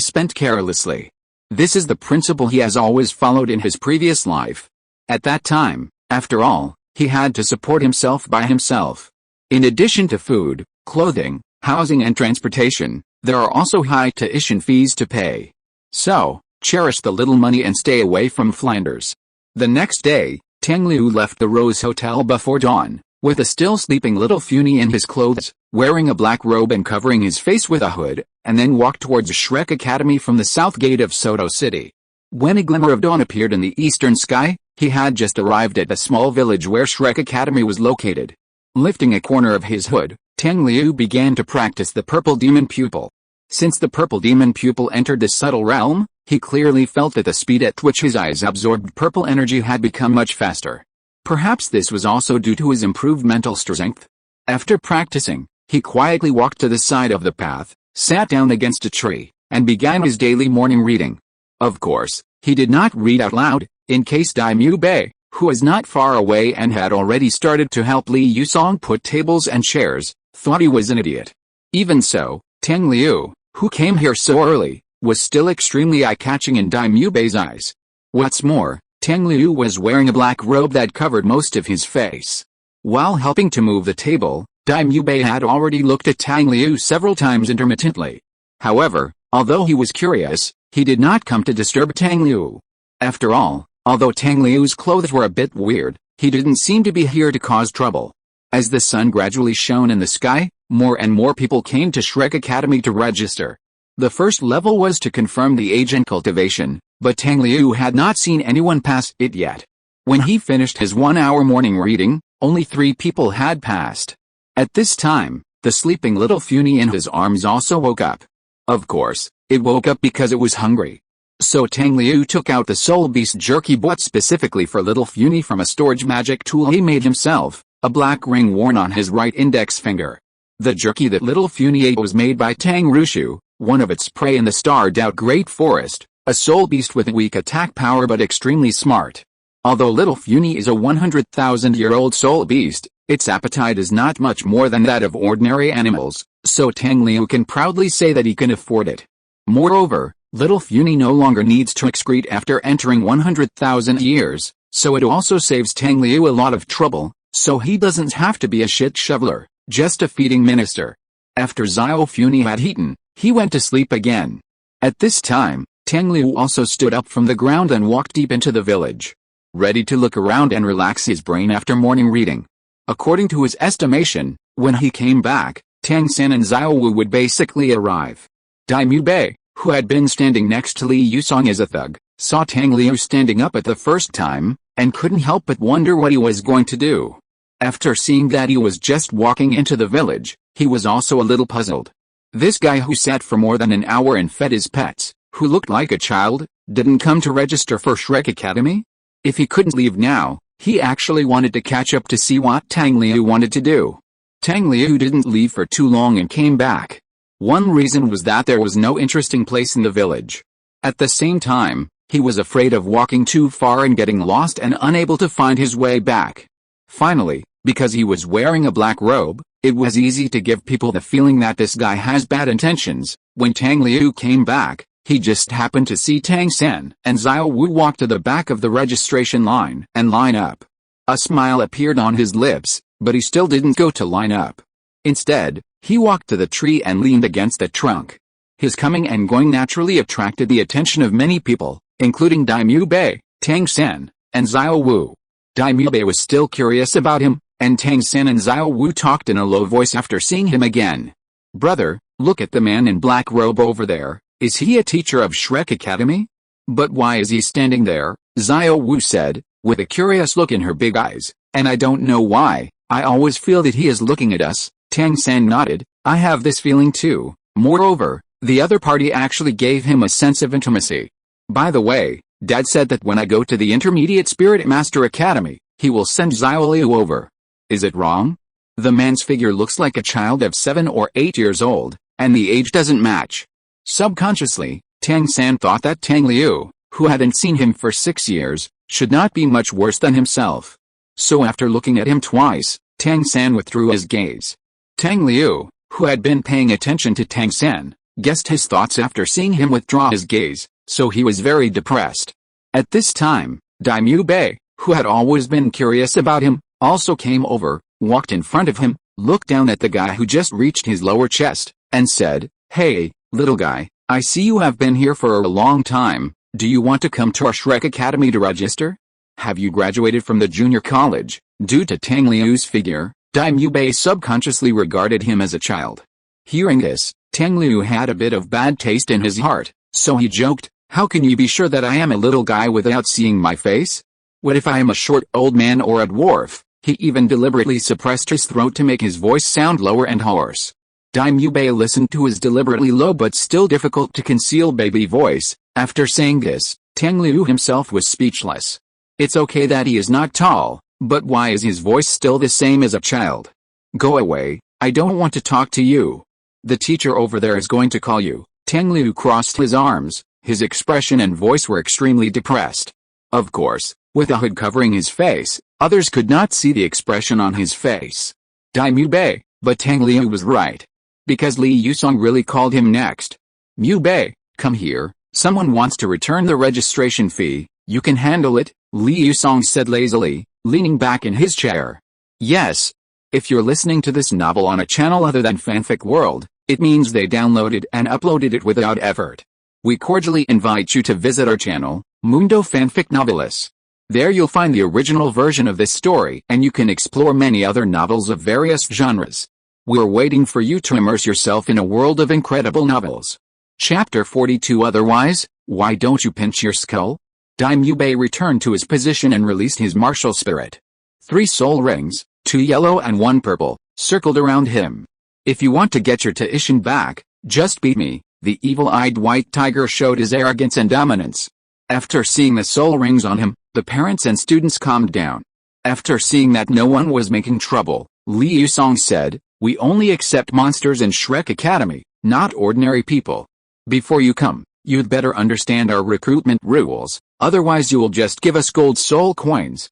spent carelessly. This is the principle he has always followed in his previous life. At that time, after all, he had to support himself by himself. In addition to food, clothing, housing and transportation, there are also high tuition fees to pay. So, cherish the little money and stay away from Flanders. The next day, Tang Liu left the Rose Hotel before dawn, with a still sleeping little Funi in his clothes, wearing a black robe and covering his face with a hood, and then walked towards Shrek Academy from the south gate of Soto City. When a glimmer of dawn appeared in the eastern sky, he had just arrived at the small village where Shrek Academy was located. Lifting a corner of his hood, Tang Liu began to practice the purple demon pupil. Since the purple demon pupil entered the subtle realm, he clearly felt that the speed at which his eyes absorbed purple energy had become much faster. Perhaps this was also due to his improved mental strength. After practicing, he quietly walked to the side of the path, sat down against a tree, and began his daily morning reading. Of course, he did not read out loud, in case Liu Bei, who was not far away and had already started to help Li Yusong put tables and chairs, thought he was an idiot. Even so, Tang Liu, who came here so early, was still extremely eye-catching in Dai Mu Bei's eyes. What's more, Tang Liu was wearing a black robe that covered most of his face. While helping to move the table, Dai Mu Bei had already looked at Tang Liu several times intermittently. However, although he was curious, he did not come to disturb Tang Liu. After all, although Tang Liu's clothes were a bit weird, he didn't seem to be here to cause trouble. As the sun gradually shone in the sky, more and more people came to Shrek Academy to register. The first level was to confirm the age and cultivation, but Tang Liu had not seen anyone pass it yet. When he finished his 1-hour morning reading, only 3 people had passed. At this time, the sleeping little Funy in his arms also woke up. Of course, it woke up because it was hungry. So Tang Liu took out the Soul Beast jerky bought specifically for little Funy from a storage magic tool he made himself, a black ring worn on his right index finger. The jerky that little Funy ate was made by Tang Rushu, one of its prey in the starred out Great Forest, a soul beast with weak attack power but extremely smart. Although little Funy is a 100,000-year-old soul beast, its appetite is not much more than that of ordinary animals, so Tang Liu can proudly say that he can afford it. Moreover, little Funy no longer needs to excrete after entering 100,000 years, so it also saves Tang Liu a lot of trouble, so he doesn't have to be a shit shoveler, just a feeding minister. After Xiao Funy had eaten, he went to sleep again. At this time, Tang Liu also stood up from the ground and walked deep into the village, ready to look around and relax his brain after morning reading. According to his estimation, when he came back, Tang San and Xiao Wu would basically arrive. Dai Mu Bei, who had been standing next to Li Yusong as a thug, saw Tang Liu standing up at the first time, and couldn't help but wonder what he was going to do. After seeing that he was just walking into the village, he was also a little puzzled. This guy who sat for more than an hour and fed his pets, who looked like a child, didn't come to register for Shrek Academy? If he couldn't leave now, he actually wanted to catch up to see what Tang Liu wanted to do. Tang Liu didn't leave for too long and came back. One reason was that there was no interesting place in the village. At the same time, he was afraid of walking too far and getting lost and unable to find his way back. Finally, because he was wearing a black robe, it was easy to give people the feeling that this guy has bad intentions. When Tang Liu came back, he just happened to see Tang San and Xiao Wu walk to the back of the registration line and line up. A smile appeared on his lips, but he still didn't go to line up. Instead, he walked to the tree and leaned against the trunk. His coming and going naturally attracted the attention of many people, including Dai Mu Bei, Tang San, and Xiao Wu. Dai Mu Bei was still curious about him, and Tang San and Xiao Wu talked in a low voice after seeing him again. "Brother, look at the man in black robe over there. Is he a teacher of Shrek Academy?" "But why is he standing there?" Xiao Wu said, with a curious look in her big eyes. "And I don't know why, I always feel that he is looking at us." Tang San nodded. "I have this feeling too. Moreover, the other party actually gave him a sense of intimacy. By the way, Dad said that when I go to the Intermediate Spirit Master Academy, he will send Xiao Liu over. Is it wrong? The man's figure looks like a child of 7 or 8 years old, and the age doesn't match." Subconsciously, Tang San thought that Tang Liu, who hadn't seen him for 6 years, should not be much worse than himself. So after looking at him twice, Tang San withdrew his gaze. Tang Liu, who had been paying attention to Tang San, guessed his thoughts after seeing him withdraw his gaze, so he was very depressed. At this time, Dai Mu Bei, who had always been curious about him, also came over, walked in front of him, looked down at the guy who just reached his lower chest, and said, "Hey, little guy, I see you have been here for a long time. Do you want to come to our Shrek Academy to register? Have you graduated from the junior college?" Due to Tang Liu's figure, Dai Mu Bei subconsciously regarded him as a child. Hearing this, Tang Liu had a bit of bad taste in his heart, so he joked, "How can you be sure that I am a little guy without seeing my face? What if I am a short old man or a dwarf?" He even deliberately suppressed his throat to make his voice sound lower and hoarse. Dai Mu Bei listened to his deliberately low but still difficult to conceal baby voice. After saying this, Tang Liu himself was speechless. It's okay that he is not tall, but why is his voice still the same as a child? "Go away, I don't want to talk to you. The teacher over there is going to call you." Tang Liu crossed his arms, his expression and voice were extremely depressed. Of course, with a hood covering his face, others could not see the expression on his face. Dai Mu Bei, but Tang Liu was right. Because Li Yusong really called him next. "Mu Bei, Come here, someone wants to return the registration fee. You can handle it, Li Yusong said lazily, leaning back in his chair. Yes. If you're listening to this novel on a channel other than Fanfic World, it means they downloaded and uploaded it without effort. We cordially invite you to visit our channel, Mundo Fanfic Novelis. There you'll find the original version of this story and you can explore many other novels of various genres. We're waiting for you to immerse yourself in a world of incredible novels. Chapter 42. Otherwise, why don't you pinch your skull? Daimyo returned to his position and released his martial spirit. 3 soul rings, 2 yellow and 1 purple, circled around him. If you want to get your tuition back, just beat me, the evil-eyed white tiger showed his arrogance and dominance. After seeing the soul rings on him, the parents and students calmed down. After seeing that no one was making trouble, Li Yusong said, "We only accept monsters in Shrek Academy, not ordinary people. Before you come, you'd better understand our recruitment rules, otherwise you will just give us gold soul coins."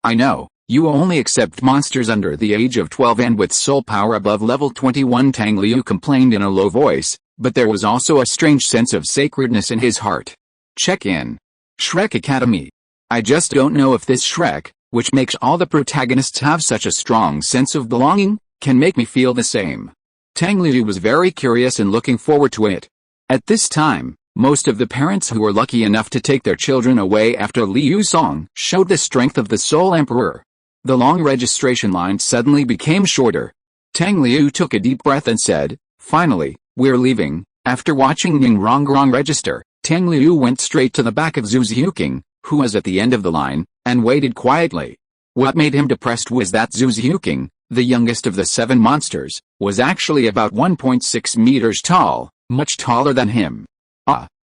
I know, you only accept monsters under the age of 12 and with soul power above level 21, Tang Liu complained in a low voice, but there was also a strange sense of sacredness in his heart. Check in. Shrek Academy. I just don't know if this Shrek, which makes all the protagonists have such a strong sense of belonging, can make me feel the same. Tang Liu was very curious and looking forward to it. At this time, most of the parents who were lucky enough to take their children away after Li Yusong showed the strength of the Soul Emperor. The long registration line suddenly became shorter. Tang Liu took a deep breath and said, "Finally, we're leaving." After watching Ning Rongrong register, Tang Liu went straight to the back of Zhu Xiuqing, who was at the end of the line, and waited quietly. What made him depressed was that Zhu Xiuqing, the youngest of the 7 monsters, was actually about 1.6 meters tall, much taller than him.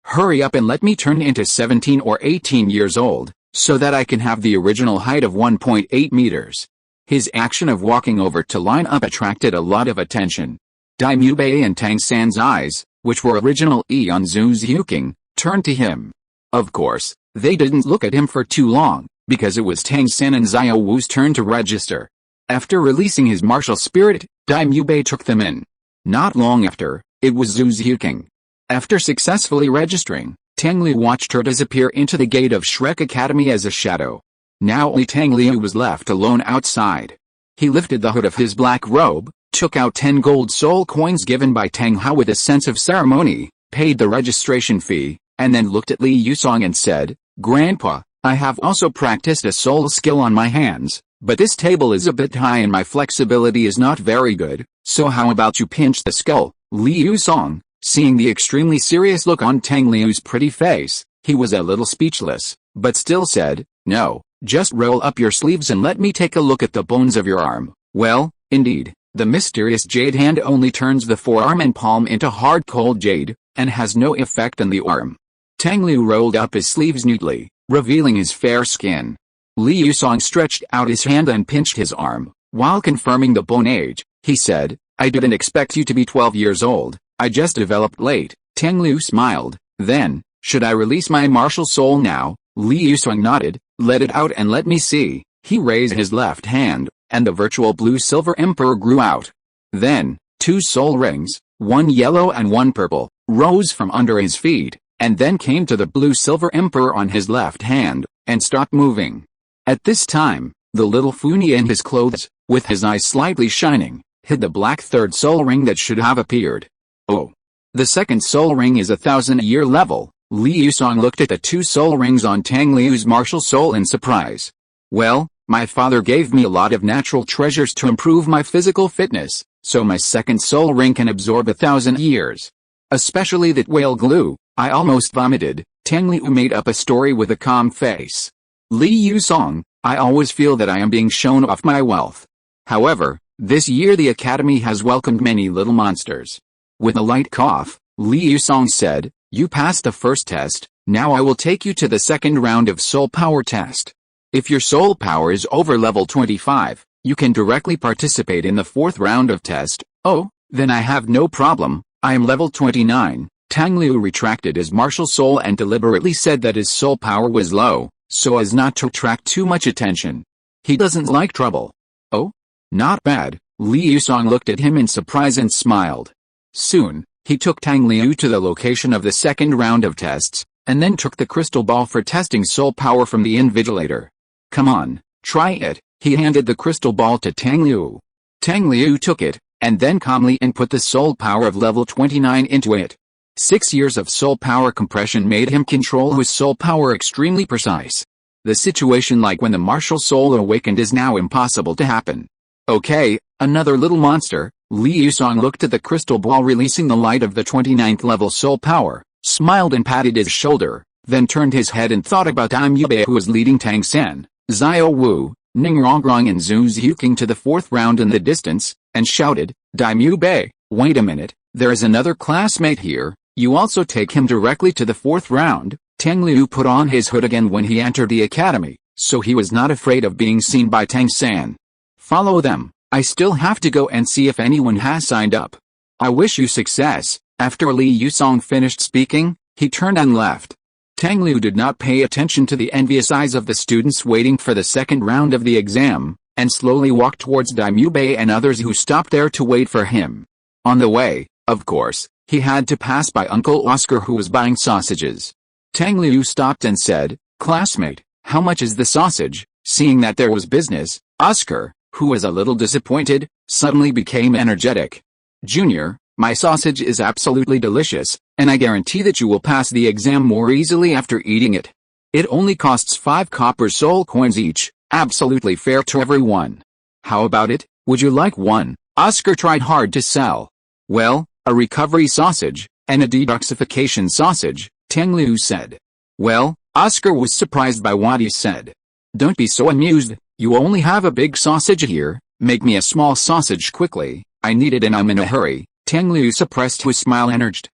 Hurry up and let me turn into 17 or 18 years old, so that I can have the original height of 1.8 meters. His action of walking over to line up attracted a lot of attention. Daimyo and Tang San's eyes, which were original on Zhu Xiuqing, turned to him. Of course, they didn't look at him for too long, because it was Tang San and Xiao Wu's turn to register. After releasing his martial spirit, Daimyo took them in. Not long after, it was Zhu Xiuqing. After successfully registering, Tang Liu watched her disappear into the gate of Shrek Academy as a shadow. Now only Tang Liu was left alone outside. He lifted the hood of his black robe, took out 10 gold soul coins given by Tang Hao with a sense of ceremony, paid the registration fee, and then looked at Li Yusong and said, "Grandpa, I have also practiced a soul skill on my hands, but this table is a bit high and my flexibility is not very good, so how about you pinch the skull?" Li Yusong, seeing the extremely serious look on Tang Liu's pretty face, he was a little speechless, but still said, "No, just roll up your sleeves and let me take a look at the bones of your arm." Well, indeed, the mysterious jade hand only turns the forearm and palm into hard cold jade, and has no effect on the arm. Tang Liu rolled up his sleeves neatly, revealing his fair skin. Li Yusong stretched out his hand and pinched his arm. While confirming the bone age, he said, "I didn't expect you to be 12 years old. I just developed late." Tang Liu smiled. Then, "Should I release my martial soul now?" Li Yusong nodded. "Let it out and let me see." He raised his left hand, and the virtual blue-silver emperor grew out. Then, 2 soul rings, 1 yellow and 1 purple, rose from under his feet, and then came to the blue-silver emperor on his left hand, and stopped moving. At this time, the little Funi in his clothes, with his eyes slightly shining, hid the black 3rd soul ring that should have appeared. Oh. The 2nd soul ring is 1,000-year level. Li Yusong looked at the 2 soul rings on Tang Liu's martial soul in surprise. "Well, my father gave me a lot of natural treasures to improve my physical fitness, so my 2nd soul ring can absorb 1,000 years. Especially that whale glue." I almost vomited. Tang Liu made up a story with a calm face. "Li Yusong, I always feel that I am being shown off my wealth. However, this year the Academy has welcomed many little monsters." With a light cough, Li Yusong said, "You passed the first test, now I will take you to the second round of soul power test. If your soul power is over level 25, you can directly participate in the 4th round of test." "Oh, then I have no problem, I am level 29. Tang Liu retracted his martial soul and deliberately said that his soul power was low, so as not to attract too much attention. He doesn't like trouble. "Oh? Not bad." Li Yusong looked at him in surprise and smiled. Soon, He took Tang Liu to the location of the second round of tests, and then took the crystal ball for testing soul power from the invigilator. Come on, try it. He handed the crystal ball to Tang Liu. Tang Liu took it, and then calmly input the soul power of level 29 into it. 6 years of soul power compression made him control his soul power extremely precise. The situation like when the martial soul awakened is now impossible to happen. Okay, another little monster. Li Yusong looked at the crystal ball releasing the light of the 29th level soul power, smiled and patted his shoulder, then turned his head and thought about Daimyo who was leading Tang San, Xiao Wu, Ning Rongrong and Zhu Zhuking to the fourth round in the distance, and shouted, Daimyo Bei, wait a minute, there is another classmate here, you also take him directly to the fourth round. Tang Liu put on his hood again when he entered the academy, so he was not afraid of being seen by Tang San. Follow them, I still have to go and see if anyone has signed up. I wish you success. After Li Yusong finished speaking, he turned and left. Tang Liu did not pay attention to the envious eyes of the students waiting for the second round of the exam, and slowly walked towards Daimyo Bei and others who stopped there to wait for him. On the way, of course, he had to pass by Uncle Oscar who was buying sausages. Tang Liu stopped and said, Classmate, how much is the sausage? Seeing that there was business, Oscar, who was a little disappointed, suddenly became energetic. Junior, my sausage is absolutely delicious, and I guarantee that you will pass the exam more easily after eating it. It only costs 5 copper soul coins each, absolutely fair to everyone. How about it, would you like one? Oscar tried hard to sell. Well, a recovery sausage, and a detoxification sausage, Tang Liu said. Well, Oscar was surprised by what he said. Don't be so amused, you only have a big sausage here, make me a small sausage quickly, I need it and I'm in a hurry. Tang Liu suppressed his smile and urged.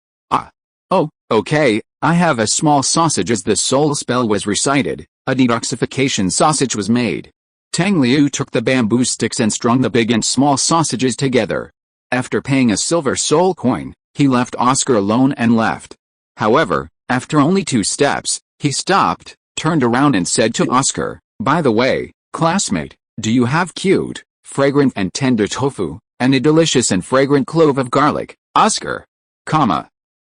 Oh, okay, I have a small sausage. As the soul spell was recited, a detoxification sausage was made. Tang Liu took the bamboo sticks and strung the big and small sausages together. After paying a silver soul coin, he left Oscar alone and left. However, after only 2 steps, he stopped, turned around and said to Oscar, by the way, classmate, do you have cute, fragrant and tender tofu, and a delicious and fragrant clove of garlic? Oscar.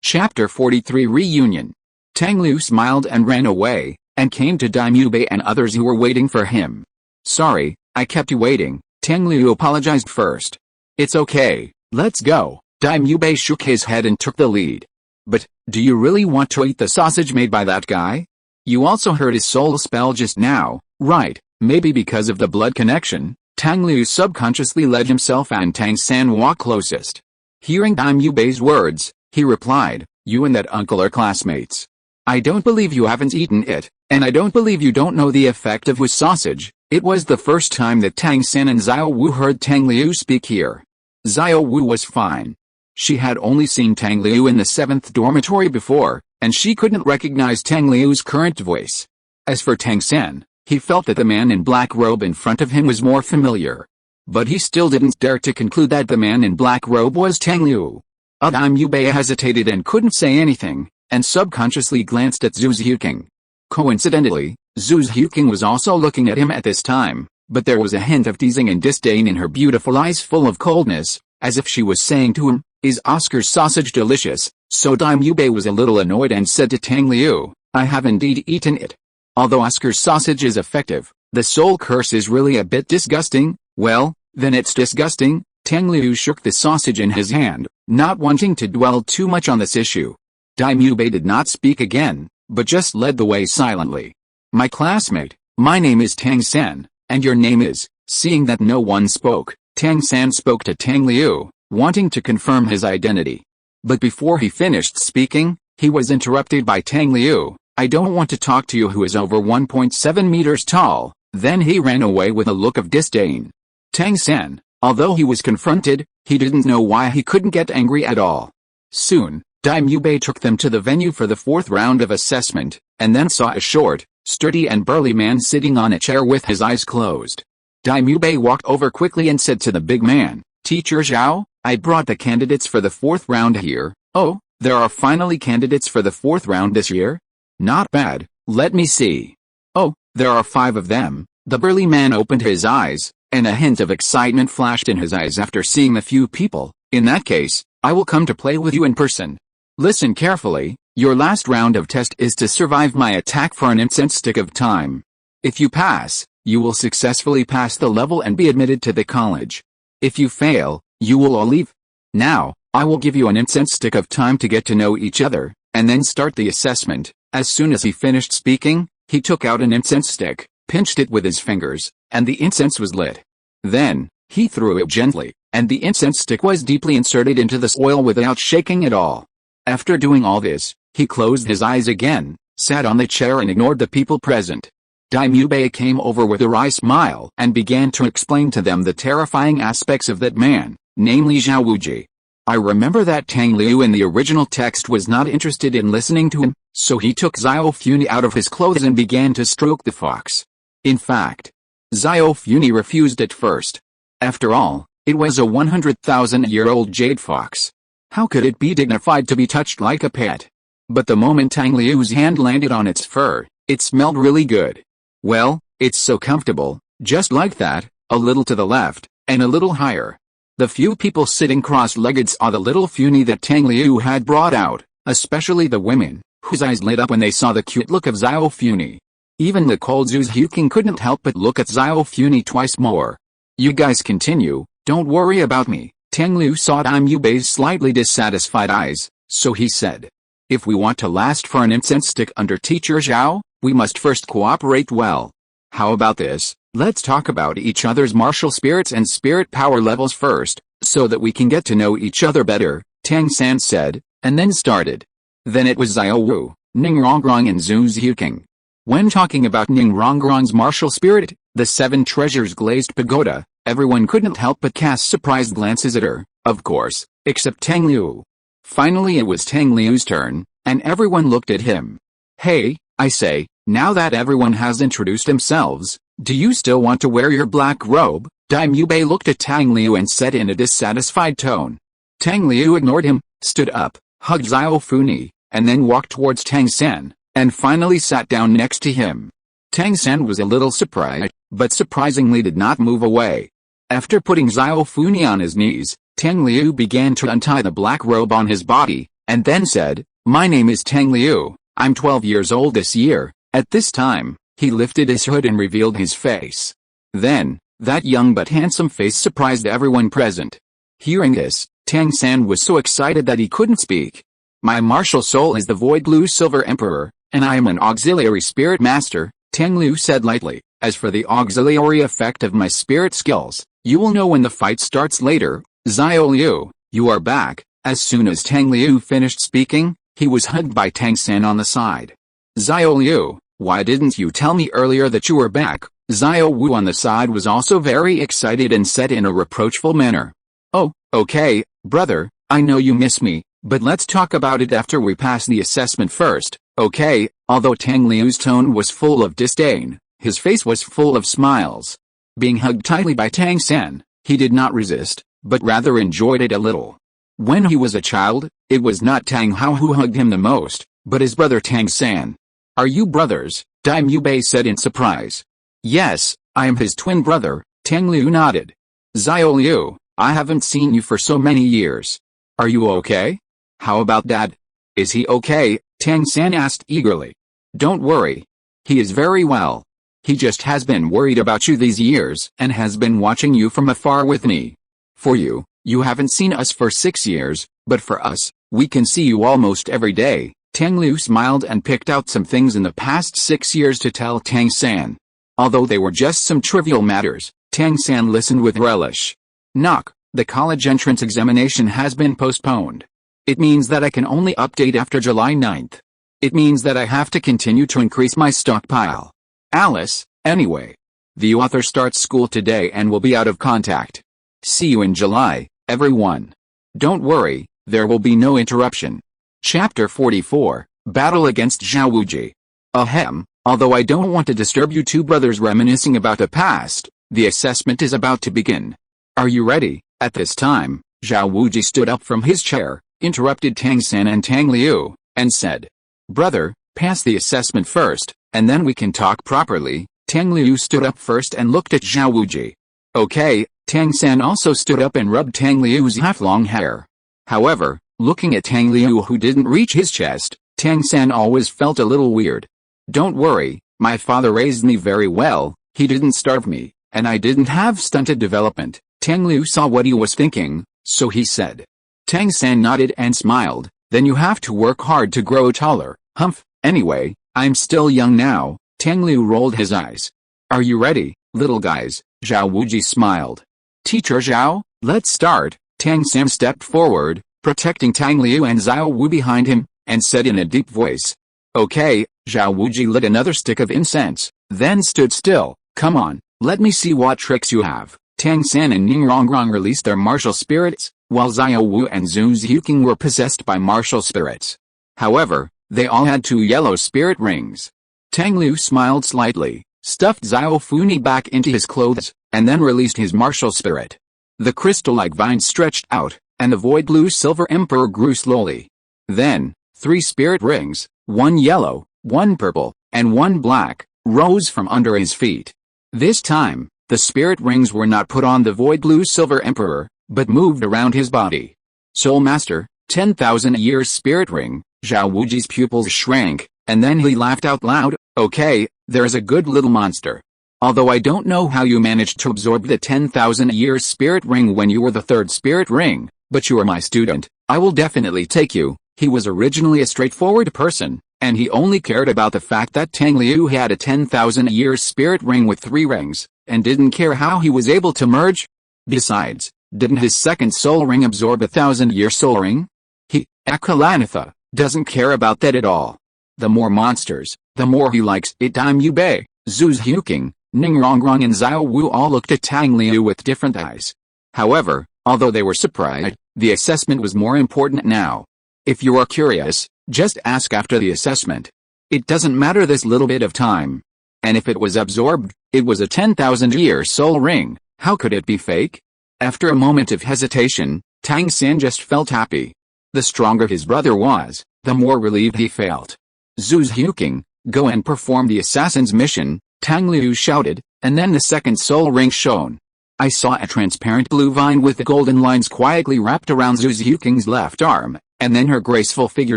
Chapter 43 Reunion. Tang Liu smiled and ran away, and came to Daimyo Bei and others who were waiting for him. Sorry, I kept you waiting, Tang Liu apologized first. It's okay, let's go. Daimyo Bei shook his head and took the lead. But, do you really want to eat the sausage made by that guy? You also heard his soul spell just now, right? Maybe because of the blood connection. Tang Liu subconsciously led himself and Tang San walk closest. Hearing Daimyo Bei's words, he replied, you and that uncle are classmates. I don't believe you haven't eaten it, and I don't believe you don't know the effect of his sausage. It was the first time that Tang San and Xiao Wu heard Tang Liu speak here. Xiao Wu was fine. She had only seen Tang Liu in the 7th dormitory before, and she couldn't recognize Tang Liu's current voice. As for Tang San, he felt that the man in black robe in front of him was more familiar. But he still didn't dare to conclude that the man in black robe was Tang Liu. Daimyo Bei hesitated and couldn't say anything, and subconsciously glanced at Zhu Zhuking. Coincidentally, Zhu Zhuking was also looking at him at this time, but there was a hint of teasing and disdain in her beautiful eyes full of coldness, as if she was saying to him, is Oscar's sausage delicious? So Daimyo Bei was a little annoyed and said to Tang Liu, I have indeed eaten it. Although Oscar's sausage is effective, the soul curse is really a bit disgusting. Well, then it's disgusting. Tang Liu shook the sausage in his hand, not wanting to dwell too much on this issue. Daimyo Bei did not speak again, but just led the way silently. My classmate, my name is Tang San, and your name is? Seeing that no one spoke, Tang San spoke to Tang Liu, wanting to confirm his identity. But before he finished speaking, he was interrupted by Tang Liu. I don't want to talk to you who is over 1.7 meters tall. Then he ran away with a look of disdain. Tang San, although he was confronted, he didn't know why he couldn't get angry at all. Soon, Daimyo Bei took them to the venue for the 4th round of assessment, and then saw a short, sturdy and burly man sitting on a chair with his eyes closed. Daimyo Bei walked over quickly and said to the big man, Teacher Zhao, I brought the candidates for the 4th round here. Oh, there are finally candidates for the 4th round this year? Not bad, let me see. Oh, there are 5 of them. The burly man opened his eyes, and a hint of excitement flashed in his eyes after seeing the few people. In that case, I will come to play with you in person. Listen carefully, your last round of test is to survive my attack for an instant stick of time. If you pass, you will successfully pass the level and be admitted to the college. If you fail, you will all leave. Now, I will give you an instant stick of time to get to know each other, and then start the assessment. As soon as he finished speaking, he took out an incense stick, pinched it with his fingers, and the incense was lit. Then, he threw it gently, and the incense stick was deeply inserted into the soil without shaking at all. After doing all this, he closed his eyes again, sat on the chair and ignored the people present. Daimyo came over with a wry smile and began to explain to them the terrifying aspects of that man, namely Zhao Wuji. I remember that Tang Liu in the original text was not interested in listening to him, so he took Xiao Funi out of his clothes and began to stroke the fox. In fact, Xiao Funi refused at first. After all, it was a 100,000-year-old jade fox. How could it be dignified to be touched like a pet? But the moment Tang Liu's hand landed on its fur, it smelled really good. Well, it's so comfortable, just like that, a little to the left, and a little higher. The few people sitting cross-legged saw the little Funi that Tang Liu had brought out, especially the women, whose eyes lit up when they saw the cute look of Xiao Funi. Even the cold Zhu's Huking couldn't help but look at Xiao Funi twice more. You guys continue, don't worry about me. Tang Liu saw Daimyo's slightly dissatisfied eyes, so he said. If we want to last for an instant stick under Teacher Zhao, we must first cooperate well. How about this? Let's talk about each other's martial spirits and spirit power levels first, so that we can get to know each other better, Tang San said, and then started. Then it was Xiao Wu, Ning Rongrong and Zhu Ziuking. When talking about Ning Rongrong's martial spirit, the Seven Treasures glazed pagoda, everyone couldn't help but cast surprised glances at her, of course, except Tang Liu. Finally it was Tang Liu's turn, and everyone looked at him. Hey, I say, now that everyone has introduced themselves, do you still want to wear your black robe? Daimyo looked at Tang Liu and said in a dissatisfied tone. Tang Liu ignored him, stood up, hugged Xiao Funi, and then walked towards Tang San, and finally sat down next to him. Tang San was a little surprised, but surprisingly did not move away. After putting Xiao Funi on his knees, Tang Liu began to untie the black robe on his body, and then said, My name is Tang Liu, I'm 12 years old this year. At this time, he lifted his hood and revealed his face. Then, that young but handsome face surprised everyone present. Hearing this, Tang San was so excited that he couldn't speak. My martial soul is the Void Blue Silver Emperor, and I am an auxiliary spirit master, Tang Liu said lightly. As for the auxiliary effect of my spirit skills, you will know when the fight starts later. Xiao Liu, you are back. As soon as Tang Liu finished speaking, he was hugged by Tang San on the side. Xiao Liu, why didn't you tell me earlier that you were back? Xiao Wu on the side was also very excited and said in a reproachful manner. Oh, okay, brother, I know you miss me, but let's talk about it after we pass the assessment first, okay? Although Tang Liu's tone was full of disdain, his face was full of smiles. Being hugged tightly by Tang San, he did not resist, but rather enjoyed it a little. When he was a child, it was not Tang Hao who hugged him the most, but his brother Tang San. Are you brothers? Daimyo said in surprise. Yes, I am his twin brother, Tang Liu nodded. Xiao Liu, I haven't seen you for so many years. Are you okay? How about Dad? Is he okay? Tang San asked eagerly. Don't worry. He is very well. He just has been worried about you these years and has been watching you from afar with me. For you, you haven't seen us for 6 years, but for us, we can see you almost every day. Tang Liu smiled and picked out some things in the past 6 years to tell Tang San. Although they were just some trivial matters, Tang San listened with relish. Knock, the college entrance examination has been postponed. It means that I can only update after July 9th. It means that I have to continue to increase my stockpile. Alice, anyway. The author starts school today and will be out of contact. See you in July, everyone. Don't worry, there will be no interruption. Chapter 44, Battle Against Zhao Wuji. Ahem, although I don't want to disturb you two brothers reminiscing about the past, the assessment is about to begin. Are you ready? At this time, Zhao Wuji stood up from his chair, interrupted Tang San and Tang Liu, and said, Brother, pass the assessment first, and then we can talk properly. Tang Liu stood up first and looked at Zhao Wuji. Okay, Tang San also stood up and rubbed Tang Liu's half-long hair. However, looking at Tang Liu who didn't reach his chest, Tang San always felt a little weird. Don't worry, my father raised me very well, he didn't starve me, and I didn't have stunted development. Tang Liu saw what he was thinking, so he said. Tang San nodded and smiled, then you have to work hard to grow taller, humph, anyway, I'm still young now. Tang Liu rolled his eyes. Are you ready, little guys? Zhao Wuji smiled. Teacher Zhao, let's start. Tang San stepped forward, protecting Tang Liu and Zhao Wu behind him, and said in a deep voice. Okay, Zhao Wuji lit another stick of incense, then stood still. Come on, let me see what tricks you have. Tang San and Ning Rongrong released their martial spirits, while Zhao Wu and Zhu Zhuqing were possessed by martial spirits. However, they all had 2 yellow spirit rings. Tang Liu smiled slightly, stuffed Zhao Funi back into his clothes, and then released his martial spirit. The crystal-like vines stretched out, and the void blue silver emperor grew slowly. Then, 3 spirit rings, 1 yellow, 1 purple, and 1 black, rose from under his feet. This time, the spirit rings were not put on the void blue silver emperor, but moved around his body. Soul Master, 10,000 years spirit ring. Zhao Wuji's pupils shrank, and then he laughed out loud. Okay, there's a good little monster. Although I don't know how you managed to absorb the 10,000 years spirit ring when you were the 3rd spirit ring, but you are my student, I will definitely take you. He was originally a straightforward person, and he only cared about the fact that Tang Liu had a 10,000 years spirit ring with 3 rings, and didn't care how he was able to merge. Besides, didn't his 2nd soul ring absorb a 1,000-year soul ring? He, Akalanatha, doesn't care about that at all. The more monsters, the more he likes it. Dime Yubei, Zhu Zhuqing, Ning Rongrong and Zhao Wu all looked at Tang Liu with different eyes. However, although they were surprised, the assessment was more important now. If you are curious, just ask after the assessment. It doesn't matter this little bit of time. And if it was absorbed, it was a 10,000-year soul ring, how could it be fake? After a moment of hesitation, Tang San just felt happy. The stronger his brother was, the more relieved he felt. Zhu Zhuqing, go and perform the assassin's mission, Tang Liu shouted, and then the 2nd soul ring shone. I saw a transparent blue vine with the golden lines quietly wrapped around Zhu Zhuqing's left arm, and then her graceful figure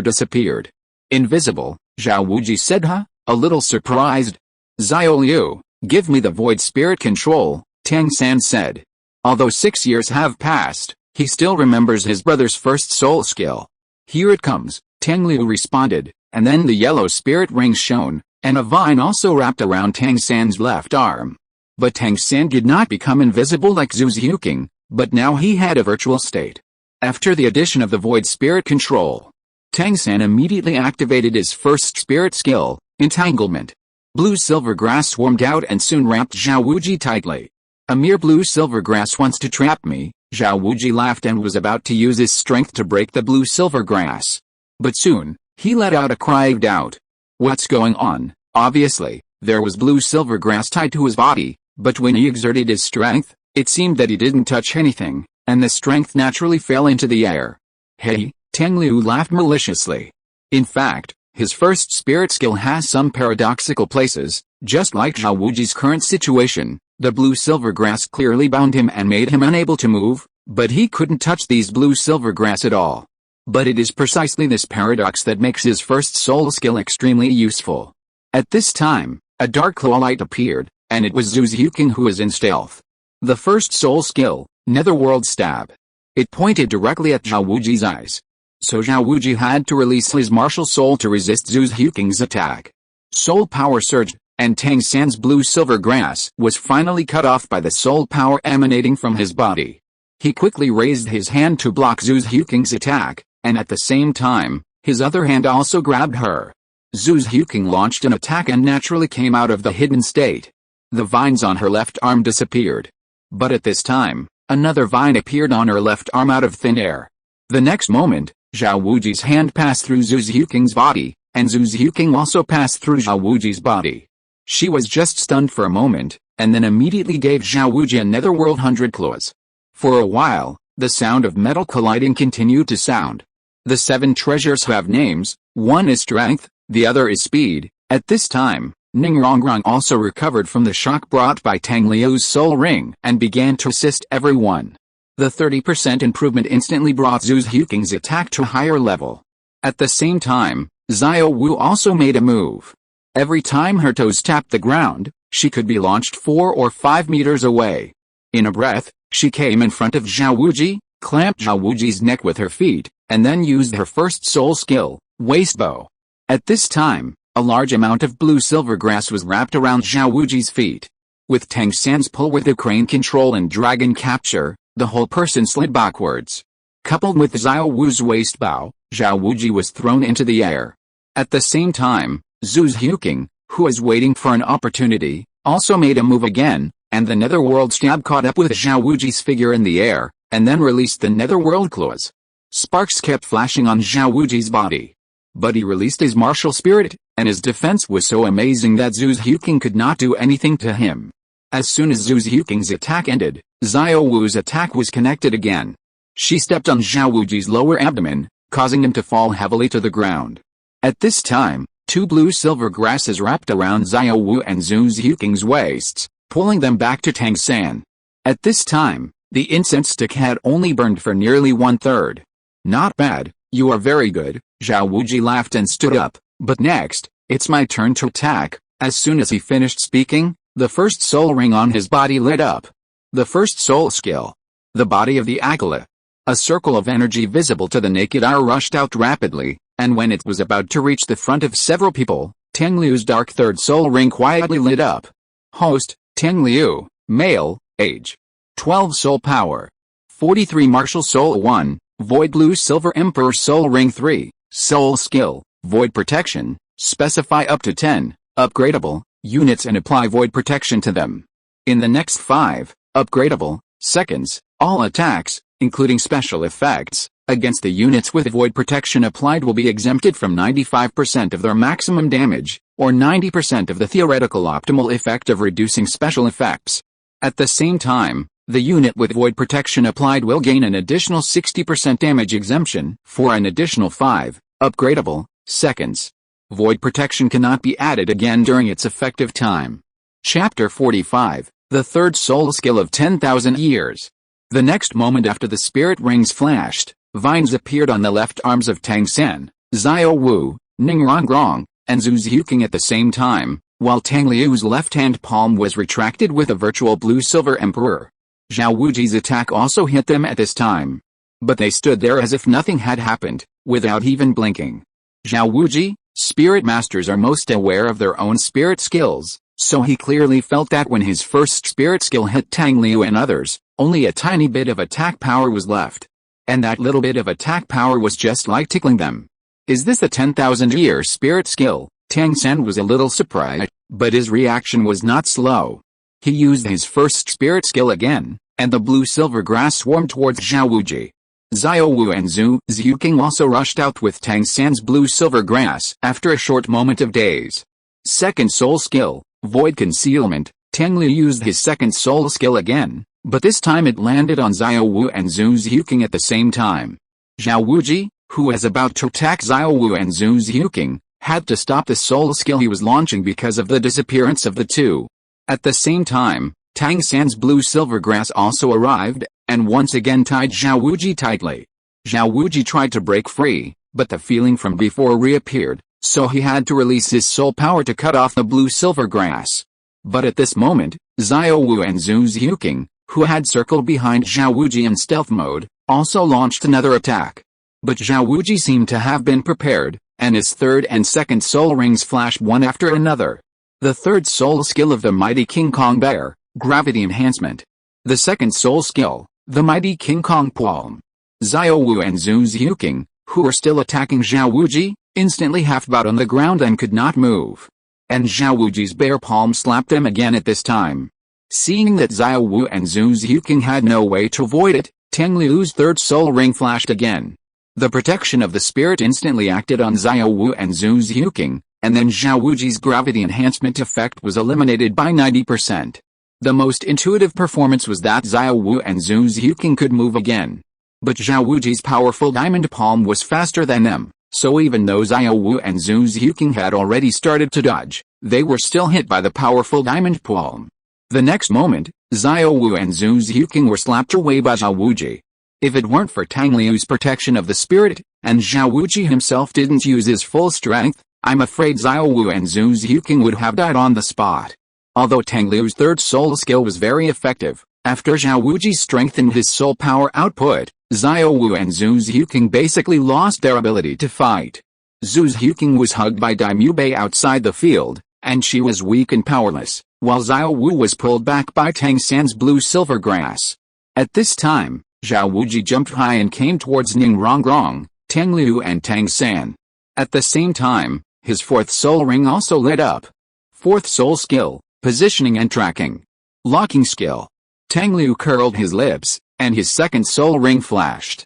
disappeared. Invisible, Zhao Wuji said, huh? A little surprised. Zhao Liu, give me the void spirit control, Tang San said. Although 6 years have passed, he still remembers his brother's 1st soul skill. Here it comes, Tang Liu responded, and then the yellow spirit ring shone, and a vine also wrapped around Tang San's left arm. But Tang San did not become invisible like Zhu Zhuqing, but now he had a virtual state. After the addition of the void spirit control, Tang San immediately activated his 1st spirit skill, entanglement. Blue-silver grass swarmed out and soon wrapped Zhao Wuji tightly. A mere blue-silver grass wants to trap me, Zhao Wuji laughed and was about to use his strength to break the blue-silver grass. But soon, he let out a cry of doubt. What's going on? Obviously, there was blue-silver grass tied to his body, but when he exerted his strength, it seemed that he didn't touch anything, and the strength naturally fell into the air. Hey, Tang Liu laughed maliciously. In fact, his 1st spirit skill has some paradoxical places, just like Zhao Wuji's current situation. The blue-silver grass clearly bound him and made him unable to move, but he couldn't touch these blue-silver grass at all. But it is precisely this paradox that makes his 1st soul skill extremely useful. At this time, a dark claw light appeared, and it was Zhu Zhuqing who was in stealth. The 1st soul skill, Netherworld Stab. It pointed directly at Zhao Wuji's eyes. So Zhao Wuji had to release his martial soul to resist Zhu Zhuqing's attack. Soul power surged, and Tang San's blue-silver grass was finally cut off by the soul power emanating from his body. He quickly raised his hand to block Zhu Zhuqing's attack, and at the same time, his other hand also grabbed her. Zhu Zhuqing launched an attack and naturally came out of the hidden state. The vines on her left arm disappeared. But at this time, another vine appeared on her left arm out of thin air. The next moment, Zhao Wuji's hand passed through Zhu Zhuqing's body, and Zhu Zhuqing also passed through Zhao Wuji's body. She was just stunned for a moment, and then immediately gave Zhao Wuji a netherworld 100 claws. For a while, the sound of metal colliding continued to sound. The 7 treasures have names, one is strength, the other is speed. At this time, Ning Rongrong also recovered from the shock brought by Tang Liu's soul ring and began to assist everyone. The 30% improvement instantly brought Zhu Zhuking's attack to a higher level. At the same time, Xiao Wu also made a move. Every time her toes tapped the ground, she could be launched 4 or 5 meters away. In a breath, she came in front of Zhao Wuji, clamped Zhao Wuji's neck with her feet, and then used her first soul skill, waist bow. At this time, a large amount of blue-silver grass was wrapped around Zhao Wuji's feet. With Tang San's pull with the crane control and dragon capture, the whole person slid backwards. Coupled with Xiao Wu's waist bow, Zhao Wuji was thrown into the air. At the same time, Zhu Zhuking, who was waiting for an opportunity, also made a move again, and the netherworld stab caught up with Zhao Wuji's figure in the air, and then released the netherworld claws. Sparks kept flashing on Zhao Wuji's body. But he released his martial spirit, and his defense was so amazing that Zhu Zhuking could not do anything to him. As soon as Zhu Zhuking's attack ended, Xiao Wu's attack was connected again. She stepped on Zhao Wuji's lower abdomen, causing him to fall heavily to the ground. At this time, 2 blue-silver grasses wrapped around Xiao Wu and Zhu Zhuking's waists, pulling them back to Tang San. At this time, the incense stick had only burned for nearly 1/3. Not bad, you are very good, Zhao Wuji laughed and stood up, but next, it's my turn to attack. As soon as he finished speaking, the first soul ring on his body lit up. The first soul skill. The body of the Akala. A circle of energy visible to the naked eye rushed out rapidly, and when it was about to reach the front of several people, Tang Liu's dark third soul ring quietly lit up. Host, Tang Liu, male, age 12 soul power. 43 martial soul 1, void blue silver emperor soul ring 3, soul skill, void protection, specify up to 10, upgradable, units and apply void protection to them. In the next 5, upgradable, seconds, all attacks, including special effects, against the units with void protection applied will be exempted from 95% of their maximum damage, or 90% of the theoretical optimal effect of reducing special effects. At the same time, the unit with void protection applied will gain an additional 60% damage exemption for an additional 5, upgradable, seconds. Void protection cannot be added again during its effective time. Chapter 45, the third soul skill of 10,000 years. The next moment after the spirit rings flashed, vines appeared on the left arms of Tang San, Xiao Wu, Ning Rongrong, and Zhu Zhuking at the same time, while Tang Liu's left-hand palm was retracted with a virtual blue-silver emperor. Zhao Wuji's attack also hit them at this time. But they stood there as if nothing had happened, without even blinking. Zhao Wuji, spirit masters are most aware of their own spirit skills, so he clearly felt that when his first spirit skill hit Tang Liu and others, only a tiny bit of attack power was left. And that little bit of attack power was just like tickling them. Is this a 10,000-year spirit skill? Tang San was a little surprised, but his reaction was not slow. He used his first spirit skill again, and the blue-silver grass swarmed towards Zhao Wuji. Xiao Wu and Zhu Zhuking also rushed out with Tang San's blue-silver grass after a short moment of daze. Second soul skill, void concealment. Tang Liu used his second soul skill again, but this time it landed on Xiao Wu and Zhu Zhuking at the same time. Zhao Wuji, who was about to attack Xiao Wu and Zhu Zhuking, had to stop the soul skill he was launching because of the disappearance of the two. At the same time, Tang San's blue-silver grass also arrived, and once again tied Zhao Wuji tightly. Zhao Wuji tried to break free, but the feeling from before reappeared, so he had to release his soul power to cut off the blue-silver grass. But at this moment, Xiao Wu and Zhu Zhuking, who had circled behind Zhao Wuji in stealth mode, also launched another attack. But Zhao Wuji seemed to have been prepared, and his third and second soul rings flashed one after another. The third soul skill of the mighty King Kong Bear, gravity enhancement. The second soul skill, the mighty King Kong Palm. Xiao Wu and Zhu Zhuking, who were still attacking Zhao Wuji, instantly half-bowed on the ground and could not move. And Zhao Wuji's bear palm slapped them again at this time. Seeing that Xiao Wu and Zhu Zhuking had no way to avoid it, Tang Liu's third soul ring flashed again. The protection of the spirit instantly acted on Xiao Wu and Zhu Zhuking, and then Zhao Wuji's gravity enhancement effect was eliminated by 90%. The most intuitive performance was that Xiao Wu and Zhu Zhuking could move again. But Zhao Wuji's powerful diamond palm was faster than them, so even though Xiao Wu and Zhu Zhuking had already started to dodge, they were still hit by the powerful diamond palm. The next moment, Xiao Wu and Zhu Zhuking were slapped away by Zhao Wuji. If it weren't for Tang Liu's protection of the spirit, and Zhao Wuji himself didn't use his full strength, I'm afraid Xiao Wu and Zhu Zhuking would have died on the spot. Although Tang Liu's third soul skill was very effective, after Zhao Wuji strengthened his soul power output, Xiao Wu and Zhu Zhuking basically lost their ability to fight. Zhu Zhuking was hugged by Daimyo Bei outside the field, and she was weak and powerless, while Xiao Wu was pulled back by Tang San's blue-silver grass. At this time, Zhao Wuji jumped high and came towards Ning Rongrong, Tang Liu and Tang San. At the same time, his fourth soul ring also lit up. Fourth soul skill, positioning and tracking. Locking skill. Tang Liu curled his lips, and his second soul ring flashed.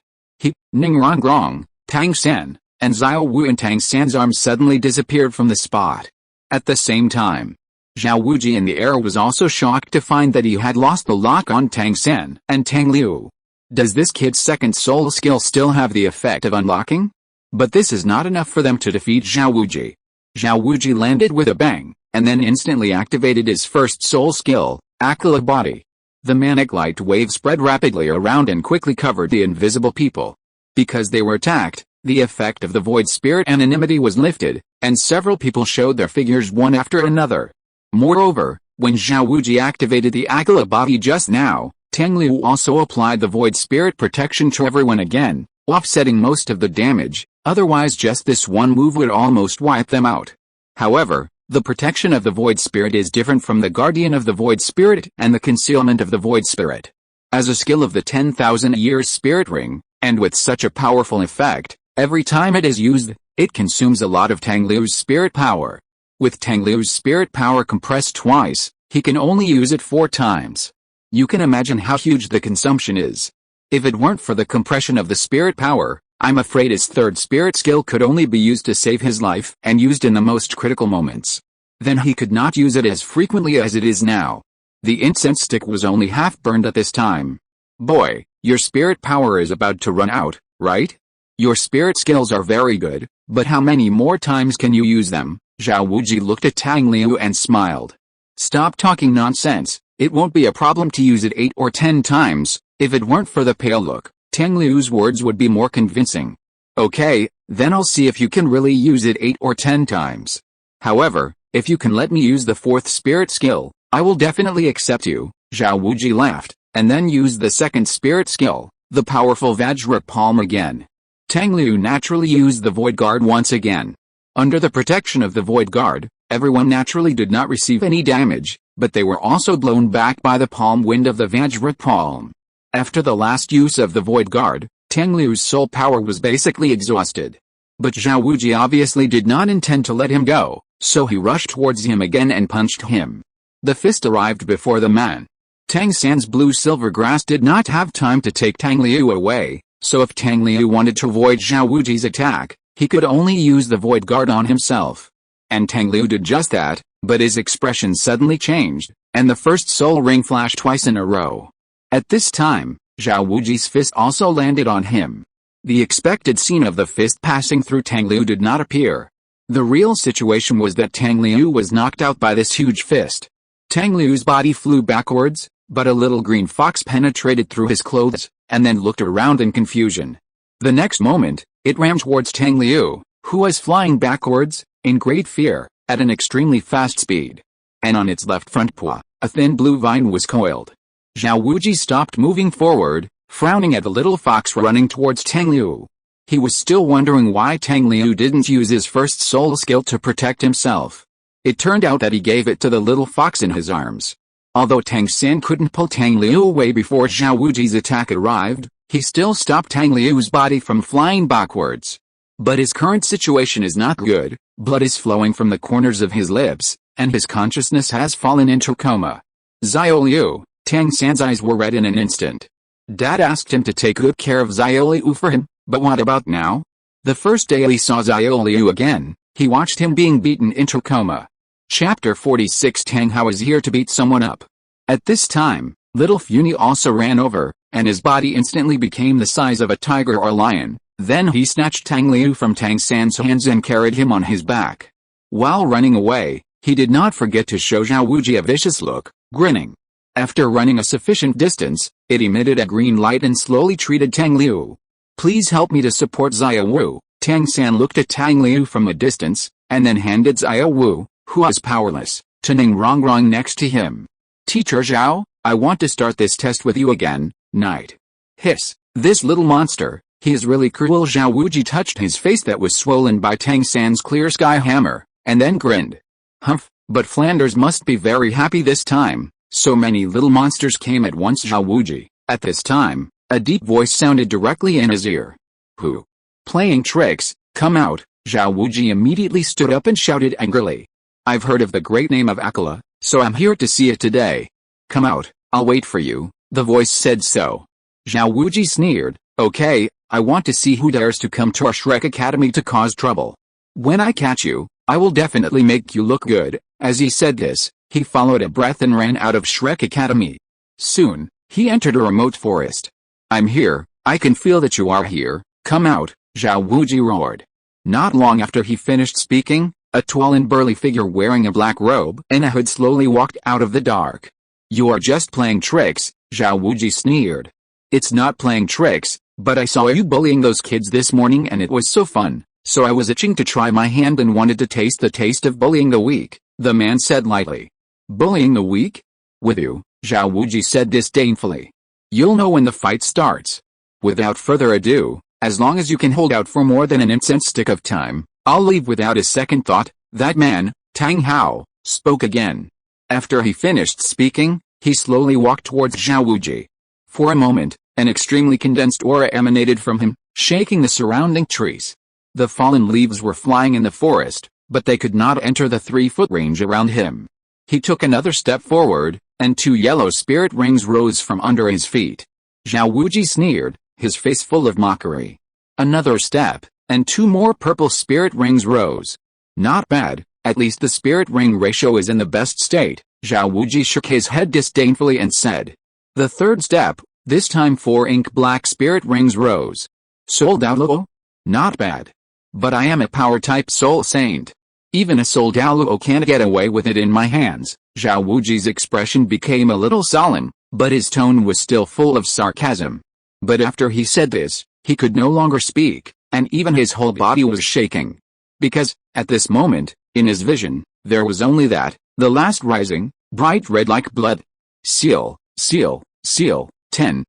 Ning Rongrong, Tang San, and Xiao Wu and Tang San's arms suddenly disappeared from the spot. At the same time, Zhao Wuji in the air was also shocked to find that he had lost the lock on Tang San and Tang Liu. Does this kid's second soul skill still have the effect of unlocking? But this is not enough for them to defeat Zhao Wuji. Zhao Wuji landed with a bang, and then instantly activated his first soul skill, Aquila Body. The manic light wave spread rapidly around and quickly covered the invisible people. Because they were attacked, the effect of the void spirit anonymity was lifted, and several people showed their figures one after another. Moreover, when Zhao Wuji activated the Aquila Body just now, Tang Liu also applied the void spirit protection to everyone again, offsetting most of the damage, otherwise just this one move would almost wipe them out. However, the protection of the void spirit is different from the guardian of the void spirit and the concealment of the void spirit. As a skill of the 10,000 years spirit ring, and with such a powerful effect, every time it is used, it consumes a lot of Tang Liu's spirit power. With Tang Liu's spirit power compressed twice, he can only use it 4 times. You can imagine how huge the consumption is. If it weren't for the compression of the spirit power, I'm afraid his third spirit skill could only be used to save his life and used in the most critical moments. Then he could not use it as frequently as it is now. The incense stick was only half burned at this time. Boy, your spirit power is about to run out, right? Your spirit skills are very good, but how many more times can you use them? Zhao Wuji looked at Tang Liu and smiled. Stop talking nonsense, it won't be a problem to use it 8 or 10 times, if it weren't for the pale look, Tang Liu's words would be more convincing. Okay, then I'll see if you can really use it 8 or 10 times. However, if you can let me use the fourth spirit skill, I will definitely accept you. Zhao Wuji laughed, and then used the second spirit skill, the powerful Vajra Palm again. Tang Liu naturally used the Void Guard once again. Under the protection of the Void Guard, everyone naturally did not receive any damage, but they were also blown back by the palm wind of the Vajra Palm. After the last use of the Void Guard, Tang Liu's soul power was basically exhausted. But Zhao Wuji obviously did not intend to let him go, so he rushed towards him again and punched him. The fist arrived before the man. Tang San's blue-silver grass did not have time to take Tang Liu away, so if Tang Liu wanted to avoid Zhao Wuji's attack, he could only use the Void Guard on himself. And Tang Liu did just that, but his expression suddenly changed, and the first soul ring flashed twice in a row. At this time, Zhao Wuji's fist also landed on him. The expected scene of the fist passing through Tang Liu did not appear. The real situation was that Tang Liu was knocked out by this huge fist. Tang Liu's body flew backwards, but a little green fox penetrated through his clothes, and then looked around in confusion. The next moment, it ran towards Tang Liu, who was flying backwards, in great fear, at an extremely fast speed. And on its left front paw, a thin blue vine was coiled. Zhao Wuji stopped moving forward, frowning at the little fox running towards Tang Liu. He was still wondering why Tang Liu didn't use his first soul skill to protect himself. It turned out that he gave it to the little fox in his arms. Although Tang San couldn't pull Tang Liu away before Zhao Wuji's attack arrived, he still stopped Tang Liu's body from flying backwards. But his current situation is not good, blood is flowing from the corners of his lips, and his consciousness has fallen into coma. Xiao Liu, Tang San's eyes were red in an instant. Dad asked him to take good care of Xiao Liu for him, but what about now? The first day he saw Xiao Liu again, he watched him being beaten into coma. Chapter 46 Tang Hao is here to beat someone up. At this time, little Funi also ran over, and his body instantly became the size of a tiger or lion. Then he snatched Tang Liu from Tang San's hands and carried him on his back. While running away, he did not forget to show Zhao Wuji a vicious look, grinning. After running a sufficient distance, it emitted a green light and slowly treated Tang Liu. Please help me to support Xia Wu. Tang San looked at Tang Liu from a distance, and then handed Xia Wu, who was powerless, to Ning Rongrong next to him. Teacher Zhao, I want to start this test with you again, Knight. Hiss, this little monster, he is really cruel. Zhao Wuji touched his face that was swollen by Tang San's clear sky hammer, and then grinned. Humph, but Flanders must be very happy this time. So many little monsters came at once. Zhao Wuji. At this time, a deep voice sounded directly in his ear. Who? Playing tricks, come out. Zhao Wuji immediately stood up and shouted angrily. I've heard of the great name of Akala, so I'm here to see it today. Come out, I'll wait for you, the voice said so. Zhao Wuji sneered, okay, I want to see who dares to come to our Shrek Academy to cause trouble. When I catch you, I will definitely make you look good. As he said this, he followed a breath and ran out of Shrek Academy. Soon, he entered a remote forest. I'm here, I can feel that you are here, come out, Zhao Wuji roared. Not long after he finished speaking, a tall and burly figure wearing a black robe and a hood slowly walked out of the dark. You are just playing tricks, Zhao Wuji sneered. It's not playing tricks, but I saw you bullying those kids this morning and it was so fun, so I was itching to try my hand and wanted to taste the taste of bullying the weak, the man said lightly. Bullying the weak? With you, Zhao Wuji said disdainfully. You'll know when the fight starts. Without further ado, as long as you can hold out for more than an incense stick of time, I'll leave without a second thought. That man, Tang Hao, spoke again. After he finished speaking, he slowly walked towards Zhao Wuji. For a moment, an extremely condensed aura emanated from him, shaking the surrounding trees. The fallen leaves were flying in the forest, but they could not enter the 3-foot range around him. He took another step forward, and 2 yellow spirit rings rose from under his feet. Zhao Wuji sneered, his face full of mockery. Another step, and 2 more purple spirit rings rose. Not bad, at least the spirit ring ratio is in the best state. Zhao Wuji shook his head disdainfully and said. The third step, this time 4 ink black spirit rings rose. Soul Douluo? Not bad. But I am a power-type soul saint. Even a Soul Douluo can't get away with it in my hands. Zhao Wuji's expression became a little solemn, but his tone was still full of sarcasm. But after he said this, he could no longer speak, and even his whole body was shaking. Because, at this moment, in his vision, there was only that, the last rising, bright red like blood. Seal, 10,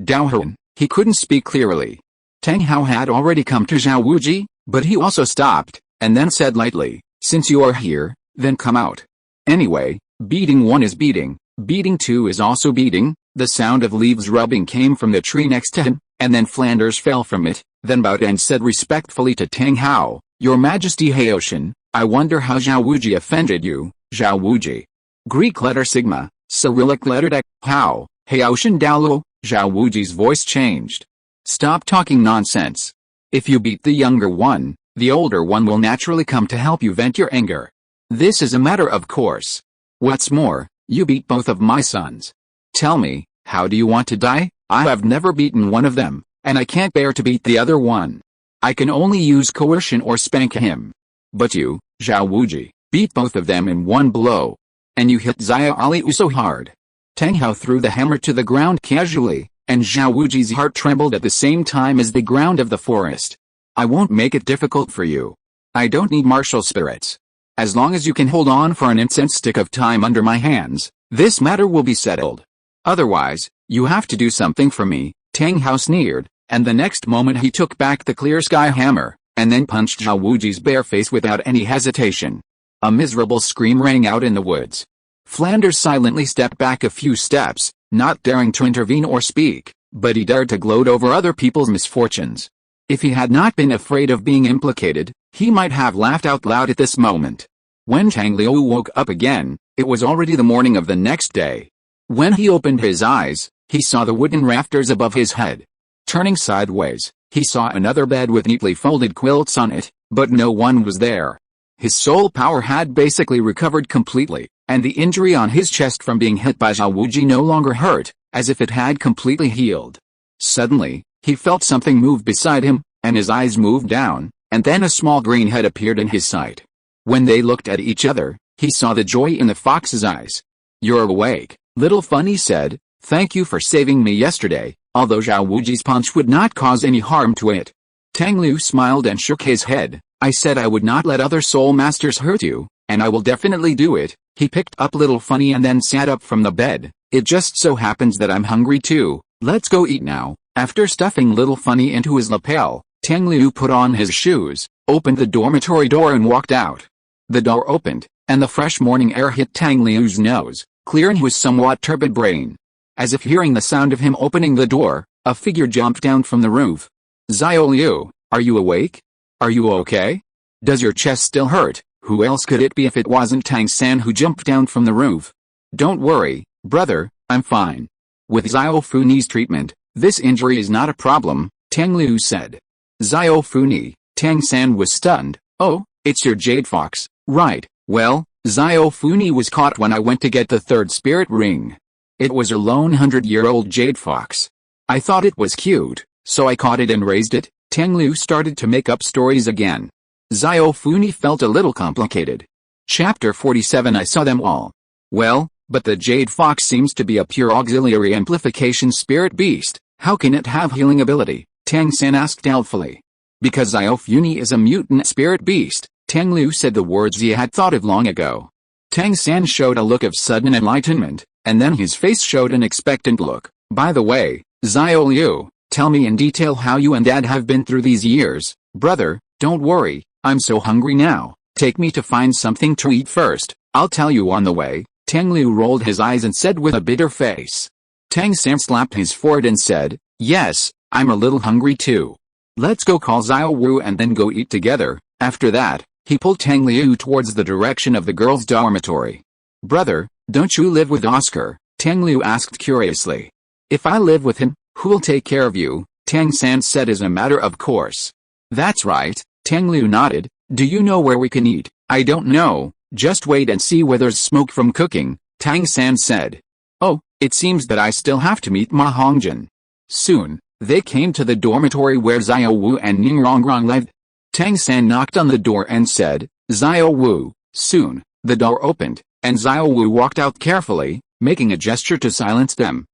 Daohun. He couldn't speak clearly. Tang Hao had already come to Zhao Wuji, but he also stopped, and then said lightly, since you are here, then come out. Anyway, beating 1 is beating, beating 2 is also beating. The sound of leaves rubbing came from the tree next to him, and then Flanders fell from it, then bowed and said respectfully to Tang Hao, Your Majesty Haoshin, I wonder how Zhao Wuji offended you. Zhao Wuji. Greek letter sigma, Cyrillic letter dek, Hao, Haoshin Douluo. Zhao Wuji's voice changed. Stop talking nonsense. If you beat the younger one, the older one will naturally come to help you vent your anger. This is a matter of course. What's more, you beat both of my sons. Tell me, how do you want to die? I have never beaten one of them, and I can't bear to beat the other one. I can only use coercion or spank him. But you, Zhao Wuji, beat both of them in one blow. And you hit Xia Liu so hard. Tang Hao threw the hammer to the ground casually, and Zhao Wuji's heart trembled at the same time as the ground of the forest. I won't make it difficult for you. I don't need martial spirits. As long as you can hold on for an incense stick of time under my hands, this matter will be settled. Otherwise, you have to do something for me. Tang Hao sneered, and the next moment he took back the clear sky hammer, and then punched Zhao Wuji's bare face without any hesitation. A miserable scream rang out in the woods. Flanders silently stepped back a few steps, not daring to intervene or speak, but he dared to gloat over other people's misfortunes. If he had not been afraid of being implicated, he might have laughed out loud at this moment. When Tang Liu woke up again, it was already the morning of the next day. When he opened his eyes, he saw the wooden rafters above his head. Turning sideways, he saw another bed with neatly folded quilts on it, but no one was there. His soul power had basically recovered completely, and the injury on his chest from being hit by Zhao Wuji no longer hurt, as if it had completely healed. Suddenly, he felt something move beside him, and his eyes moved down, and then a small green head appeared in his sight. When they looked at each other, he saw the joy in the fox's eyes. You're awake, Little Funny said, "Thank you for saving me yesterday, although Zhao Wuji's punch would not cause any harm to it." Tang Liu smiled and shook his head. "I said I would not let other soul masters hurt you, and I will definitely do it." He picked up Little Funny and then sat up from the bed. "It just so happens that I'm hungry too. Let's go eat now." After stuffing Little Funny into his lapel, Tang Liu put on his shoes, opened the dormitory door and walked out. The door opened, and the fresh morning air hit Tang Liu's nose, clearing his somewhat turbid brain. As if hearing the sound of him opening the door, a figure jumped down from the roof. "Xiao Liu, are you awake? Are you okay? Does your chest still hurt?" Who else could it be if it wasn't Tang San who jumped down from the roof? "Don't worry, brother, I'm fine. With Xiao Funi's treatment, this injury is not a problem," Tang Liu said. "Xiao Funi," Tang San was stunned. "Oh, it's your jade fox, right? Well, Xiao Funi was caught when I went to get the third spirit ring. It was a lone 100-year-old jade fox. I thought it was cute, so I caught it and raised it." Tang Liu started to make up stories again. Xiao Funi felt a little complicated. Chapter 47 I saw them all. "Well, but the jade fox seems to be a pure auxiliary amplification spirit beast. How can it have healing ability?" Tang San asked doubtfully. "Because Xiao Funi is a mutant spirit beast," Tang Liu said the words he had thought of long ago. Tang San showed a look of sudden enlightenment, and then his face showed an expectant look. "By the way, Xiao Liu, tell me in detail how you and Dad have been through these years." "Brother, don't worry, I'm so hungry now. Take me to find something to eat first. I'll tell you on the way." Tang Liu rolled his eyes and said with a bitter face. Tang San slapped his forehead and said, "Yes, I'm a little hungry too. Let's go call Xiao Wu and then go eat together." After that, he pulled Tang Liu towards the direction of the girls' dormitory. "Brother, don't you live with Oscar?" Tang Liu asked curiously. "If I live with him, who'll take care of you?" Tang San said as a matter of course. "That's right," Tang Liu nodded. "Do you know where we can eat?" "I don't know, just wait and see where there's smoke from cooking," Tang San said. "Oh, it seems that I still have to meet Ma Hongjin." Soon, they came to the dormitory where Xiao Wu and Ning Rongrong lived. Tang San knocked on the door and said, "Xiao Wu." Soon, the door opened, and Xiao Wu walked out carefully, making a gesture to silence them.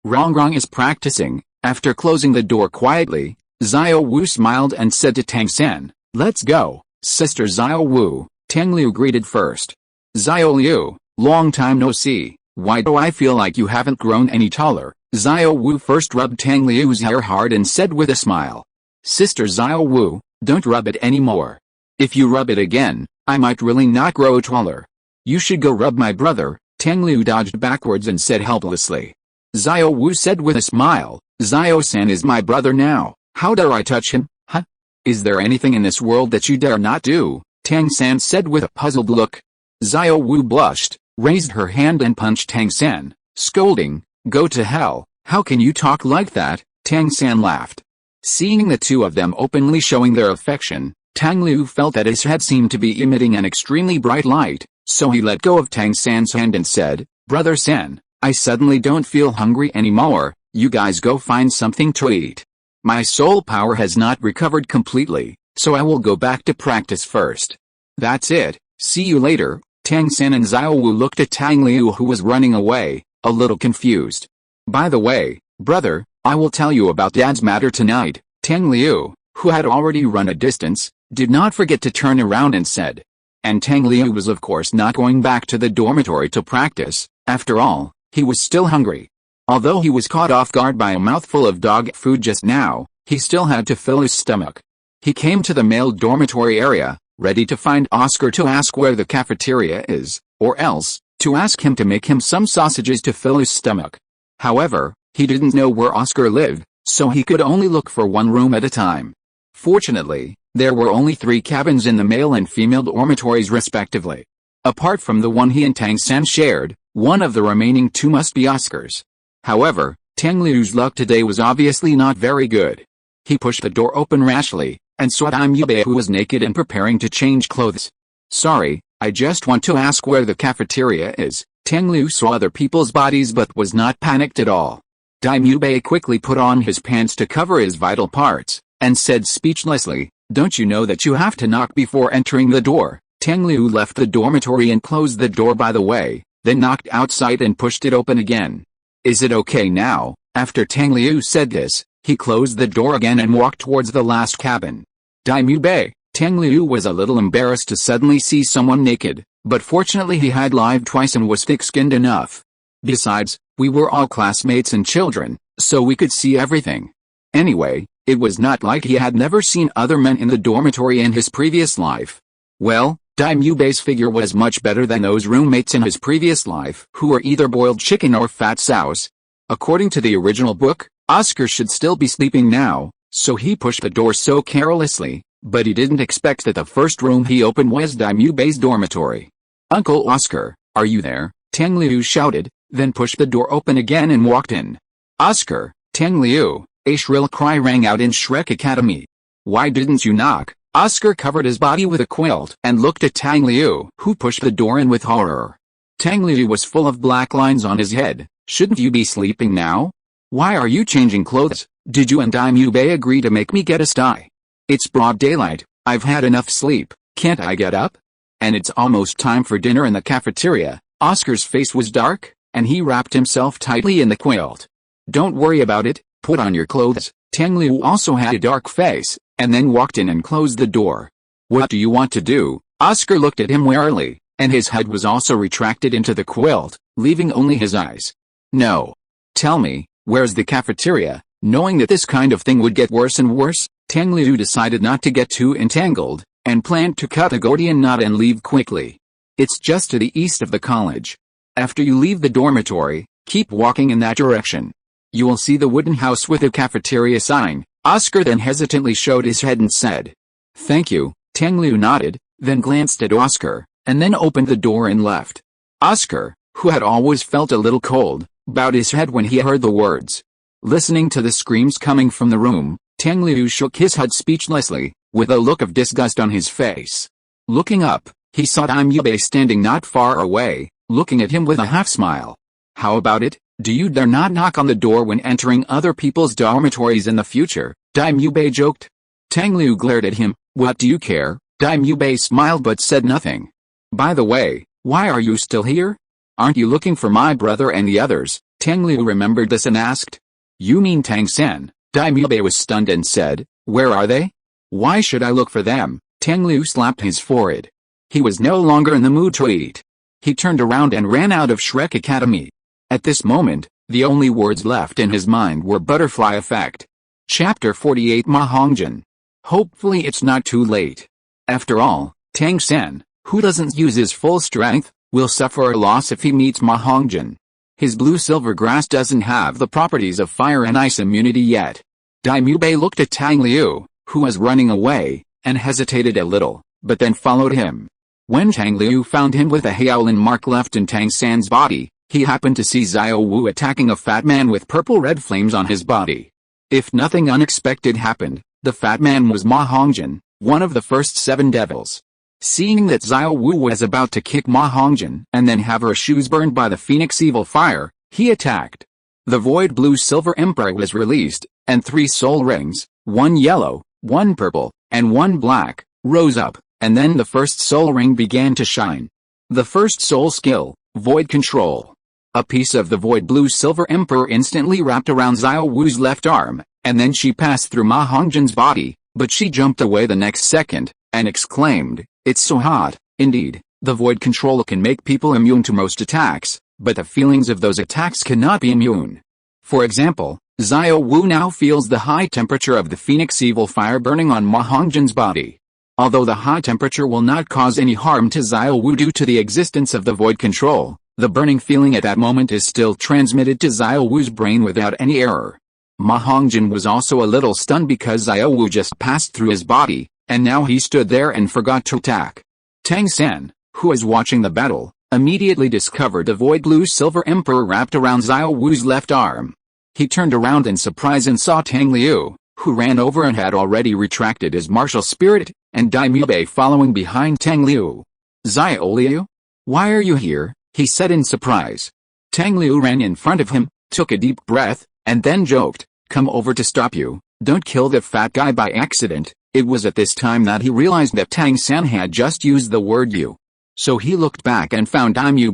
Rongrong is practicing. After closing the door quietly, Xiao Wu smiled and said to Tang San, "Let's go, Sister Xiao Wu." Tang Liu greeted first. "Xiao Liu, long time no see. Why do I feel like you haven't grown any taller?" Xiao Wu first rubbed Tang Liu's hair hard and said with a smile, "Sister Xiao Wu, don't rub it anymore. If you rub it again, I might really not grow taller. You should go rub my brother." Tang Liu dodged backwards and said helplessly. Xiao Wu said with a smile, "Xiao-san is my brother now. How dare I touch him, huh? Is there anything in this world that you dare not do?" Tang San said with a puzzled look. Xiao Wu blushed, raised her hand and punched Tang San, scolding, "Go to hell, how can you talk like that?" Tang San laughed. Seeing the two of them openly showing their affection, Tang Liu felt that his head seemed to be emitting an extremely bright light, so he let go of Tang San's hand and said, "Brother San, I suddenly don't feel hungry anymore. You guys go find something to eat. My soul power has not recovered completely, so I will go back to practice first." "That's it, see you later." Tang San and Xiao Wu looked at Tang Liu who was running away, a little confused. "By the way, brother, I will tell you about Dad's matter tonight." Tang Liu, who had already run a distance, did not forget to turn around and said. And Tang Liu was of course not going back to the dormitory to practice. After all, he was still hungry. Although he was caught off guard by a mouthful of dog food just now, he still had to fill his stomach. He came to the male dormitory area, ready to find Oscar to ask where the cafeteria is, or else, to ask him to make him some sausages to fill his stomach. However, he didn't know where Oscar lived, so he could only look for one room at a time. Fortunately, there were only 3 cabins in the male and female dormitories respectively. Apart from the one he and Tang San shared, one of the remaining 2 must be Oscar's. However, Tang Liu's luck today was obviously not very good. He pushed the door open rashly, and saw Dime Yubei who was naked and preparing to change clothes. "Sorry, I just want to ask where the cafeteria is." Tang Liu saw other people's bodies but was not panicked at all. Dime Yubei quickly put on his pants to cover his vital parts, and said speechlessly, "Don't you know that you have to knock before entering the door?" Tang Liu left the dormitory and closed the door by the way, then knocked outside and pushed it open again. Is it okay now? After Tang Liu said this, he closed the door again and walked towards the last cabin. Daimyo. Tang Liu was a little embarrassed to suddenly see someone naked, but fortunately he had lived twice and was thick-skinned enough. Besides, we were all classmates and children, so we could see everything. Anyway, it was not like he had never seen other men in the dormitory in his previous life. Well, Daimyo's figure was much better than those roommates in his previous life who were either boiled chicken or fat sows. According to the original book, Oscar should still be sleeping now, so he pushed the door so carelessly, but he didn't expect that the first room he opened was Daimyo's dormitory. "Uncle Oscar, are you there?" Tang Liu shouted, then pushed the door open again and walked in. "Oscar, Tang Liu," a shrill cry rang out in Shrek Academy. "Why didn't you knock?" Oscar covered his body with a quilt and looked at Tang Liu, who pushed the door in with horror. Tang Liu was full of black lines on his head. "Shouldn't you be sleeping now? Why are you changing clothes? Did you and Daimyo agree to make me get a sty? It's broad daylight, I've had enough sleep, can't I get up? And it's almost time for dinner in the cafeteria." Oscar's face was dark, and he wrapped himself tightly in the quilt. "Don't worry about it, put on your clothes." Tang Liu also had a dark face, and then walked in and closed the door. "What do you want to do?" Oscar looked at him warily, and his head was also retracted into the quilt, leaving only his eyes. "No. Tell me, where's the cafeteria?" Knowing that this kind of thing would get worse and worse, Tang Liu decided not to get too entangled, and planned to cut a Gordian knot and leave quickly. "It's just to the east of the college. After you leave the dormitory, keep walking in that direction. You will see the wooden house with a cafeteria sign." Oscar then hesitantly showed his head and said, "Thank you." Tang Liu nodded, then glanced at Oscar, and then opened the door and left. Oscar, who had always felt a little cold, bowed his head when he heard the words. Listening to the screams coming from the room, Tang Liu shook his head speechlessly, with a look of disgust on his face. Looking up, he saw Daimyo standing not far away, looking at him with a half-smile. "How about it? Do you dare not knock on the door when entering other people's dormitories in the future?" Daimyo joked. Tang Liu glared at him. "What do you care?" Daimyo smiled but said nothing. "By the way, why are you still here? Aren't you looking for my brother and the others?" Tang Liu remembered this and asked. "You mean Tang San?" Daimyo was stunned and said, "Where are they? Why should I look for them?" Tang Liu slapped his forehead. He was no longer in the mood to eat. He turned around and ran out of Shrek Academy. At this moment, the only words left in his mind were butterfly effect. Chapter 48 Mahongjin. Hopefully it's not too late. After all, Tang San, who doesn't use his full strength, will suffer a loss if he meets Mahongjin. His blue-silver grass doesn't have the properties of fire and ice immunity yet. Daimyo looked at Tang Liu, who was running away, and hesitated a little, but then followed him. When Tang Liu found him with a Hyaolin mark left in Tang San's body, he happened to see Xiao Wu attacking a fat man with purple-red flames on his body. If nothing unexpected happened, the fat man was Mahongjin, one of the first 7 devils. Seeing that Xiao Wu was about to kick Mahongjin and then have her shoes burned by the Phoenix Evil Fire, he attacked. The Void Blue Silver Emperor was released, and 3 soul rings, 1 yellow, 1 purple, and 1 black, rose up, and then the first soul ring began to shine. The first soul skill, Void Control. A piece of the Void Blue Silver Emperor instantly wrapped around Xiao Wu's left arm, and then she passed through Mahongjin's body, but she jumped away the next second, and exclaimed, "It's so hot." Indeed, the Void Control can make people immune to most attacks, but the feelings of those attacks cannot be immune. For example, Xiao Wu now feels the high temperature of the Phoenix Evil Fire burning on Mahongjin's body. Although the high temperature will not cause any harm to Xiao Wu due to the existence of the Void Control, the burning feeling at that moment is still transmitted to Xiao Wu's brain without any error. Mahongjin was also a little stunned because Xiao Wu just passed through his body, and now he stood there and forgot to attack. Tang San, who was watching the battle, immediately discovered the Void Blue Silver Emperor wrapped around Xiao Wu's left arm. He turned around in surprise and saw Tang Liu, who ran over and had already retracted his martial spirit, and Daimyo following behind Tang Liu. "Xiao Liu? Why are you here?" he said in surprise. Tang Liu ran in front of him, took a deep breath, and then joked, "Come over to stop you. Don't kill the fat guy by accident." It was at this time that he realized that Tang San had just used the word "you." So he looked back and found Daimyo.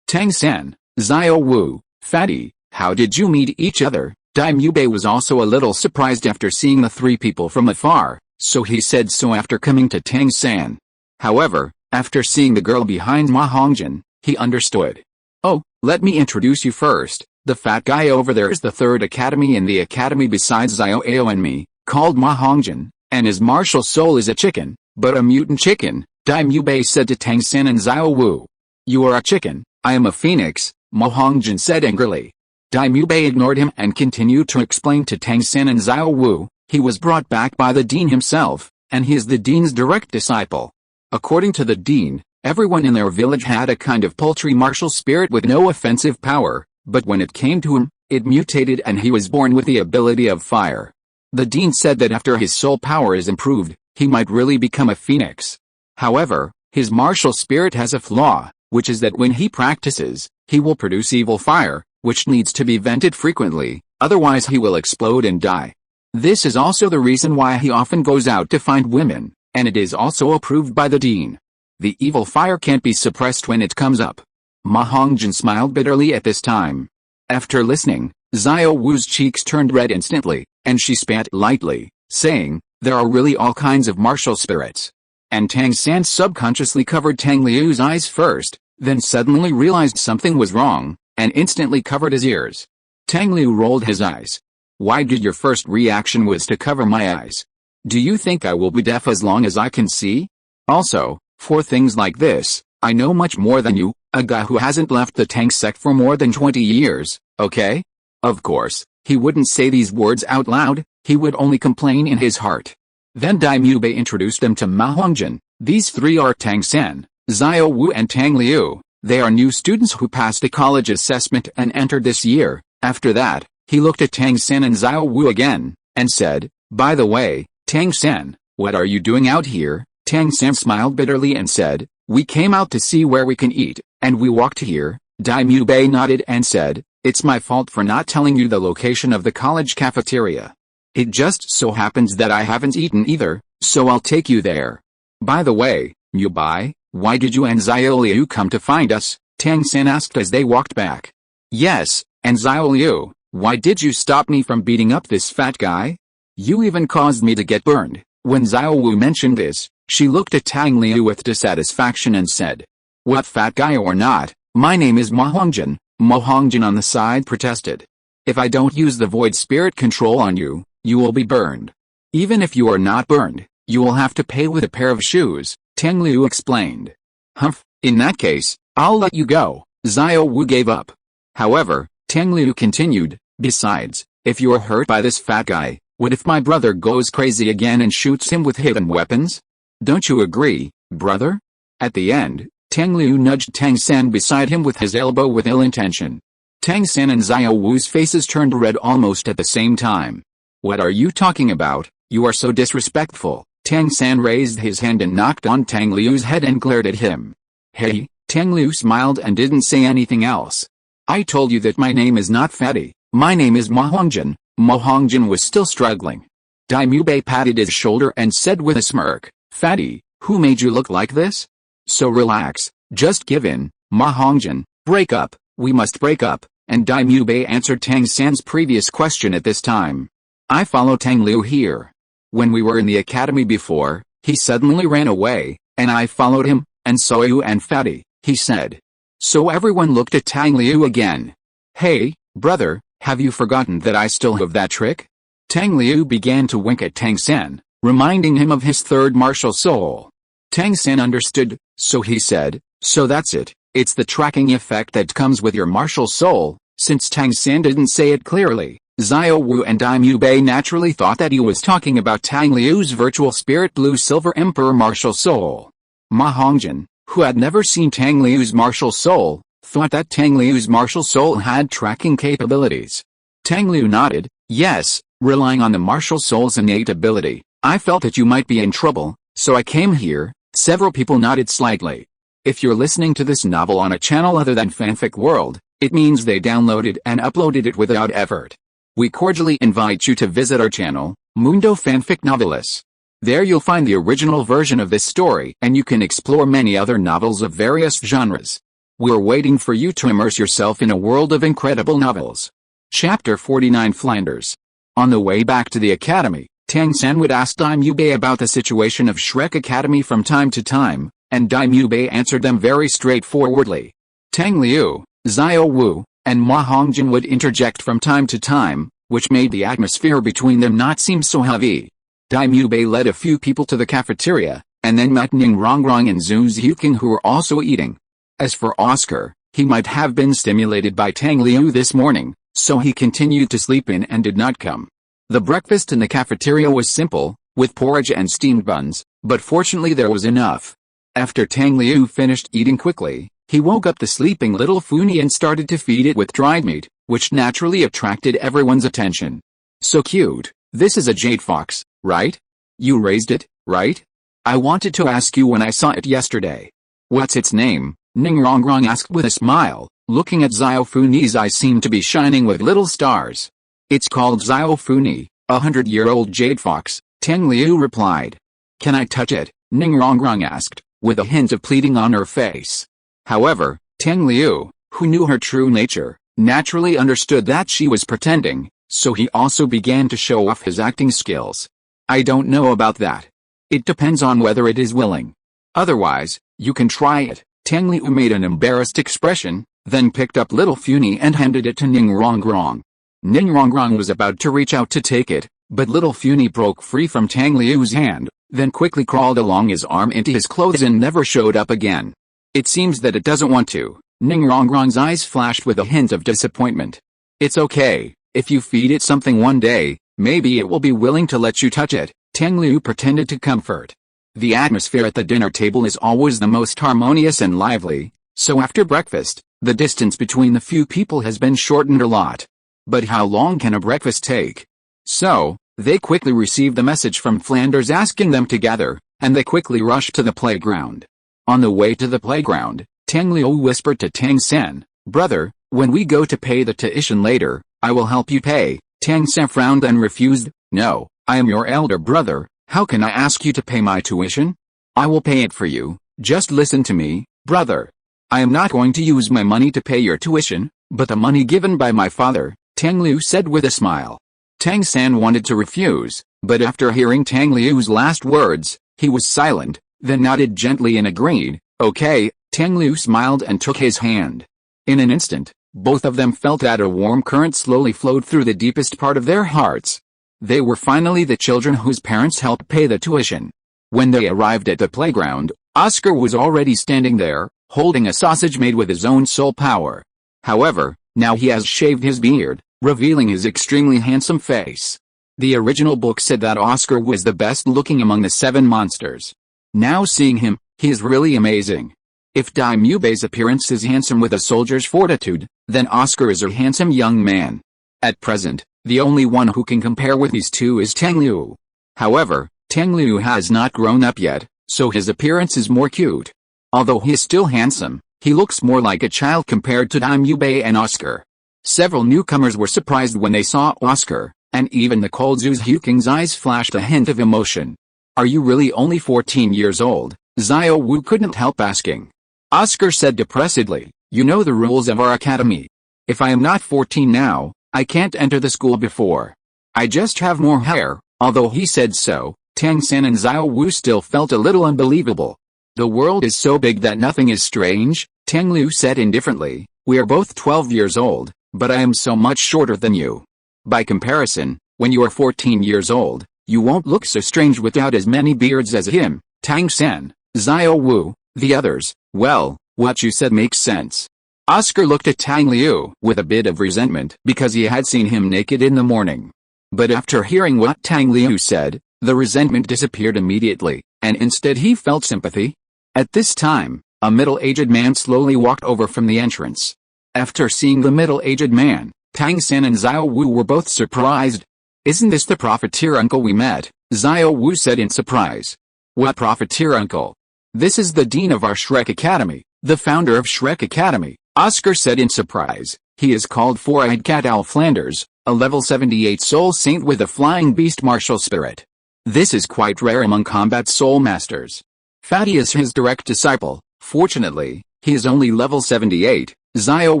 Tang San, Xiao Wu, Fatty, how did you meet each other? Dai Mubei was also a little surprised after seeing the three people from afar, so he said so after coming to Tang San. However, after seeing the girl behind Ma Hongjin, he understood. Oh, let me introduce you first. The fat guy over there is the third academy in the academy besides Xiao Ao and me, called Ma Hongjin, and his martial soul is a chicken, but a mutant chicken, Dai Mubei said to Tang San and Xiao Wu. You are a chicken, I am a phoenix, Ma Hongjin said angrily. Dai Mubei ignored him and continued to explain to Tang San and Xiao Wu, he was brought back by the dean himself, and he is the dean's direct disciple. According to the dean, everyone in their village had a kind of paltry martial spirit with no offensive power, but when it came to him, it mutated and he was born with the ability of fire. The dean said that after his soul power is improved, he might really become a phoenix. However, his martial spirit has a flaw, which is that when he practices, he will produce evil fire, which needs to be vented frequently, otherwise he will explode and die. This is also the reason why he often goes out to find women, and it is also approved by the dean. The evil fire can't be suppressed when it comes up. Ma Hongjin smiled bitterly at this time. After listening, Xiao Wu's cheeks turned red instantly, and she spat lightly, saying, there are really all kinds of martial spirits. And Tang San subconsciously covered Tang Liu's eyes first, then suddenly realized something was wrong, and instantly covered his ears. Tang Liu rolled his eyes. Why did your first reaction was to cover my eyes? Do you think I will be deaf as long as I can see? Also, for things like this, I know much more than you, a guy who hasn't left the Tang sect for more than 20 years, okay? Of course, he wouldn't say these words out loud, he would only complain in his heart. Then Dai Mubei introduced them to Ma Hongjin. These three are Tang San, Xiao Wu and Tang Liu. They are new students who passed a college assessment and entered this year. After that, he looked at Tang San and Xiao Wu again, and said, by the way, Tang San, what are you doing out here? Tang San smiled bitterly and said, we came out to see where we can eat, and we walked here. Dai Mubei nodded and said, it's my fault for not telling you the location of the college cafeteria. It just so happens that I haven't eaten either, so I'll take you there. By the way, Mubei, why did you and Xiao Liu come to find us? Tang San asked as they walked back. Yes, and Xiao Liu, why did you stop me from beating up this fat guy? You even caused me to get burned. When Xiao Wu mentioned this, she looked at Tang Liu with dissatisfaction and said, what fat guy or not, my name is Ma Hongjin. Ma Hongjin on the side protested. If I don't use the void spirit control on you, you will be burned. Even if you are not burned, you will have to pay with a pair of shoes, Tang Liu explained. Humph, in that case, I'll let you go. Xiao Wu gave up. However, Tang Liu continued, besides, if you are hurt by this fat guy, what if my brother goes crazy again and shoots him with hidden weapons? Don't you agree, brother? At the end, Tang Liu nudged Tang San beside him with his elbow with ill intention. Tang San and Xiao Wu's faces turned red almost at the same time. What are you talking about? You are so disrespectful. Tang San raised his hand and knocked on Tang Liu's head and glared at him. Hey, Tang Liu smiled and didn't say anything else. I told you that my name is not Fatty, my name is Ma Hongjin. Ma Hongjin was still struggling. Dai Mubei patted his shoulder and said with a smirk, Fatty, who made you look like this? So relax, just give in, Ma Hongjin, break up, we must break up, and Dai Mubei answered Tang San's previous question at this time. I follow Tang Liu here. When we were in the academy before, he suddenly ran away, and I followed him, and saw you and Fatty, he said. So everyone looked at Tang Liu again. Hey, brother, have you forgotten that I still have that trick? Tang Liu began to wink at Tang San, reminding him of his third martial soul. Tang San understood, so he said, so that's it, it's the tracking effect that comes with your martial soul. Since Tang San didn't say it clearly, Xiao Wu and Dai Mubei naturally thought that he was talking about Tang Liu's virtual spirit Blue Silver Emperor martial soul. Ma Hongjin, who had never seen Tang Liu's martial soul, thought that Tang Liu's martial soul had tracking capabilities. Tang Liu nodded, yes, relying on the martial soul's innate ability, I felt that you might be in trouble, so I came here. Several people nodded slightly. If you're listening to this novel on a channel other than Fanfic World, it means they downloaded and uploaded it without effort. We cordially invite you to visit our channel, Mundo Fanfic Novelis. There you'll find the original version of this story and you can explore many other novels of various genres. We're waiting for you to immerse yourself in a world of incredible novels. Chapter 49 Flanders. On the way back to the academy, Tang San would ask Daimyo about the situation of Shrek Academy from time to time, and Daimyo answered them very straightforwardly. Tang Liu, Xiao Wu, and Ma Hongjin would interject from time to time, which made the atmosphere between them not seem so heavy. Daimyo led a few people to the cafeteria, and then met Ning Rongrong and Zhu Ziuking, who were also eating. As for Oscar, he might have been stimulated by Tang Liu this morning, so he continued to sleep in and did not come. The breakfast in the cafeteria was simple, with porridge and steamed buns, but fortunately there was enough. After Tang Liu finished eating quickly, he woke up the sleeping little Funi and started to feed it with dried meat, which naturally attracted everyone's attention. So cute. This is a jade fox, right? You raised it, right? I wanted to ask you when I saw it yesterday. What's its name? Ning Rongrong asked with a smile, looking at Xiao Funi's eyes seemed to be shining with little stars. It's called Xiao Funi, 100-year-old jade fox, Tang Liu replied. Can I touch it? Ning Rongrong asked, with a hint of pleading on her face. However, Tang Liu, who knew her true nature, naturally understood that she was pretending, so he also began to show off his acting skills. I don't know about that. It depends on whether it is willing. Otherwise, you can try it. Tang Liu made an embarrassed expression, then picked up little Funi and handed it to Ning Rongrong. Ning Rongrong was about to reach out to take it, but little Funi broke free from Tang Liu's hand, then quickly crawled along his arm into his clothes and never showed up again. It seems that it doesn't want to. Ning Rongrong's eyes flashed with a hint of disappointment. It's okay, if you feed it something one day, maybe it will be willing to let you touch it, Tang Liu pretended to comfort. The atmosphere at the dinner table is always the most harmonious and lively, so after breakfast, the distance between the few people has been shortened a lot. But how long can a breakfast take? So, they quickly received the message from Flanders asking them to gather, and they quickly rushed to the playground. On the way to the playground, Tang Liu whispered to Tang San, Brother, when we go to pay the tuition later, I will help you pay. Tang San frowned and refused. No, I am your elder brother, how can I ask you to pay my tuition? I will pay it for you, just listen to me, brother. I am not going to use my money to pay your tuition, but the money given by my father, Tang Liu said with a smile. Tang San wanted to refuse, but after hearing Tang Liu's last words, he was silent, then nodded gently and agreed. Okay, Tang Liu smiled and took his hand. In an instant, both of them felt that a warm current slowly flowed through the deepest part of their hearts. They were finally the children whose parents helped pay the tuition. When they arrived at the playground, Oscar was already standing there, holding a sausage made with his own soul power. However, now he has shaved his beard, revealing his extremely handsome face. The original book said that Oscar was the best looking among the 7 monsters. Now seeing him, he is really amazing. If Daimyo's appearance is handsome with a soldier's fortitude, then Oscar is a handsome young man. At present, the only one who can compare with these two is Tang Liu. However, Tang Liu has not grown up yet, so his appearance is more cute. Although he is still handsome, he looks more like a child compared to Daimyo and Oscar. Several newcomers were surprised when they saw Oscar, and even the cold Zhu Ziuking's eyes flashed a hint of emotion. Are you really only 14 years old? Xiao Wu couldn't help asking. Oscar said depressedly, you know the rules of our academy. If I am not 14 now, I can't enter the school before. I just have more hair. Although he said so, Tang San and Xiao Wu still felt a little unbelievable. The world is so big that nothing is strange, Tang Liu said indifferently. We are both 12 years old, but I am so much shorter than you. By comparison, when you are 14 years old, you won't look so strange without as many beards as him. Tang San, Xiao Wu, the others. Well, what you said makes sense. Oscar looked at Tang Liu with a bit of resentment because he had seen him naked in the morning. But after hearing what Tang Liu said, the resentment disappeared immediately, and instead he felt sympathy. At this time, a middle-aged man slowly walked over from the entrance. After seeing the middle-aged man, Tang San and Xiao Wu were both surprised. Isn't this the profiteer uncle we met? Xiao Wu said in surprise. What profiteer uncle? This is the dean of our Shrek Academy, the founder of Shrek Academy, Oscar said in surprise. He is called Four-Eyed Cat Owl Flanders, a level 78 soul saint with a flying beast martial spirit. This is quite rare among combat soul masters. Fatty is his direct disciple. Fortunately, He is only level 78, Xiao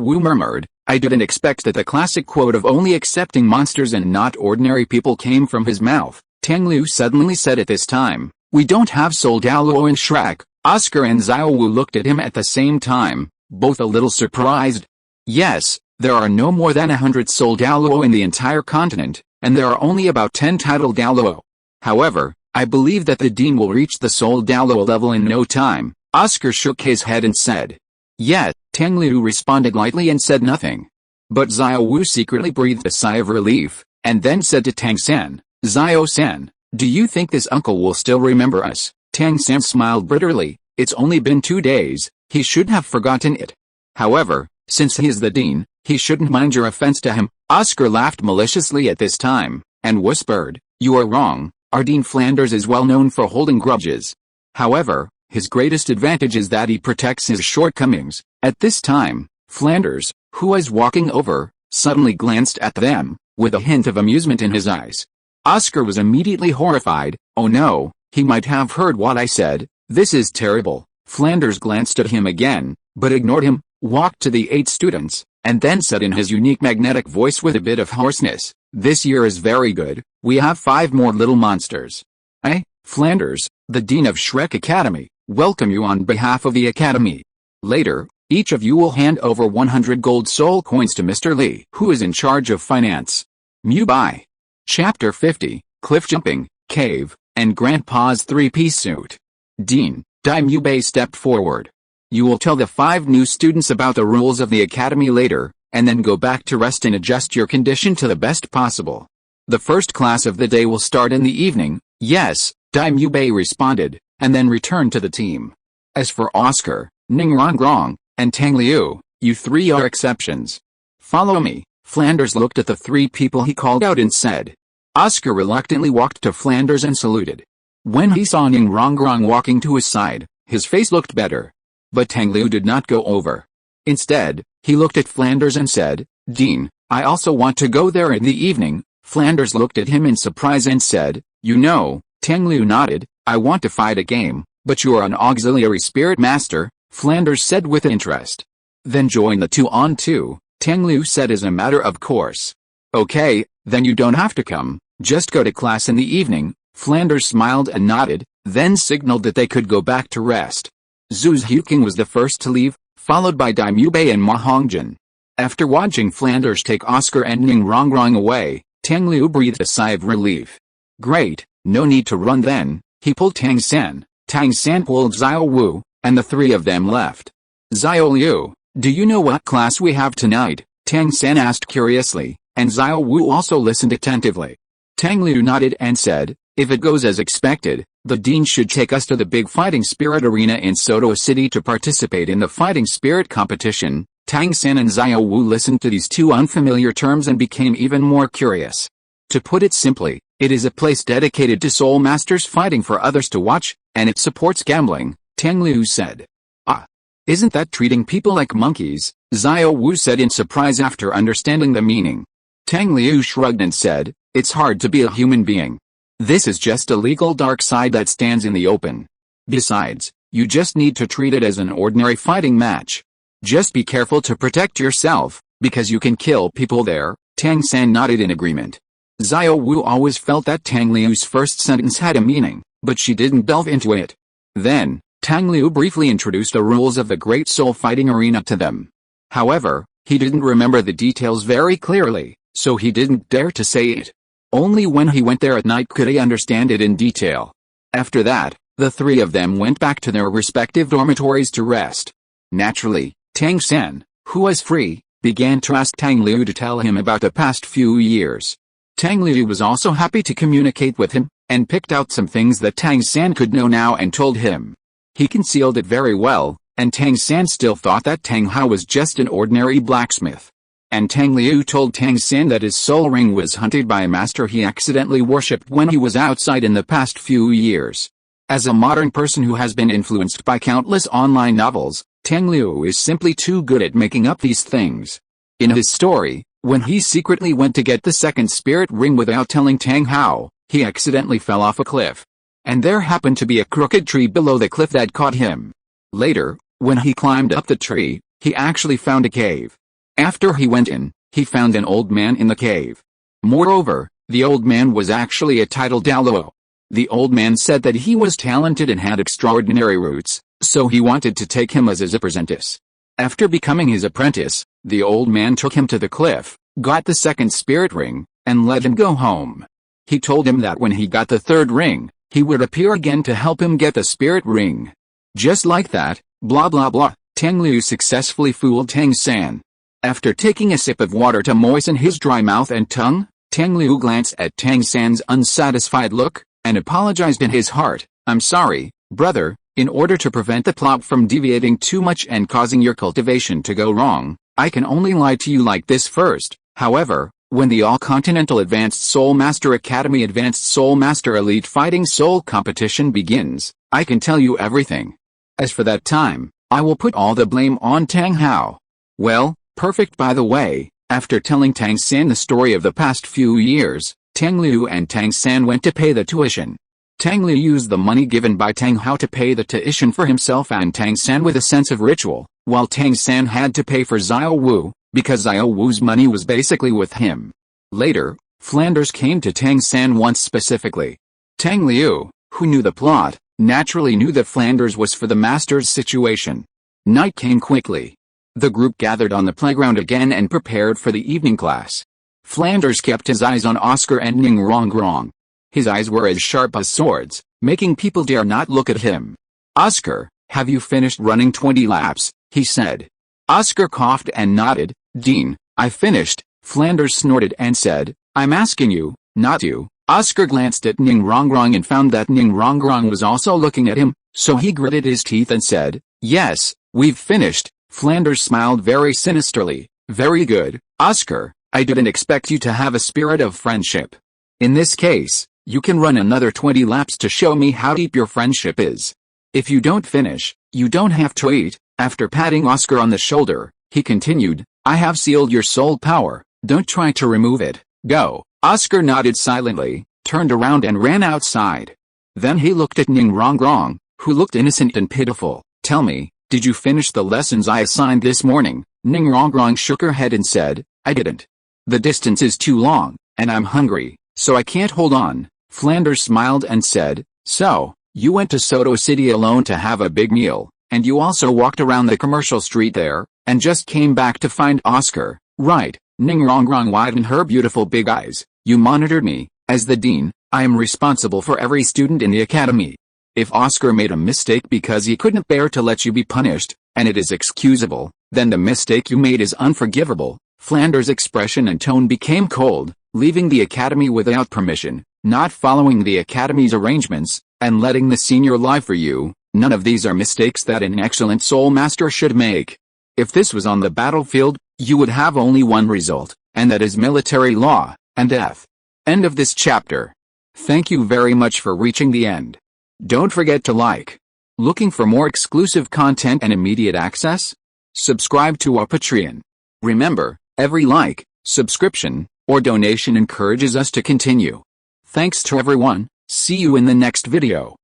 Wu murmured. I didn't expect that the classic quote of only accepting monsters and not ordinary people came from his mouth. Tang Liu suddenly said at this time, we don't have Soul Douluo in Shrek. Oscar and Xiao Wu looked at him at the same time, both a little surprised. Yes, there are no more than 100 Soul Douluo in the entire continent, and there are only about 10 titled Douluo. However, I believe that the Dean will reach the Soul Douluo level in no time. Oscar shook his head and said. Yet, Tang Liu responded lightly and said nothing. But Xiao Wu secretly breathed a sigh of relief, and then said to Tang San, Xiao San, do you think this uncle will still remember us? Tang San smiled bitterly. It's only been 2 days, he should have forgotten it. However, since he is the Dean, he shouldn't mind your offense to him. Oscar laughed maliciously at this time, and whispered, you are wrong, our Dean Flanders is well known for holding grudges. However, his greatest advantage is that he protects his shortcomings. At this time, Flanders, who was walking over, suddenly glanced at them, with a hint of amusement in his eyes. Oscar was immediately horrified. Oh no, he might have heard what I said. This is terrible. Flanders glanced at him again, but ignored him, walked to the 8 students, and then said in his unique magnetic voice with a bit of hoarseness, this year is very good, we have 5 more little monsters. I, Flanders, the Dean of Shrek Academy, welcome you on behalf of the Academy. Later, each of you will hand over 100 gold soul coins to Mr. Li, who is in charge of finance. Mubai. Chapter 50, Cliff Jumping, Cave, and Grandpa's 3-piece suit. Dean, Dai Mubei stepped forward. You will tell the 5 new students about the rules of the Academy later, and then go back to rest and adjust your condition to the best possible. The first class of the day will start in the evening. Yes, Dai Mubei responded, and then returned to the team. As for Oscar, Ning Rongrong, and Tang Liu, you 3 are exceptions. Follow me. Flanders looked at the 3 people he called out and said. Oscar reluctantly walked to Flanders and saluted. When he saw Ning Rongrong walking to his side, his face looked better. But Tang Liu did not go over. Instead, he looked at Flanders and said, Dean, I also want to go there in the evening. Flanders looked at him in surprise and said, you know, Tang Liu nodded, I want to fight a game, but you are an auxiliary spirit master, Flanders said with interest. Then join the 2-on-2, Tang Liu said as a matter of course. Okay, then you don't have to come, just go to class in the evening. Flanders smiled and nodded, then signaled that they could go back to rest. Zhu Huqing was the first to leave, followed by Dai Mubei and Ma Hongjin. After watching Flanders take Oscar and Ning Rongrong away, Tang Liu breathed a sigh of relief. Great, no need to run then. He pulled Tang San, Tang San pulled Xiao Wu, and the 3 of them left. Xiao Liu, do you know what class we have tonight? Tang San asked curiously, and Xiao Wu also listened attentively. Tang Liu nodded and said, if it goes as expected, the Dean should take us to the big fighting spirit arena in Soto City to participate in the fighting spirit competition. Tang San and Xiao Wu listened to these 2 unfamiliar terms and became even more curious. To put it simply, it is a place dedicated to soul masters fighting for others to watch, and it supports gambling, Tang Liu said. Ah, isn't that treating people like monkeys? Xiao Wu said in surprise after understanding the meaning. Tang Liu shrugged and said, it's hard to be a human being. This is just a legal dark side that stands in the open. Besides, you just need to treat it as an ordinary fighting match. Just be careful to protect yourself, because you can kill people there. Tang San nodded in agreement. Xiao Wu always felt that Tang Liu's first sentence had a meaning, but she didn't delve into it. Then, Tang Liu briefly introduced the rules of the Great Soul Fighting Arena to them. However, he didn't remember the details very clearly, so he didn't dare to say it. Only when he went there at night could he understand it in detail. After that, the 3 of them went back to their respective dormitories to rest. Naturally, Tang San, who was free, began to ask Tang Liu to tell him about the past few years. Tang Liu was also happy to communicate with him, and picked out some things that Tang San could know now and told him. He concealed it very well, and Tang San still thought that Tang Hao was just an ordinary blacksmith. And Tang Liu told Tang San that his soul ring was hunted by a master he accidentally worshipped when he was outside in the past few years. As a modern person who has been influenced by countless online novels, Tang Liu is simply too good at making up these things. In his story, when he secretly went to get the second spirit ring without telling Tang Hao, he accidentally fell off a cliff. And there happened to be a crooked tree below the cliff that caught him. Later, When he climbed up the tree, he actually found a cave. After he went in, he found an old man in the cave. Moreover, the old man was actually a titled Douluo. The old man said that he was talented and had extraordinary roots, so he wanted to take him as his apprentice. After becoming his apprentice, the old man took him to the cliff, got the second spirit ring, and let him go home. He told him that when he got the third ring, he would appear again to help him get the spirit ring. Just like that, blah blah blah, Tang Liu successfully fooled Tang San. After taking a sip of water to moisten his dry mouth and tongue, Tang Liu glanced at Tang San's unsatisfied look, and apologized in his heart. "I'm sorry, brother, in order to prevent the plot from deviating too much and causing your cultivation to go wrong, I can only lie to you like this first. However, when the All-Continental Advanced Soul Master Academy Advanced Soul Master Elite Fighting Soul Competition begins, I can tell you everything. As for that time, I will put all the blame on Tang Hao." Well, perfect. By the way, after telling Tang San the story of the past few years, Tang Liu and Tang San went to pay the tuition. Tang Liu used the money given by Tang Hao to pay the tuition for himself and Tang San with a sense of ritual, while Tang San had to pay for Xiao Wu, because Xiao Wu's money was basically with him. Later, Flanders came to Tang San once specifically. Tang Liu, who knew the plot, naturally knew that Flanders was for the master's situation. Night came quickly. The group gathered on the playground again and prepared for the evening class. Flanders kept his eyes on Oscar and Ning Rongrong. His eyes were as sharp as swords, making people dare not look at him. "Oscar, have you finished running 20 laps?" he said. Oscar coughed and nodded. "Dean, I finished," Flanders snorted and said. "I'm asking you, not you." Oscar glanced at Ning Rongrong and found that Ning Rongrong was also looking at him, so he gritted his teeth and said, "Yes, we've finished." Flanders smiled very sinisterly. "Very good, Oscar. I didn't expect you to have a spirit of friendship. In this case, you can run another 20 laps to show me how deep your friendship is. If you don't finish, you don't have to eat." After patting Oscar on the shoulder, he continued, "I have sealed your soul power. Don't try to remove it. Go." Oscar nodded silently, turned around and ran outside. Then he looked at Ning Rongrong, who looked innocent and pitiful. "Tell me, did you finish the lessons I assigned this morning?" Ning Rongrong shook her head and said, "I didn't. The distance is too long, and I'm hungry, so I can't hold on." Flanders smiled and said, "So, you went to Soto City alone to have a big meal, and you also walked around the commercial street there, and just came back to find Oscar, right?" Ning Rongrong widened her beautiful big eyes. "You monitored me. As the dean, I am responsible for every student in the academy. If Oscar made a mistake because he couldn't bear to let you be punished, and it is excusable, then the mistake you made is unforgivable." Flanders' expression and tone became cold. "Leaving the academy without permission, not following the academy's arrangements, and letting the senior lie for you, none of these are mistakes that an excellent soul master should make. If this was on the battlefield, you would have only one result, and that is military law, and death." End of this chapter. Thank you very much for reaching the end. Don't forget to like. Looking for more exclusive content and immediate access? Subscribe to our Patreon. Remember, every like, subscription, or donation encourages us to continue. Thanks to everyone. See you in the next video.